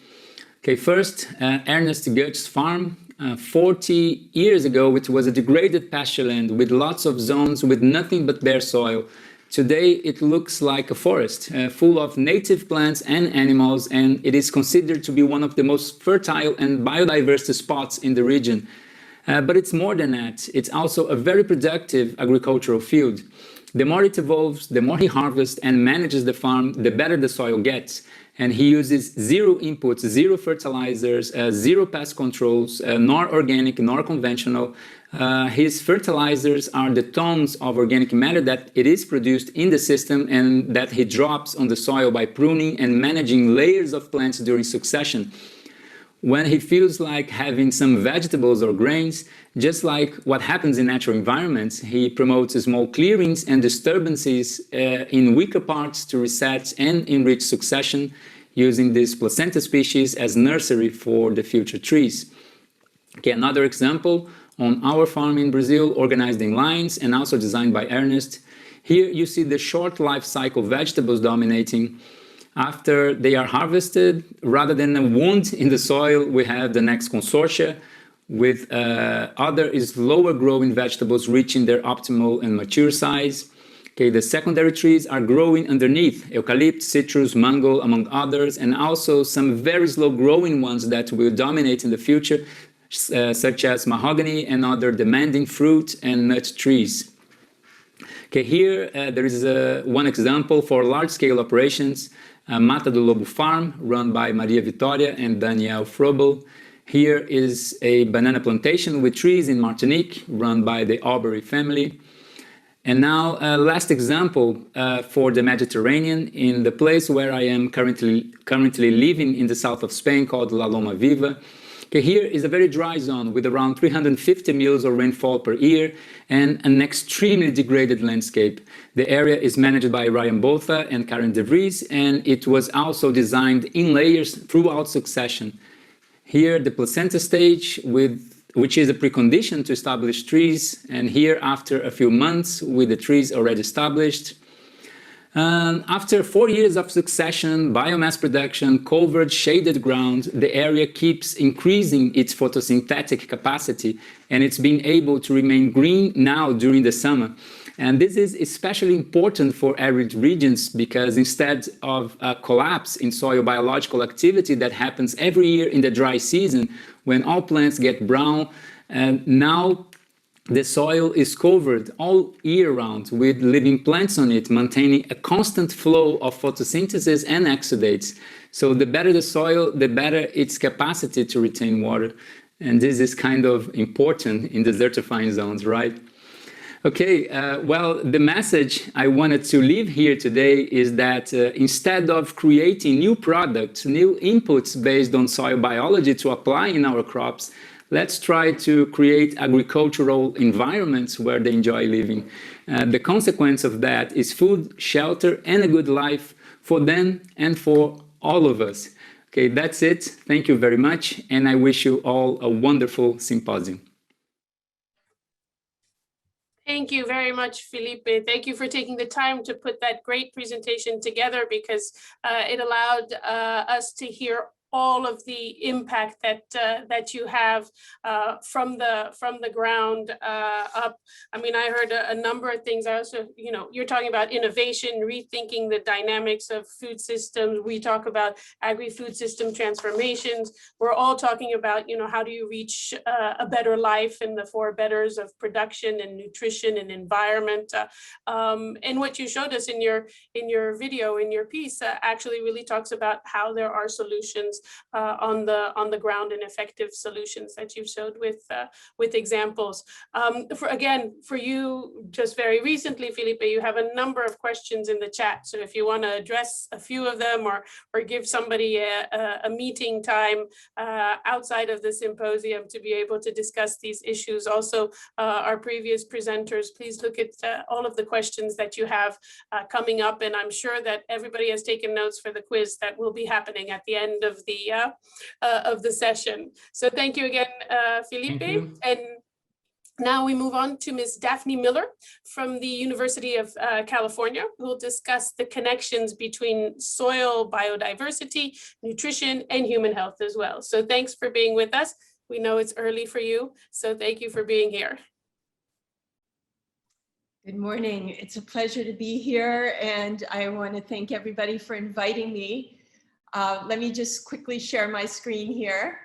Okay, first, Ernest Goetsch's farm. 40 years ago, it was a degraded pasture land with lots of zones with nothing but bare soil. Today, it looks like a forest, full of native plants and animals, and it is considered to be one of the most fertile and biodiverse spots in the region. But it's more than that. It's also a very productive agricultural field. The more it evolves, the more he harvests and manages the farm, the better the soil gets. And he uses zero inputs, zero fertilizers, zero pest controls, nor organic nor conventional. His fertilizers are the tons of organic matter that it is produced in the system and that he drops on the soil by pruning and managing layers of plants during succession. When he feels like having some vegetables or grains, just like what happens in natural environments, he promotes small clearings and disturbances in weaker parts to reset and enrich succession, using this placenta species as nursery for the future trees. Okay, another example on our farm in Brazil, organized in lines and also designed by Ernest. Here you see the short life cycle vegetables dominating. After they are harvested, rather than a wound in the soil, we have the next consortia with other lower growing vegetables reaching their optimal and mature size. Okay, the secondary trees are growing underneath, eucalypt, citrus, mango, among others, and also some very slow growing ones that will dominate in the future, such as mahogany and other demanding fruit and nut trees. Okay, here there is one example for large-scale operations. Mata do Lobo farm, run by Maria Vitória and Daniel Frobel. Here is a banana plantation with trees in Martinique, run by the Aubrey family. And now, last example for the Mediterranean, in the place where I am currently living in the south of Spain, called La Loma Viva. Okay, here is a very dry zone with around 350 mils of rainfall per year and an extremely degraded landscape. The area is managed by Ryan Botha and Karen De Vries, and it was also designed in layers throughout succession. Here, the placenta stage with which is a precondition to establish trees. And here, after a few months, with the trees already established, after 4 years of succession, biomass production, covered, shaded ground, the area keeps increasing its photosynthetic capacity, and it's been able to remain green now during the summer. And this is especially important for arid regions because instead of a collapse in soil biological activity that happens every year in the dry season, when all plants get brown, and now the soil is covered all year round with living plants on it, maintaining a constant flow of photosynthesis and exudates. So the better the soil, the better its capacity to retain water. And this is kind of important in desertifying zones, right? Okay, well, the message I wanted to leave here today is that instead of creating new products, new inputs based on soil biology to apply in our crops, let's try to create agricultural environments where they enjoy living. The consequence of that is food, shelter, and a good life for them and for all of us. Okay, that's it. Thank you very much, and I wish you all a wonderful symposium. Thank you very much, Felipe. Thank you for taking the time to put that great presentation together because it allowed us to hear all of the impact that you have from the ground up. I mean, I heard a number of things. I also, you're talking about innovation, rethinking the dynamics of food systems. We talk about agri-food system transformations. We're all talking about, how do you reach a better life in the four betters of production and nutrition and environment. And what you showed us in your video, in your piece, actually really talks about how there are solutions on the ground and effective solutions that you've showed with examples. For you, just very recently, Felipe, you have a number of questions in the chat. So if you want to address a few of them or give somebody a meeting time outside of the symposium to be able to discuss these issues. Also, our previous presenters, please look at all of the questions that you have coming up. And I'm sure that everybody has taken notes for the quiz that will be happening at the end of the session. So thank you again, Felipe. And now we move on to Ms. Daphne Miller from the University of California, who will discuss the connections between soil biodiversity, nutrition, and human health as well. So thanks for being with us. We know it's early for you, so thank you for being here. Good morning. It's a pleasure to be here, and I want to thank everybody for inviting me. Let me just quickly share my screen here.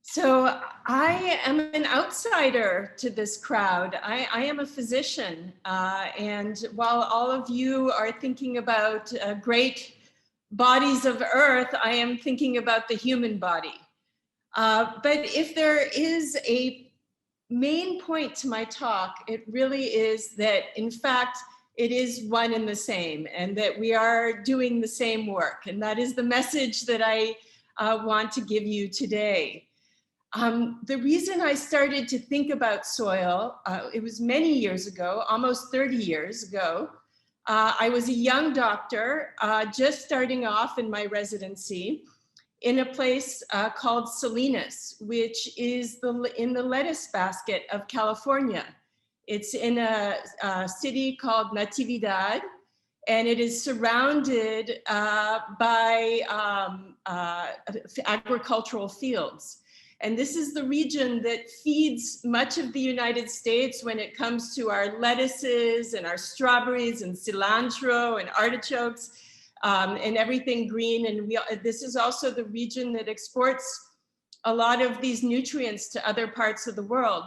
So I am an outsider to this crowd. I am a physician, and while all of you are thinking about great bodies of earth, I am thinking about the human body. But if there is a main point to my talk, it really is that, in fact, it is one and the same, and that we are doing the same work. And that is the message that I want to give you today. The reason I started to think about soil, it was many years ago, almost 30 years ago. I was a young doctor, just starting off in my residency in a place called Salinas, which is in the lettuce basket of California. It's in a city called Natividad, and it is surrounded by agricultural fields. And this is the region that feeds much of the United States when it comes to our lettuces and our strawberries and cilantro and artichokes and everything green. And this is also the region that exports a lot of these nutrients to other parts of the world.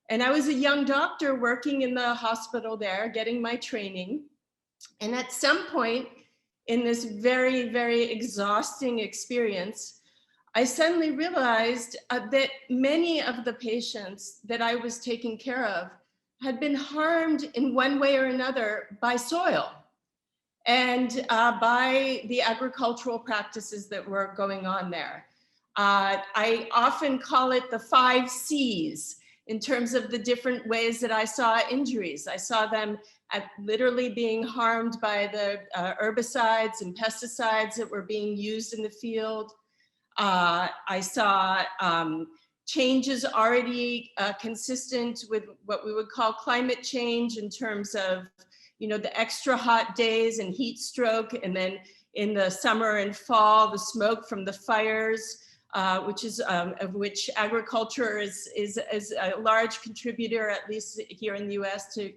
And I was a young doctor working in the hospital there, getting my training. And at some point in this very, very exhausting experience, I suddenly realized that many of the patients that I was taking care of had been harmed in one way or another by soil and by the agricultural practices that were going on there. I often call it the 5 C's. in terms of the different ways that I saw injuries. I saw them at literally being harmed by the herbicides and pesticides that were being used in the field. I saw changes already consistent with what we would call climate change in terms of, you know, the extra hot days and heat stroke, and then in the summer and fall, the smoke from the fires, which is of which agriculture is a large contributor, at least here in the US, to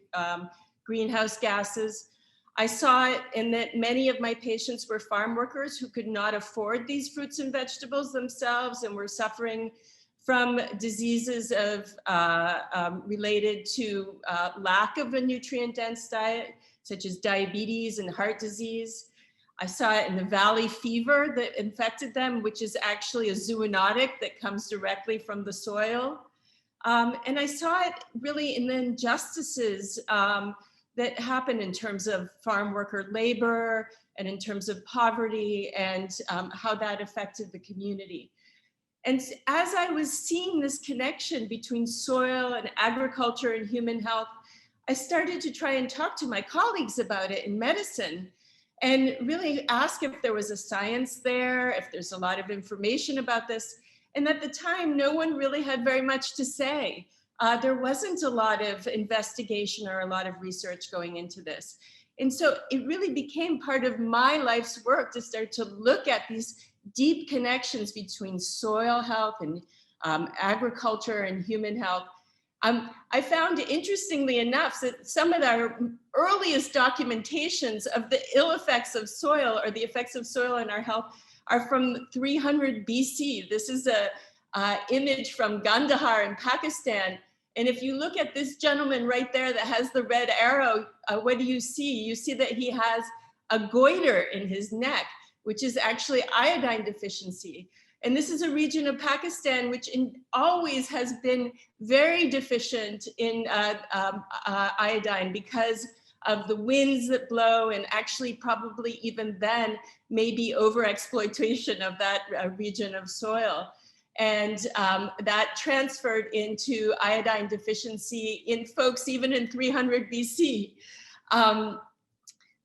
greenhouse gases. I saw it in that many of my patients were farm workers who could not afford these fruits and vegetables themselves and were suffering from diseases of related to lack of a nutrient-dense diet, such as diabetes and heart disease. I saw it in the valley fever that infected them, which is actually a zoonotic that comes directly from the soil. And I saw it really in the injustices that happen in terms of farm worker labor and in terms of poverty and how that affected the community. And as I was seeing this connection between soil and agriculture and human health, I started to try and talk to my colleagues about it in medicine and really ask if there was a science there, if there's a lot of information about this. And at the time, no one really had very much to say. There wasn't a lot of investigation or a lot of research going into this. And so it really became part of my life's work to start to look at these deep connections between soil health and agriculture and human health. I found, interestingly enough, that some of our earliest documentations of the ill effects of soil or the effects of soil on our health are from 300 BC. This is a image from Kandahar in Pakistan. And if you look at this gentleman right there that has the red arrow, what do you see? You see that he has a goiter in his neck, which is actually iodine deficiency. And this is a region of Pakistan which always has been very deficient in iodine because of the winds that blow, and actually probably even then maybe overexploitation of that region of soil. And that transferred into iodine deficiency in folks even in 300 BC.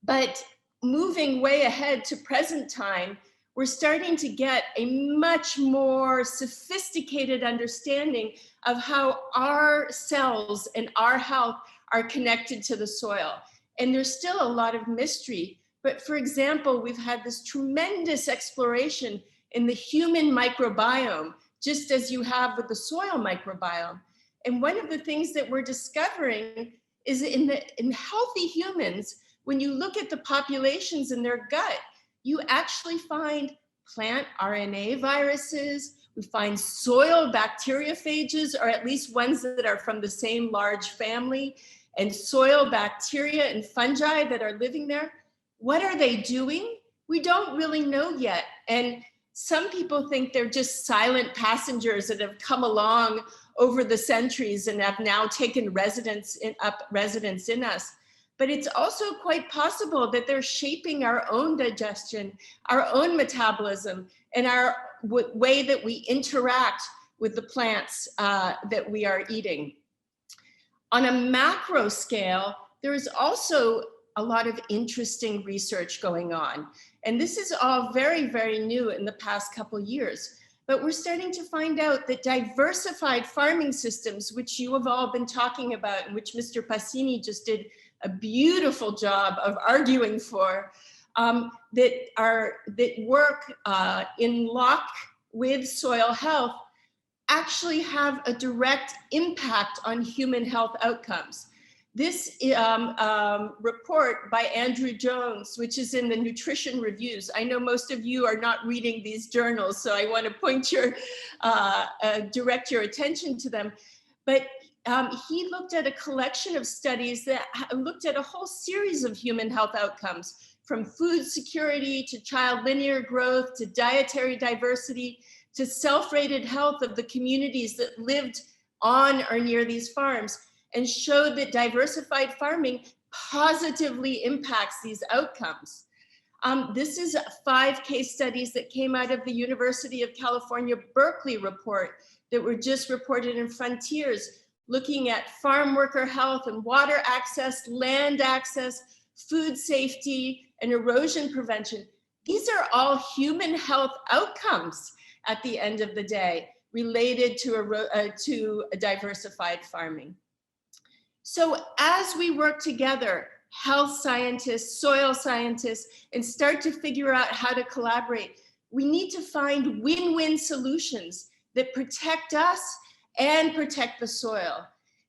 But moving way ahead to present time, we're starting to get a much more sophisticated understanding of how our cells and our health are connected to the soil. And there's still a lot of mystery. But for example, we've had this tremendous exploration in the human microbiome, just as you have with the soil microbiome. And one of the things that we're discovering is in healthy humans, when you look at the populations in their gut, you actually find plant RNA viruses, we find soil bacteriophages, or at least ones that are from the same large family, and soil bacteria and fungi that are living there. What are they doing? We don't really know yet. And some people think they're just silent passengers that have come along over the centuries and have now taken residence in us. But it's also quite possible that they're shaping our own digestion, our own metabolism, and our way that we interact with the plants that we are eating. On a macro scale, there is also a lot of interesting research going on. And this is all very, very new in the past couple of years. But we're starting to find out that diversified farming systems, which you have all been talking about, and which Mr. Passini just did a beautiful job of arguing for, that work in lock with soil health, actually have a direct impact on human health outcomes. This report by Andrew Jones, which is in the Nutrition Reviews. I know most of you are not reading these journals, so I want to direct your attention to them. But he looked at a collection of studies that looked at a whole series of human health outcomes, from food security to child linear growth to dietary diversity to self-rated health of the communities that lived on or near these farms, and showed that diversified farming positively impacts these outcomes. This is 5 case studies that came out of the University of California, Berkeley report that were just reported in Frontiers, looking at farm worker health and water access, land access, food safety, and erosion prevention. These are all human health outcomes at the end of the day related to diversified farming. So as we work together, health scientists, soil scientists, and start to figure out how to collaborate, we need to find win-win solutions that protect us and protect the soil.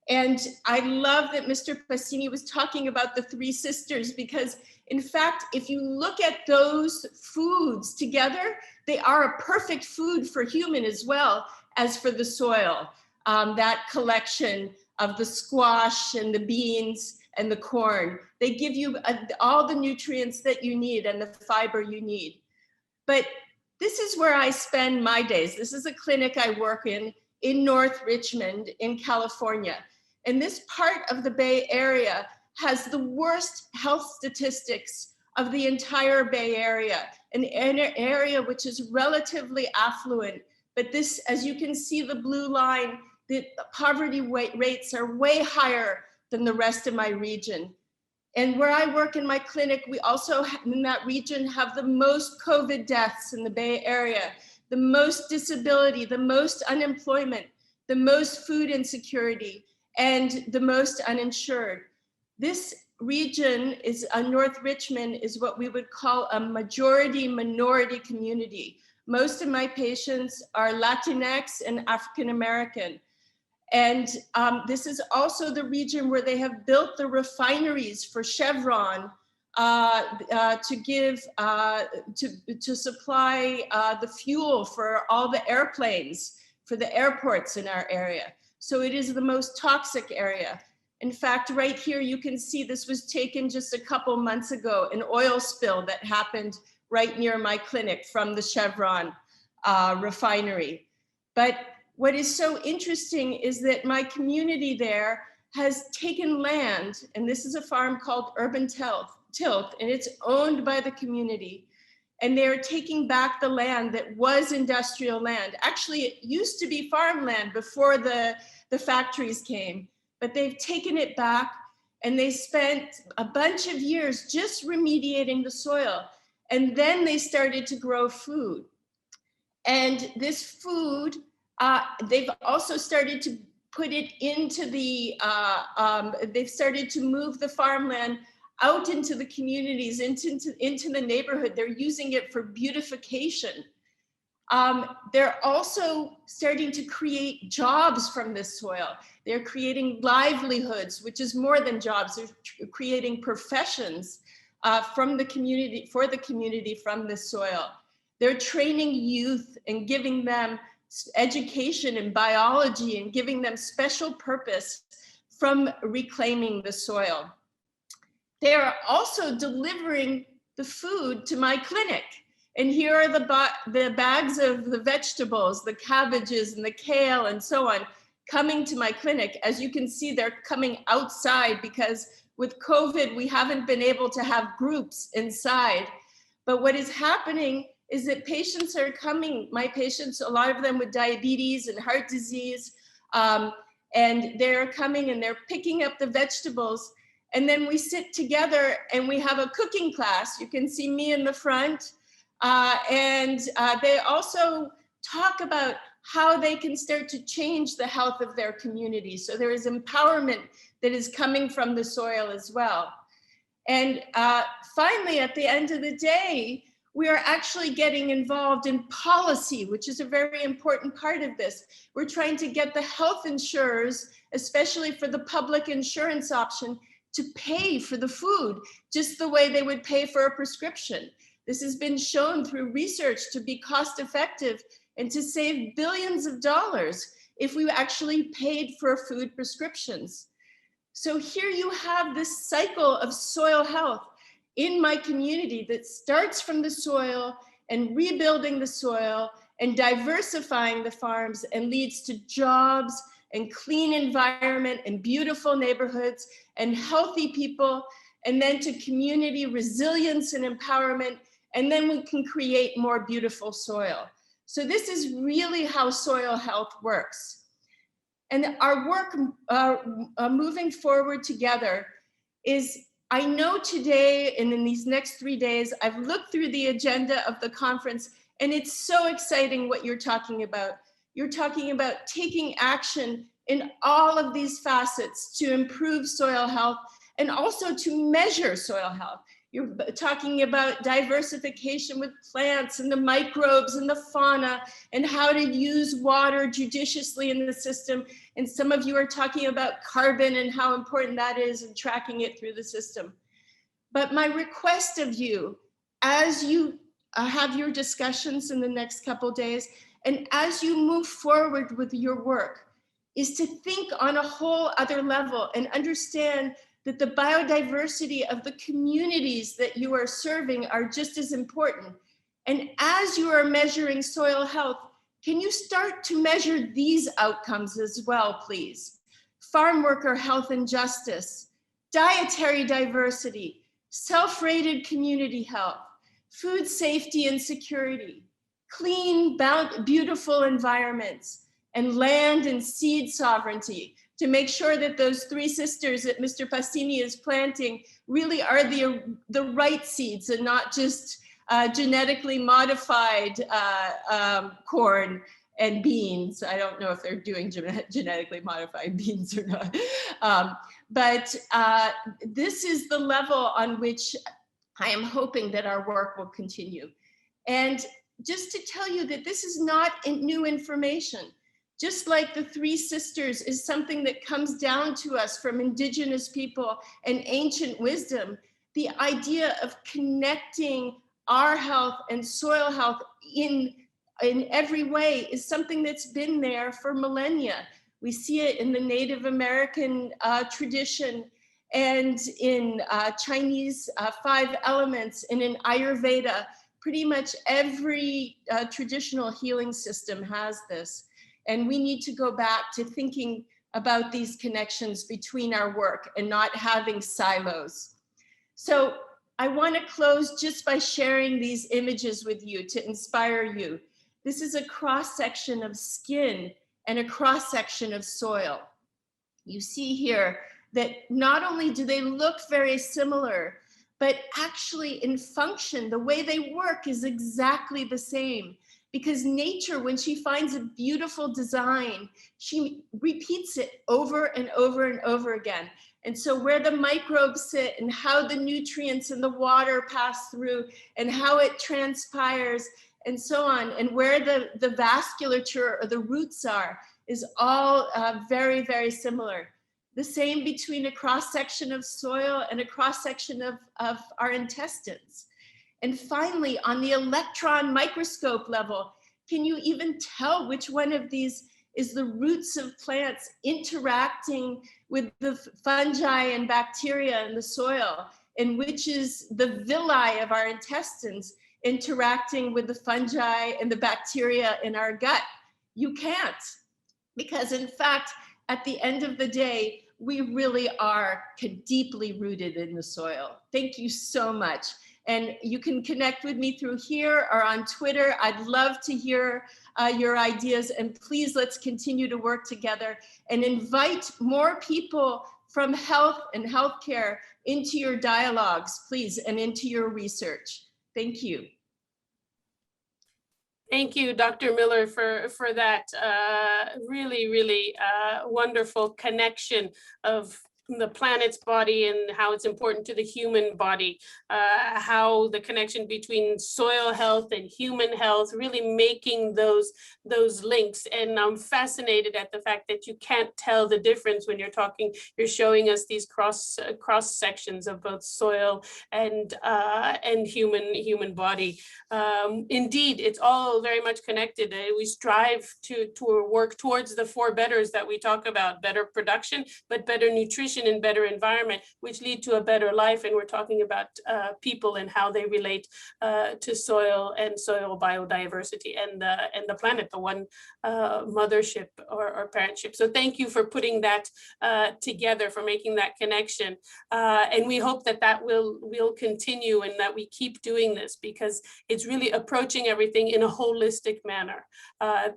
And I love that Mr. Passini was talking about the three sisters, because in fact, if you look at those foods together, they are a perfect food for human as well as for the soil. That collection of the squash and the beans and the corn, they give you all the nutrients that you need and the fiber you need. But this is where I spend my days. This is a clinic I work in North Richmond in California. And this part of the Bay Area has the worst health statistics of the entire Bay Area, an area which is relatively affluent. But this, as you can see the blue line, the poverty rates are way higher than the rest of my region. And where I work in my clinic, we also in that region have the most COVID deaths in the Bay Area, the most disability, the most unemployment, the most food insecurity, and the most uninsured. This region is North Richmond is what we would call a majority minority community. Most of my patients are Latinx and African American. And this is also the region where they have built the refineries for Chevron to supply the fuel for all the airplanes, for the airports in our area. So it is the most toxic area. In fact, right here, you can see this was taken just a couple months ago, an oil spill that happened right near my clinic from the Chevron refinery. But what is so interesting is that my community there has taken land, and this is a farm called Urban Tilt, and it's owned by the community. And they're taking back the land that was industrial land. Actually, it used to be farmland before the factories came, but they've taken it back, and they spent a bunch of years just remediating the soil. And then they started to grow food. And this food, they've also started to put it into the, they've started to move the farmland out into the communities, into the neighborhood. They're using it for beautification. They're also starting to create jobs from this soil. They're creating livelihoods, which is more than jobs. They're creating professions from the community, for the community from this soil. They're training youth and giving them education in biology and giving them special purpose from reclaiming the soil. They are also delivering the food to my clinic. And here are the bags of the vegetables, the cabbages and the kale and so on, coming to my clinic. As you can see, they're coming outside because with COVID, we haven't been able to have groups inside. But what is happening is that patients are coming, my patients, a lot of them with diabetes and heart disease, and they're coming and they're picking up the vegetables. And then we sit together and we have a cooking class. You can see me in the front. They also talk about how they can start to change the health of their community. So there is empowerment that is coming from the soil as well. And finally, at the end of the day, we are actually getting involved in policy, which is a very important part of this. We're trying to get the health insurers, especially for the public insurance option, to pay for the food, just the way they would pay for a prescription. This has been shown through research to be cost effective and to save billions of dollars if we actually paid for food prescriptions. So here you have this cycle of soil health in my community that starts from the soil and rebuilding the soil and diversifying the farms and leads to jobs and clean environment and beautiful neighborhoods and healthy people, and then to community resilience and empowerment, and then we can create more beautiful soil. So this is really how soil health works. And our work moving forward together is, I know today and in these next 3 days, I've looked through the agenda of the conference, and it's so exciting what you're talking about. You're talking about taking action in all of these facets to improve soil health and also to measure soil health. You're talking about diversification with plants and the microbes and the fauna and how to use water judiciously in the system. And some of you are talking about carbon and how important that is and tracking it through the system. But my request of you, as you have your discussions in the next couple of days, and as you move forward with your work, is to think on a whole other level and understand that the biodiversity of the communities that you are serving are just as important. And as you are measuring soil health, can you start to measure these outcomes as well, please? Farm worker health and justice, dietary diversity, self-rated community health, food safety and security, clean, beautiful environments, and land and seed sovereignty, to make sure that those 3 sisters that Mr. Passini is planting really are the right seeds and not just genetically modified corn and beans. I don't know if they're doing genetically modified beans or not. But this is the level on which I am hoping that our work will continue. And just to tell you that this is not new information. Just like the 3 sisters is something that comes down to us from indigenous people and ancient wisdom, the idea of connecting our health and soil health in every way is something that's been there for millennia. We see it in the Native American tradition and in Chinese 5 elements and in Ayurveda. Pretty much every traditional healing system has this. And we need to go back to thinking about these connections between our work and not having silos. So I want to close just by sharing these images with you to inspire you. This is a cross-section of skin and a cross-section of soil. You see here that not only do they look very similar, but actually in function, the way they work is exactly the same. Because nature, when she finds a beautiful design, she repeats it over and over and over again. And so where the microbes sit and how the nutrients in the water pass through and how it transpires and so on, and where the vasculature or the roots are, is all very, very similar. The same between a cross-section of soil and a cross-section of our intestines. And finally, on the electron microscope level, can you even tell which one of these is the roots of plants interacting with the fungi and bacteria in the soil, and which is the villi of our intestines interacting with the fungi and the bacteria in our gut? You can't, because in fact, at the end of the day, we really are deeply rooted in the soil. Thank you so much. And you can connect with me through here or on Twitter. I'd love to hear your ideas, and please let's continue to work together and invite more people from health and healthcare into your dialogues, please, and into your research. Thank you. Thank you, Dr. Miller, for that really, really wonderful connection of the planet's body and how it's important to the human body, how the connection between soil health and human health, really making those links. And I'm fascinated at the fact that you can't tell the difference when you're showing us these cross sections of both soil and human body. Indeed, it's all very much connected. We strive to work towards the 4 betters that we talk about: better production, but better nutrition, nutrition and better environment, which lead to a better life. And we're talking about people and how they relate to soil and soil biodiversity and the planet, the one mothership or parentship. So thank you for putting that together, for making that connection. And we hope that that will continue and that we keep doing this, because it's really approaching everything in a holistic manner.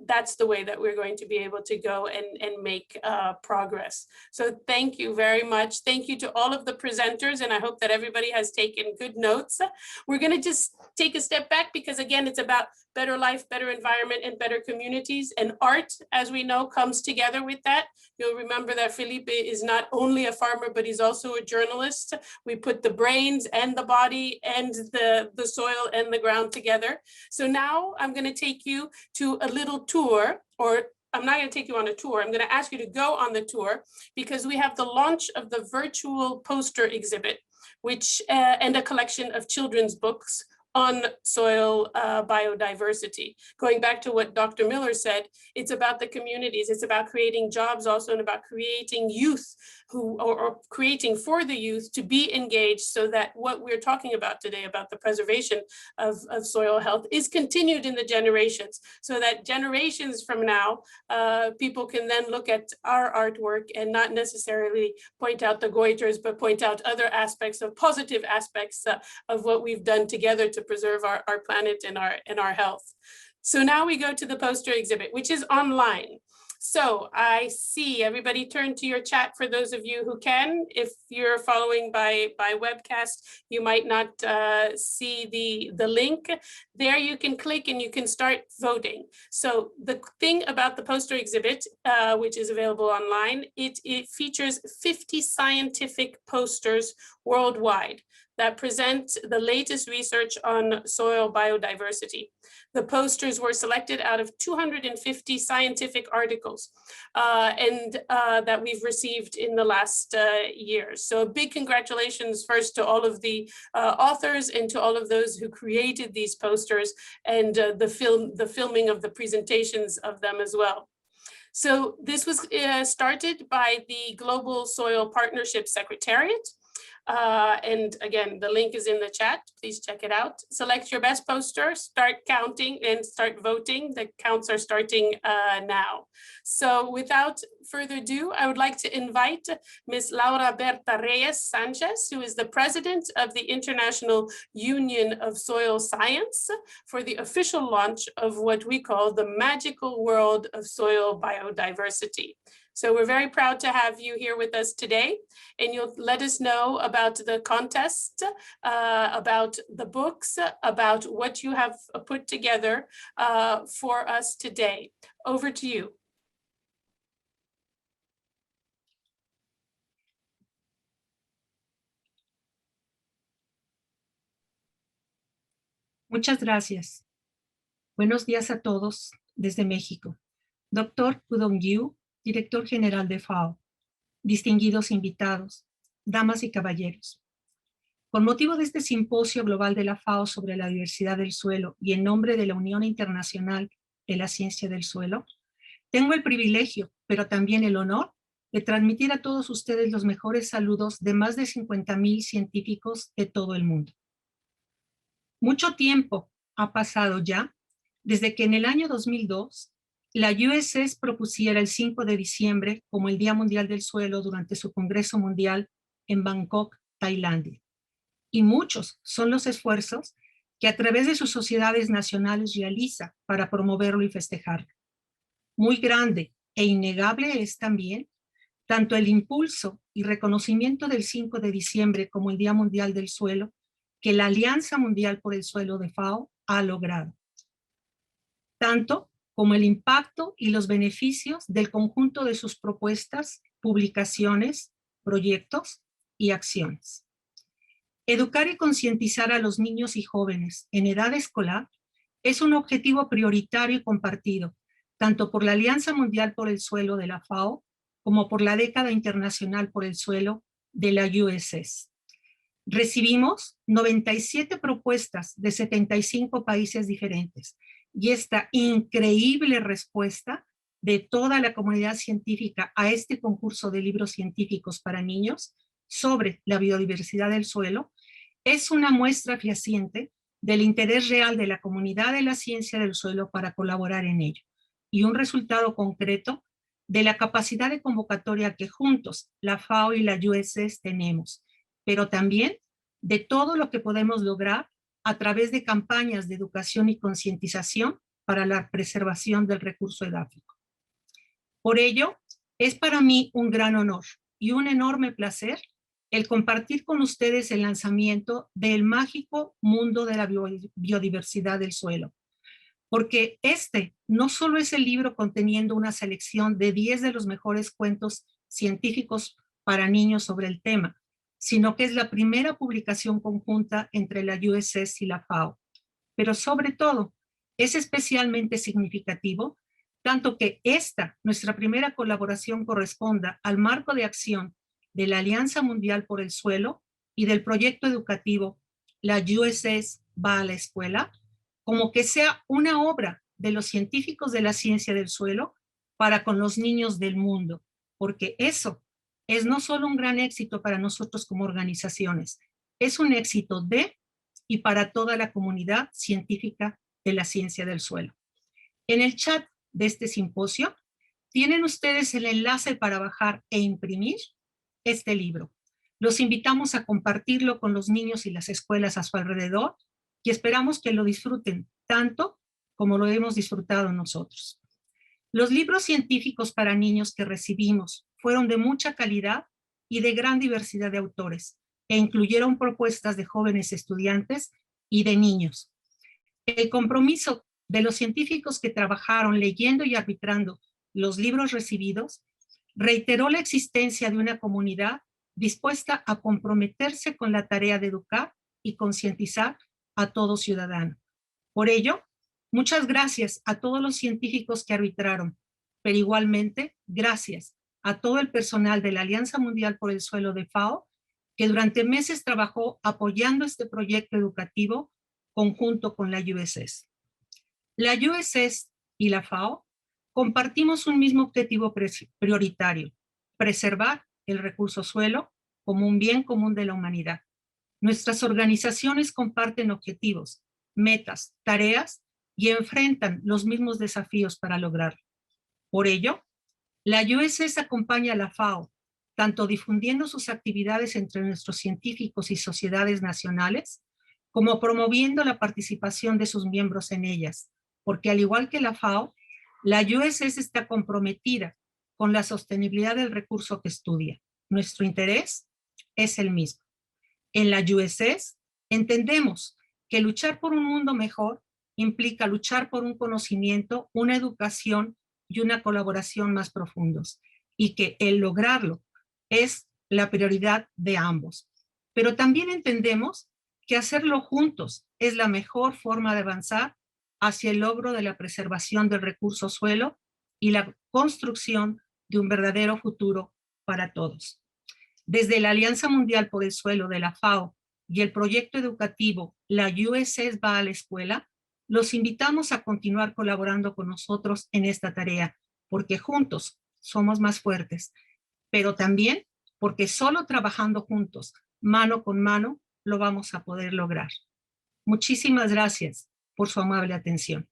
That's the way that we're going to be able to go and make progress. So thank you very much. Thank you to all of the presenters, and I hope that everybody has taken good notes. We're going to just take a step back, because again, it's about better life, better environment, and better communities. And art, as we know, comes together with that. You'll remember that Felipe is not only a farmer, but he's also a journalist. We put the brains and the body and the soil and the ground together. So now I'm going to take you to a little tour, or I'm not going to take you on a tour. I'm going to ask you to go on the tour, because we have the launch of the virtual poster exhibit, which and a collection of children's books on soil biodiversity. Going back to what Dr. Miller said, it's about the communities, it's about creating jobs also, and about creating youth or creating for the youth to be engaged, so that what we're talking about today, about the preservation of soil health, is continued in the generations, so that generations from now, people can then look at our artwork and not necessarily point out the goiters, but point out other aspects of positive aspects of what we've done together to preserve our planet and our health. So now we go to the poster exhibit, which is online. So I see everybody turn to your chat for those of you who can. If you're following by webcast, you might not see the link. There you can click and you can start voting. So the thing about the poster exhibit, which is available online, it features 50 scientific posters worldwide that present the latest research on soil biodiversity. The posters were selected out of 250 scientific articles and that we've received in the last years. So a big congratulations first to all of the authors and to all of those who created these posters, and the filming of the presentations of them as well. So this was started by the Global Soil Partnership Secretariat. And again, the link is in the chat. Please check it out. Select your best poster, start counting and start voting. The counts are starting now. So without further ado, I would like to invite Ms. Laura Berta Reyes Sanchez, who is the president of the International Union of Soil Science, for the official launch of what we call the magical world of soil biodiversity. So we're very proud to have you here with us today, and you'll let us know about the contest, about the books, about what you have put together for us today. Over to you. Muchas gracias. Buenos días a todos desde México. Dr. Dong-Yu, Director General de FAO, distinguidos invitados, damas y caballeros. Con motivo de este simposio global de la FAO sobre la diversidad del suelo y en nombre de la Unión Internacional de la Ciencia del Suelo, tengo el privilegio, pero también el honor, de transmitir a todos ustedes los mejores saludos de más de 50,000 científicos de todo el mundo. Mucho tiempo ha pasado ya desde que en el año 2002 la USS propusiera el 5 de diciembre como el Día Mundial del Suelo durante su Congreso Mundial en Bangkok, Tailandia. Y muchos son los esfuerzos que a través de sus sociedades nacionales realiza para promoverlo y festejarlo. Muy grande e innegable es también tanto el impulso y reconocimiento del 5 de diciembre como el Día Mundial del Suelo que la Alianza Mundial por el Suelo de FAO ha logrado. Tanto como el impacto y los beneficios del conjunto de sus propuestas, publicaciones, proyectos y acciones. Educar y concientizar a los niños y jóvenes en edad escolar es un objetivo prioritario y compartido, tanto por la Alianza Mundial por el Suelo de la FAO como por la Década Internacional por el Suelo de la USS. Recibimos 97 propuestas de 75 países diferentes, y esta increíble respuesta de toda la comunidad científica a este concurso de libros científicos para niños sobre la biodiversidad del suelo es una muestra fehaciente del interés real de la comunidad de la ciencia del suelo para colaborar en ello, y un resultado concreto de la capacidad de convocatoria que juntos la FAO y la USS tenemos, pero también de todo lo que podemos lograr a través de campañas de educación y concientización para la preservación del recurso edáfico. Por ello, es para mí un gran honor y un enorme placer el compartir con ustedes el lanzamiento del mágico mundo de la biodiversidad del suelo, porque este no solo es el libro conteniendo una selección de 10 de los mejores cuentos científicos para niños sobre el tema, sino que es la primera publicación conjunta entre la USS y la FAO. Pero sobre todo, es especialmente significativo, tanto que esta, nuestra primera colaboración, corresponda al marco de acción de la Alianza Mundial por el Suelo y del proyecto educativo La USS va a la escuela, como que sea una obra de los científicos de la ciencia del suelo para con los niños del mundo, porque eso es no solo un gran éxito para nosotros como organizaciones, es un éxito de y para toda la comunidad científica de la ciencia del suelo. En el chat de este simposio tienen ustedes el enlace para bajar e imprimir este libro. Los invitamos a compartirlo con los niños y las escuelas a su alrededor y esperamos que lo disfruten tanto como lo hemos disfrutado nosotros. Los libros científicos para niños que recibimos fueron de mucha calidad y de gran diversidad de autores, e incluyeron propuestas de jóvenes estudiantes y de niños. El compromiso de los científicos que trabajaron leyendo y arbitrando los libros recibidos reiteró la existencia de una comunidad dispuesta a comprometerse con la tarea de educar y concientizar a todo ciudadano. Por ello, muchas gracias a todos los científicos que arbitraron, pero igualmente gracias a todo el personal de la Alianza Mundial por el Suelo de FAO, que durante meses trabajó apoyando este proyecto educativo conjunto con la USS. La USS y la FAO compartimos un mismo objetivo prioritario: preservar el recurso suelo como un bien común de la humanidad. Nuestras organizaciones comparten objetivos, metas, tareas y enfrentan los mismos desafíos para lograrlo. Por ello, la USS acompaña a la FAO, tanto difundiendo sus actividades entre nuestros científicos y sociedades nacionales, como promoviendo la participación de sus miembros en ellas, porque al igual que la FAO, la USS está comprometida con la sostenibilidad del recurso que estudia. Nuestro interés es el mismo. En la USS entendemos que luchar por un mundo mejor implica luchar por un conocimiento, una educación y una colaboración más profundos, y que el lograrlo es la prioridad de ambos. Pero también entendemos que hacerlo juntos es la mejor forma de avanzar hacia el logro de la preservación del recurso suelo y la construcción de un verdadero futuro para todos. Desde la Alianza Mundial por el Suelo de la FAO y el proyecto educativo La USS va a la escuela, los invitamos a continuar colaborando con nosotros en esta tarea, porque juntos somos más fuertes, pero también porque solo trabajando juntos, mano con mano, lo vamos a poder lograr. Muchísimas gracias por su amable atención.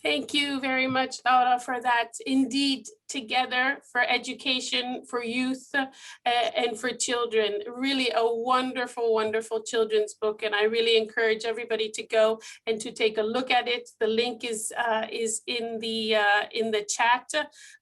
Thank you very much, Laura, for that. Indeed, together for education, for youth, and for children. Really a wonderful, wonderful children's book, and I really encourage everybody to go and to take a look at it. The link is in the chat.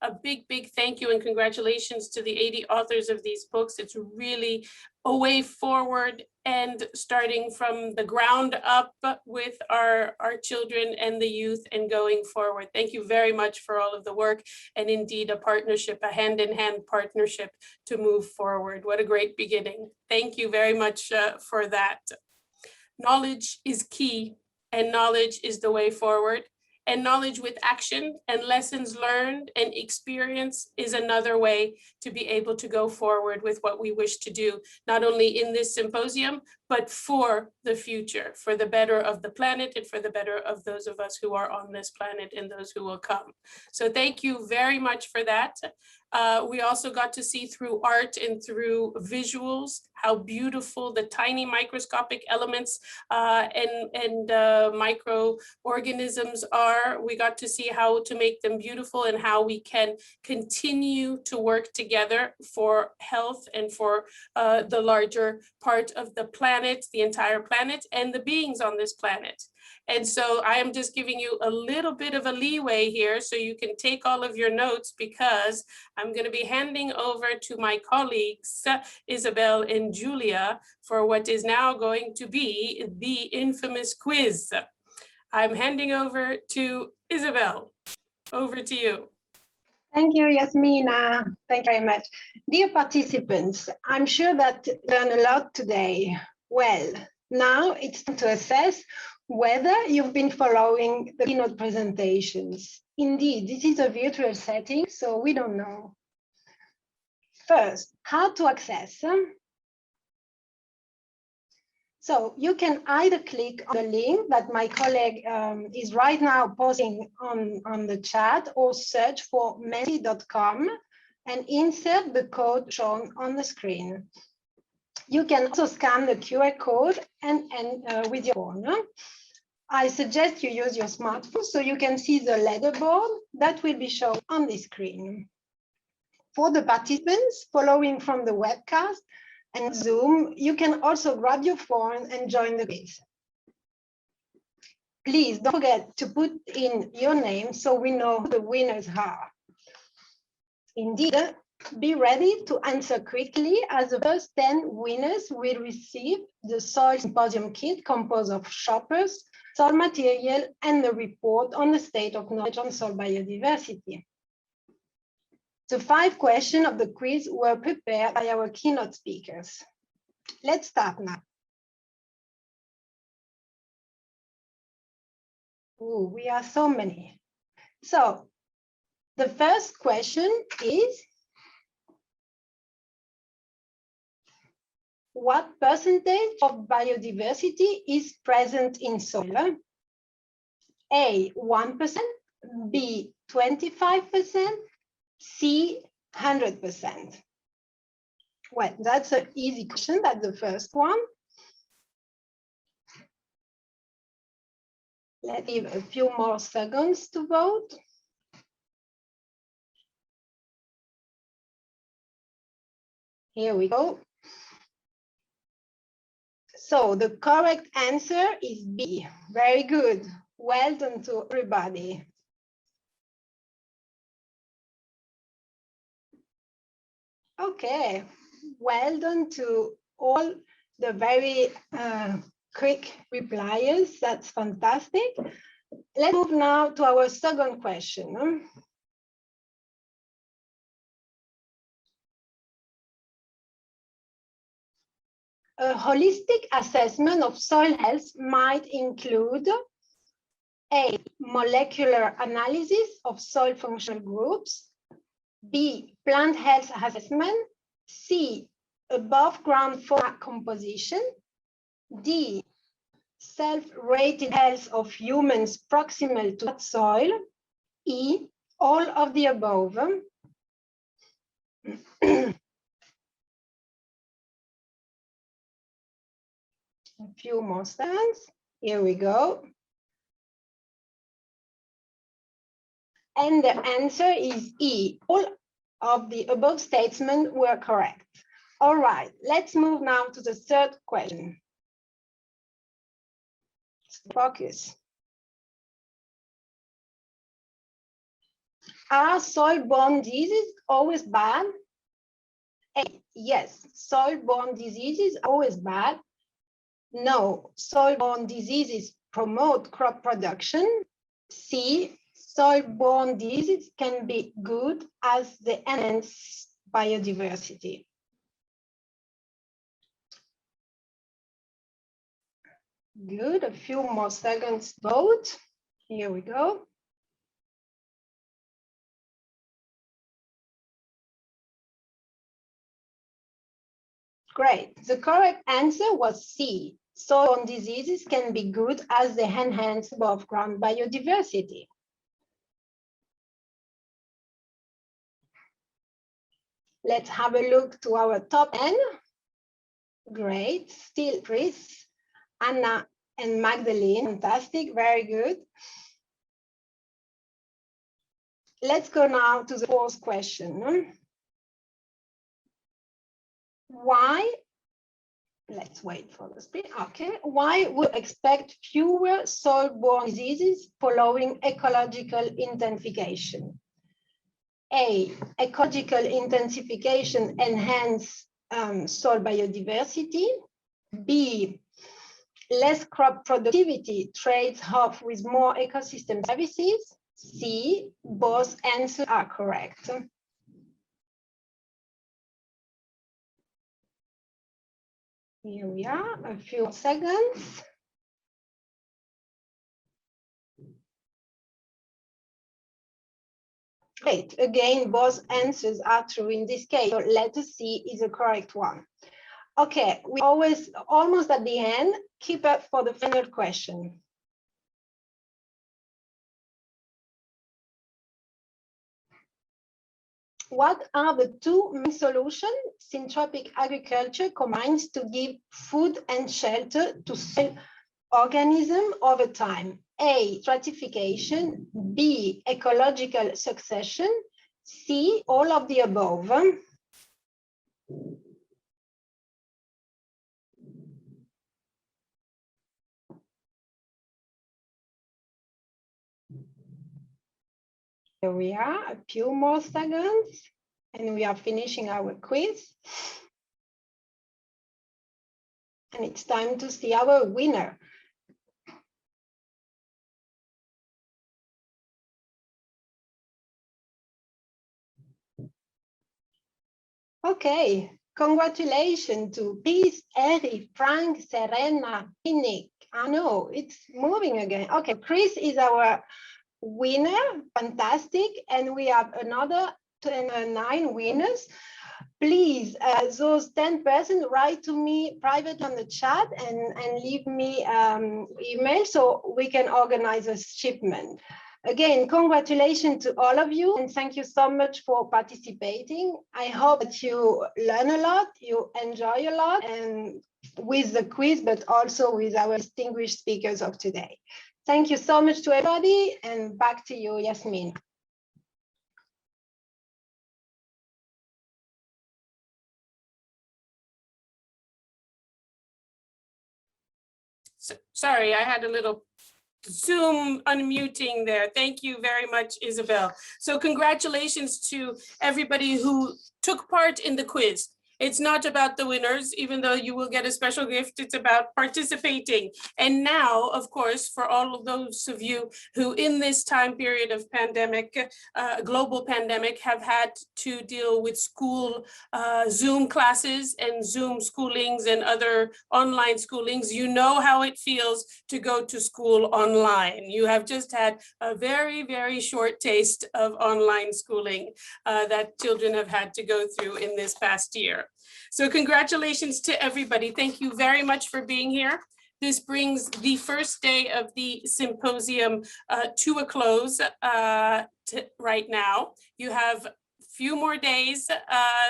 A big, big thank you and congratulations to the 80 authors of these books. It's really a way forward and starting from the ground up with our children and the youth and going forward. Thank you very much for all of the work, and indeed a partnership, a hand-in-hand partnership to move forward. What a great beginning. Thank you very much for that. Knowledge is key, and knowledge is the way forward. And knowledge with action and lessons learned and experience is another way to be able to go forward with what we wish to do, not only in this symposium, but for the future, for the better of the planet and for the better of those of us who are on this planet and those who will come. So thank you very much for that. We also got to see through art and through visuals how beautiful the tiny microscopic elements and microorganisms are. We got to see how to make them beautiful and how we can continue to work together for health and for the larger part of the planet, the entire planet, and the beings on this planet. And so I am just giving you a little bit of a leeway here so you can take all of your notes, because I'm going to be handing over to my colleagues, Isabel and Julia, for what is now going to be the infamous quiz. I'm handing over to Isabel. Over to you. Thank you, Yasmina. Thank you very much. Dear participants, I'm sure that you learned a lot today. Well, now it's time to assess whether you've been following the keynote presentations. Indeed, this is a virtual setting, so we don't know. First, how to access. So you can either click on the link that my colleague is right now posting on the chat, or search for menti.com and insert the code shown on the screen. You can also scan the QR code and with your phone. I suggest you use your smartphone so you can see the leaderboard that will be shown on the screen. For the participants following from the webcast and Zoom, you can also grab your phone and join the quiz. Please don't forget to put in your name so we know who the winners are. Indeed, be ready to answer quickly, as the first 10 winners will receive the Soil Symposium kit composed of shoppers, soil material, and the report on the state of knowledge on soil biodiversity. The 5 questions of the quiz were prepared by our keynote speakers. Let's start now. Ooh, we are so many. So the first question is, what percentage of biodiversity is present in soil? A, 1%, B, 25%, C, 100%. Well, that's an easy question. That's the first one. Let's give a few more seconds to vote. Here we go. So the correct answer is B. Very good. Well done to everybody. Okay, well done to all the very quick repliers. That's fantastic. Let's move now to our second question. A holistic assessment of soil health might include A, molecular analysis of soil functional groups, B, plant health assessment, C, above ground fauna composition, D, self-rated health of humans proximal to that soil, E, all of the above. A few more seconds. Here we go. And the answer is E. All of the above statements were correct. All right, let's move now to the third question. Focus. Are soil-borne diseases always bad? A, yes, soil-borne diseases are always bad. No, soil-borne diseases promote crop production. C, soil-borne diseases can be good as they enhance biodiversity. Good, a few more seconds to vote. Here we go. Great. The correct answer was C. Soil-borne diseases can be good as they enhance above ground biodiversity. Let's have a look to our top 10. Great. Still Chris, Anna, and Magdalene. Fantastic. Very good. Let's go now to the fourth question. Why? Let's wait for the speed. Okay. Why would expect fewer soil-borne diseases following ecological intensification? A, ecological intensification enhance soil biodiversity. B, less crop productivity trades off with more ecosystem services. C, both answers are correct. Here we are, a few seconds. Great, again, both answers are true in this case. So letter C is the correct one. Okay, we always almost at the end. Keep up for the final question. What are the two main solutions syntropic agriculture combines to give food and shelter to soil organisms over time? A, stratification, B, ecological succession, C, all of the above. Here we are, a few more seconds, and we are finishing our quiz. And it's time to see our winner. Okay, congratulations to Peace, Eri, Frank, Serena, Nick. I know it's moving again. Okay, Chris is our winner, fantastic. And we have another 9 winners. Please, those 10% write to me private on the chat and leave me email so we can organize a shipment. Again, congratulations to all of you and thank you so much for participating. I hope that you learn a lot, you enjoy a lot and with the quiz, but also with our distinguished speakers of today. Thank you so much to everybody and back to you, Yasmin. Sorry, I had a little Zoom unmuting there. Thank you very much, Isabel. So congratulations to everybody who took part in the quiz. It's not about the winners, even though you will get a special gift, it's about participating. And now, of course, for all of those of you who in this time period of pandemic, global pandemic, have had to deal with school Zoom classes and Zoom schoolings and other online schoolings, you know how it feels to go to school online. You have just had a very, very short taste of online schooling that children have had to go through in this past year. So congratulations to everybody. Thank you very much for being here. This brings the first day of the symposium to a close right now. You have a few more days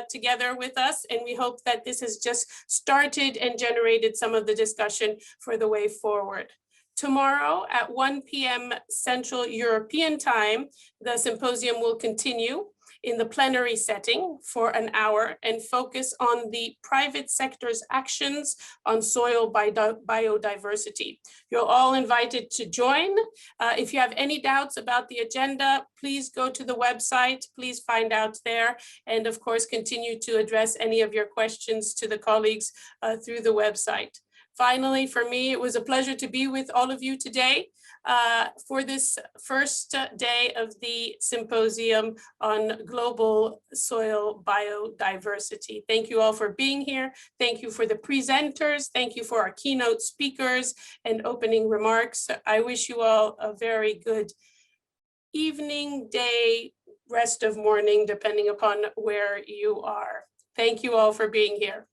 together with us, and we hope that this has just started and generated some of the discussion for the way forward. Tomorrow at 1 p.m. Central European Time, the symposium will continue in the plenary setting for an hour and focus on the private sector's actions on soil biodiversity. You're all invited to join. If you have any doubts about the agenda, please go to the website, please find out there, and of course, continue to address any of your questions to the colleagues through the website. Finally, for me, it was a pleasure to be with all of you today for this first day of the symposium on global soil biodiversity. Thank you all for being here. Thank you for the presenters. Thank you for our keynote speakers and opening remarks. I wish you all a very good evening, day, rest of morning, depending upon where you are. Thank you all for being here.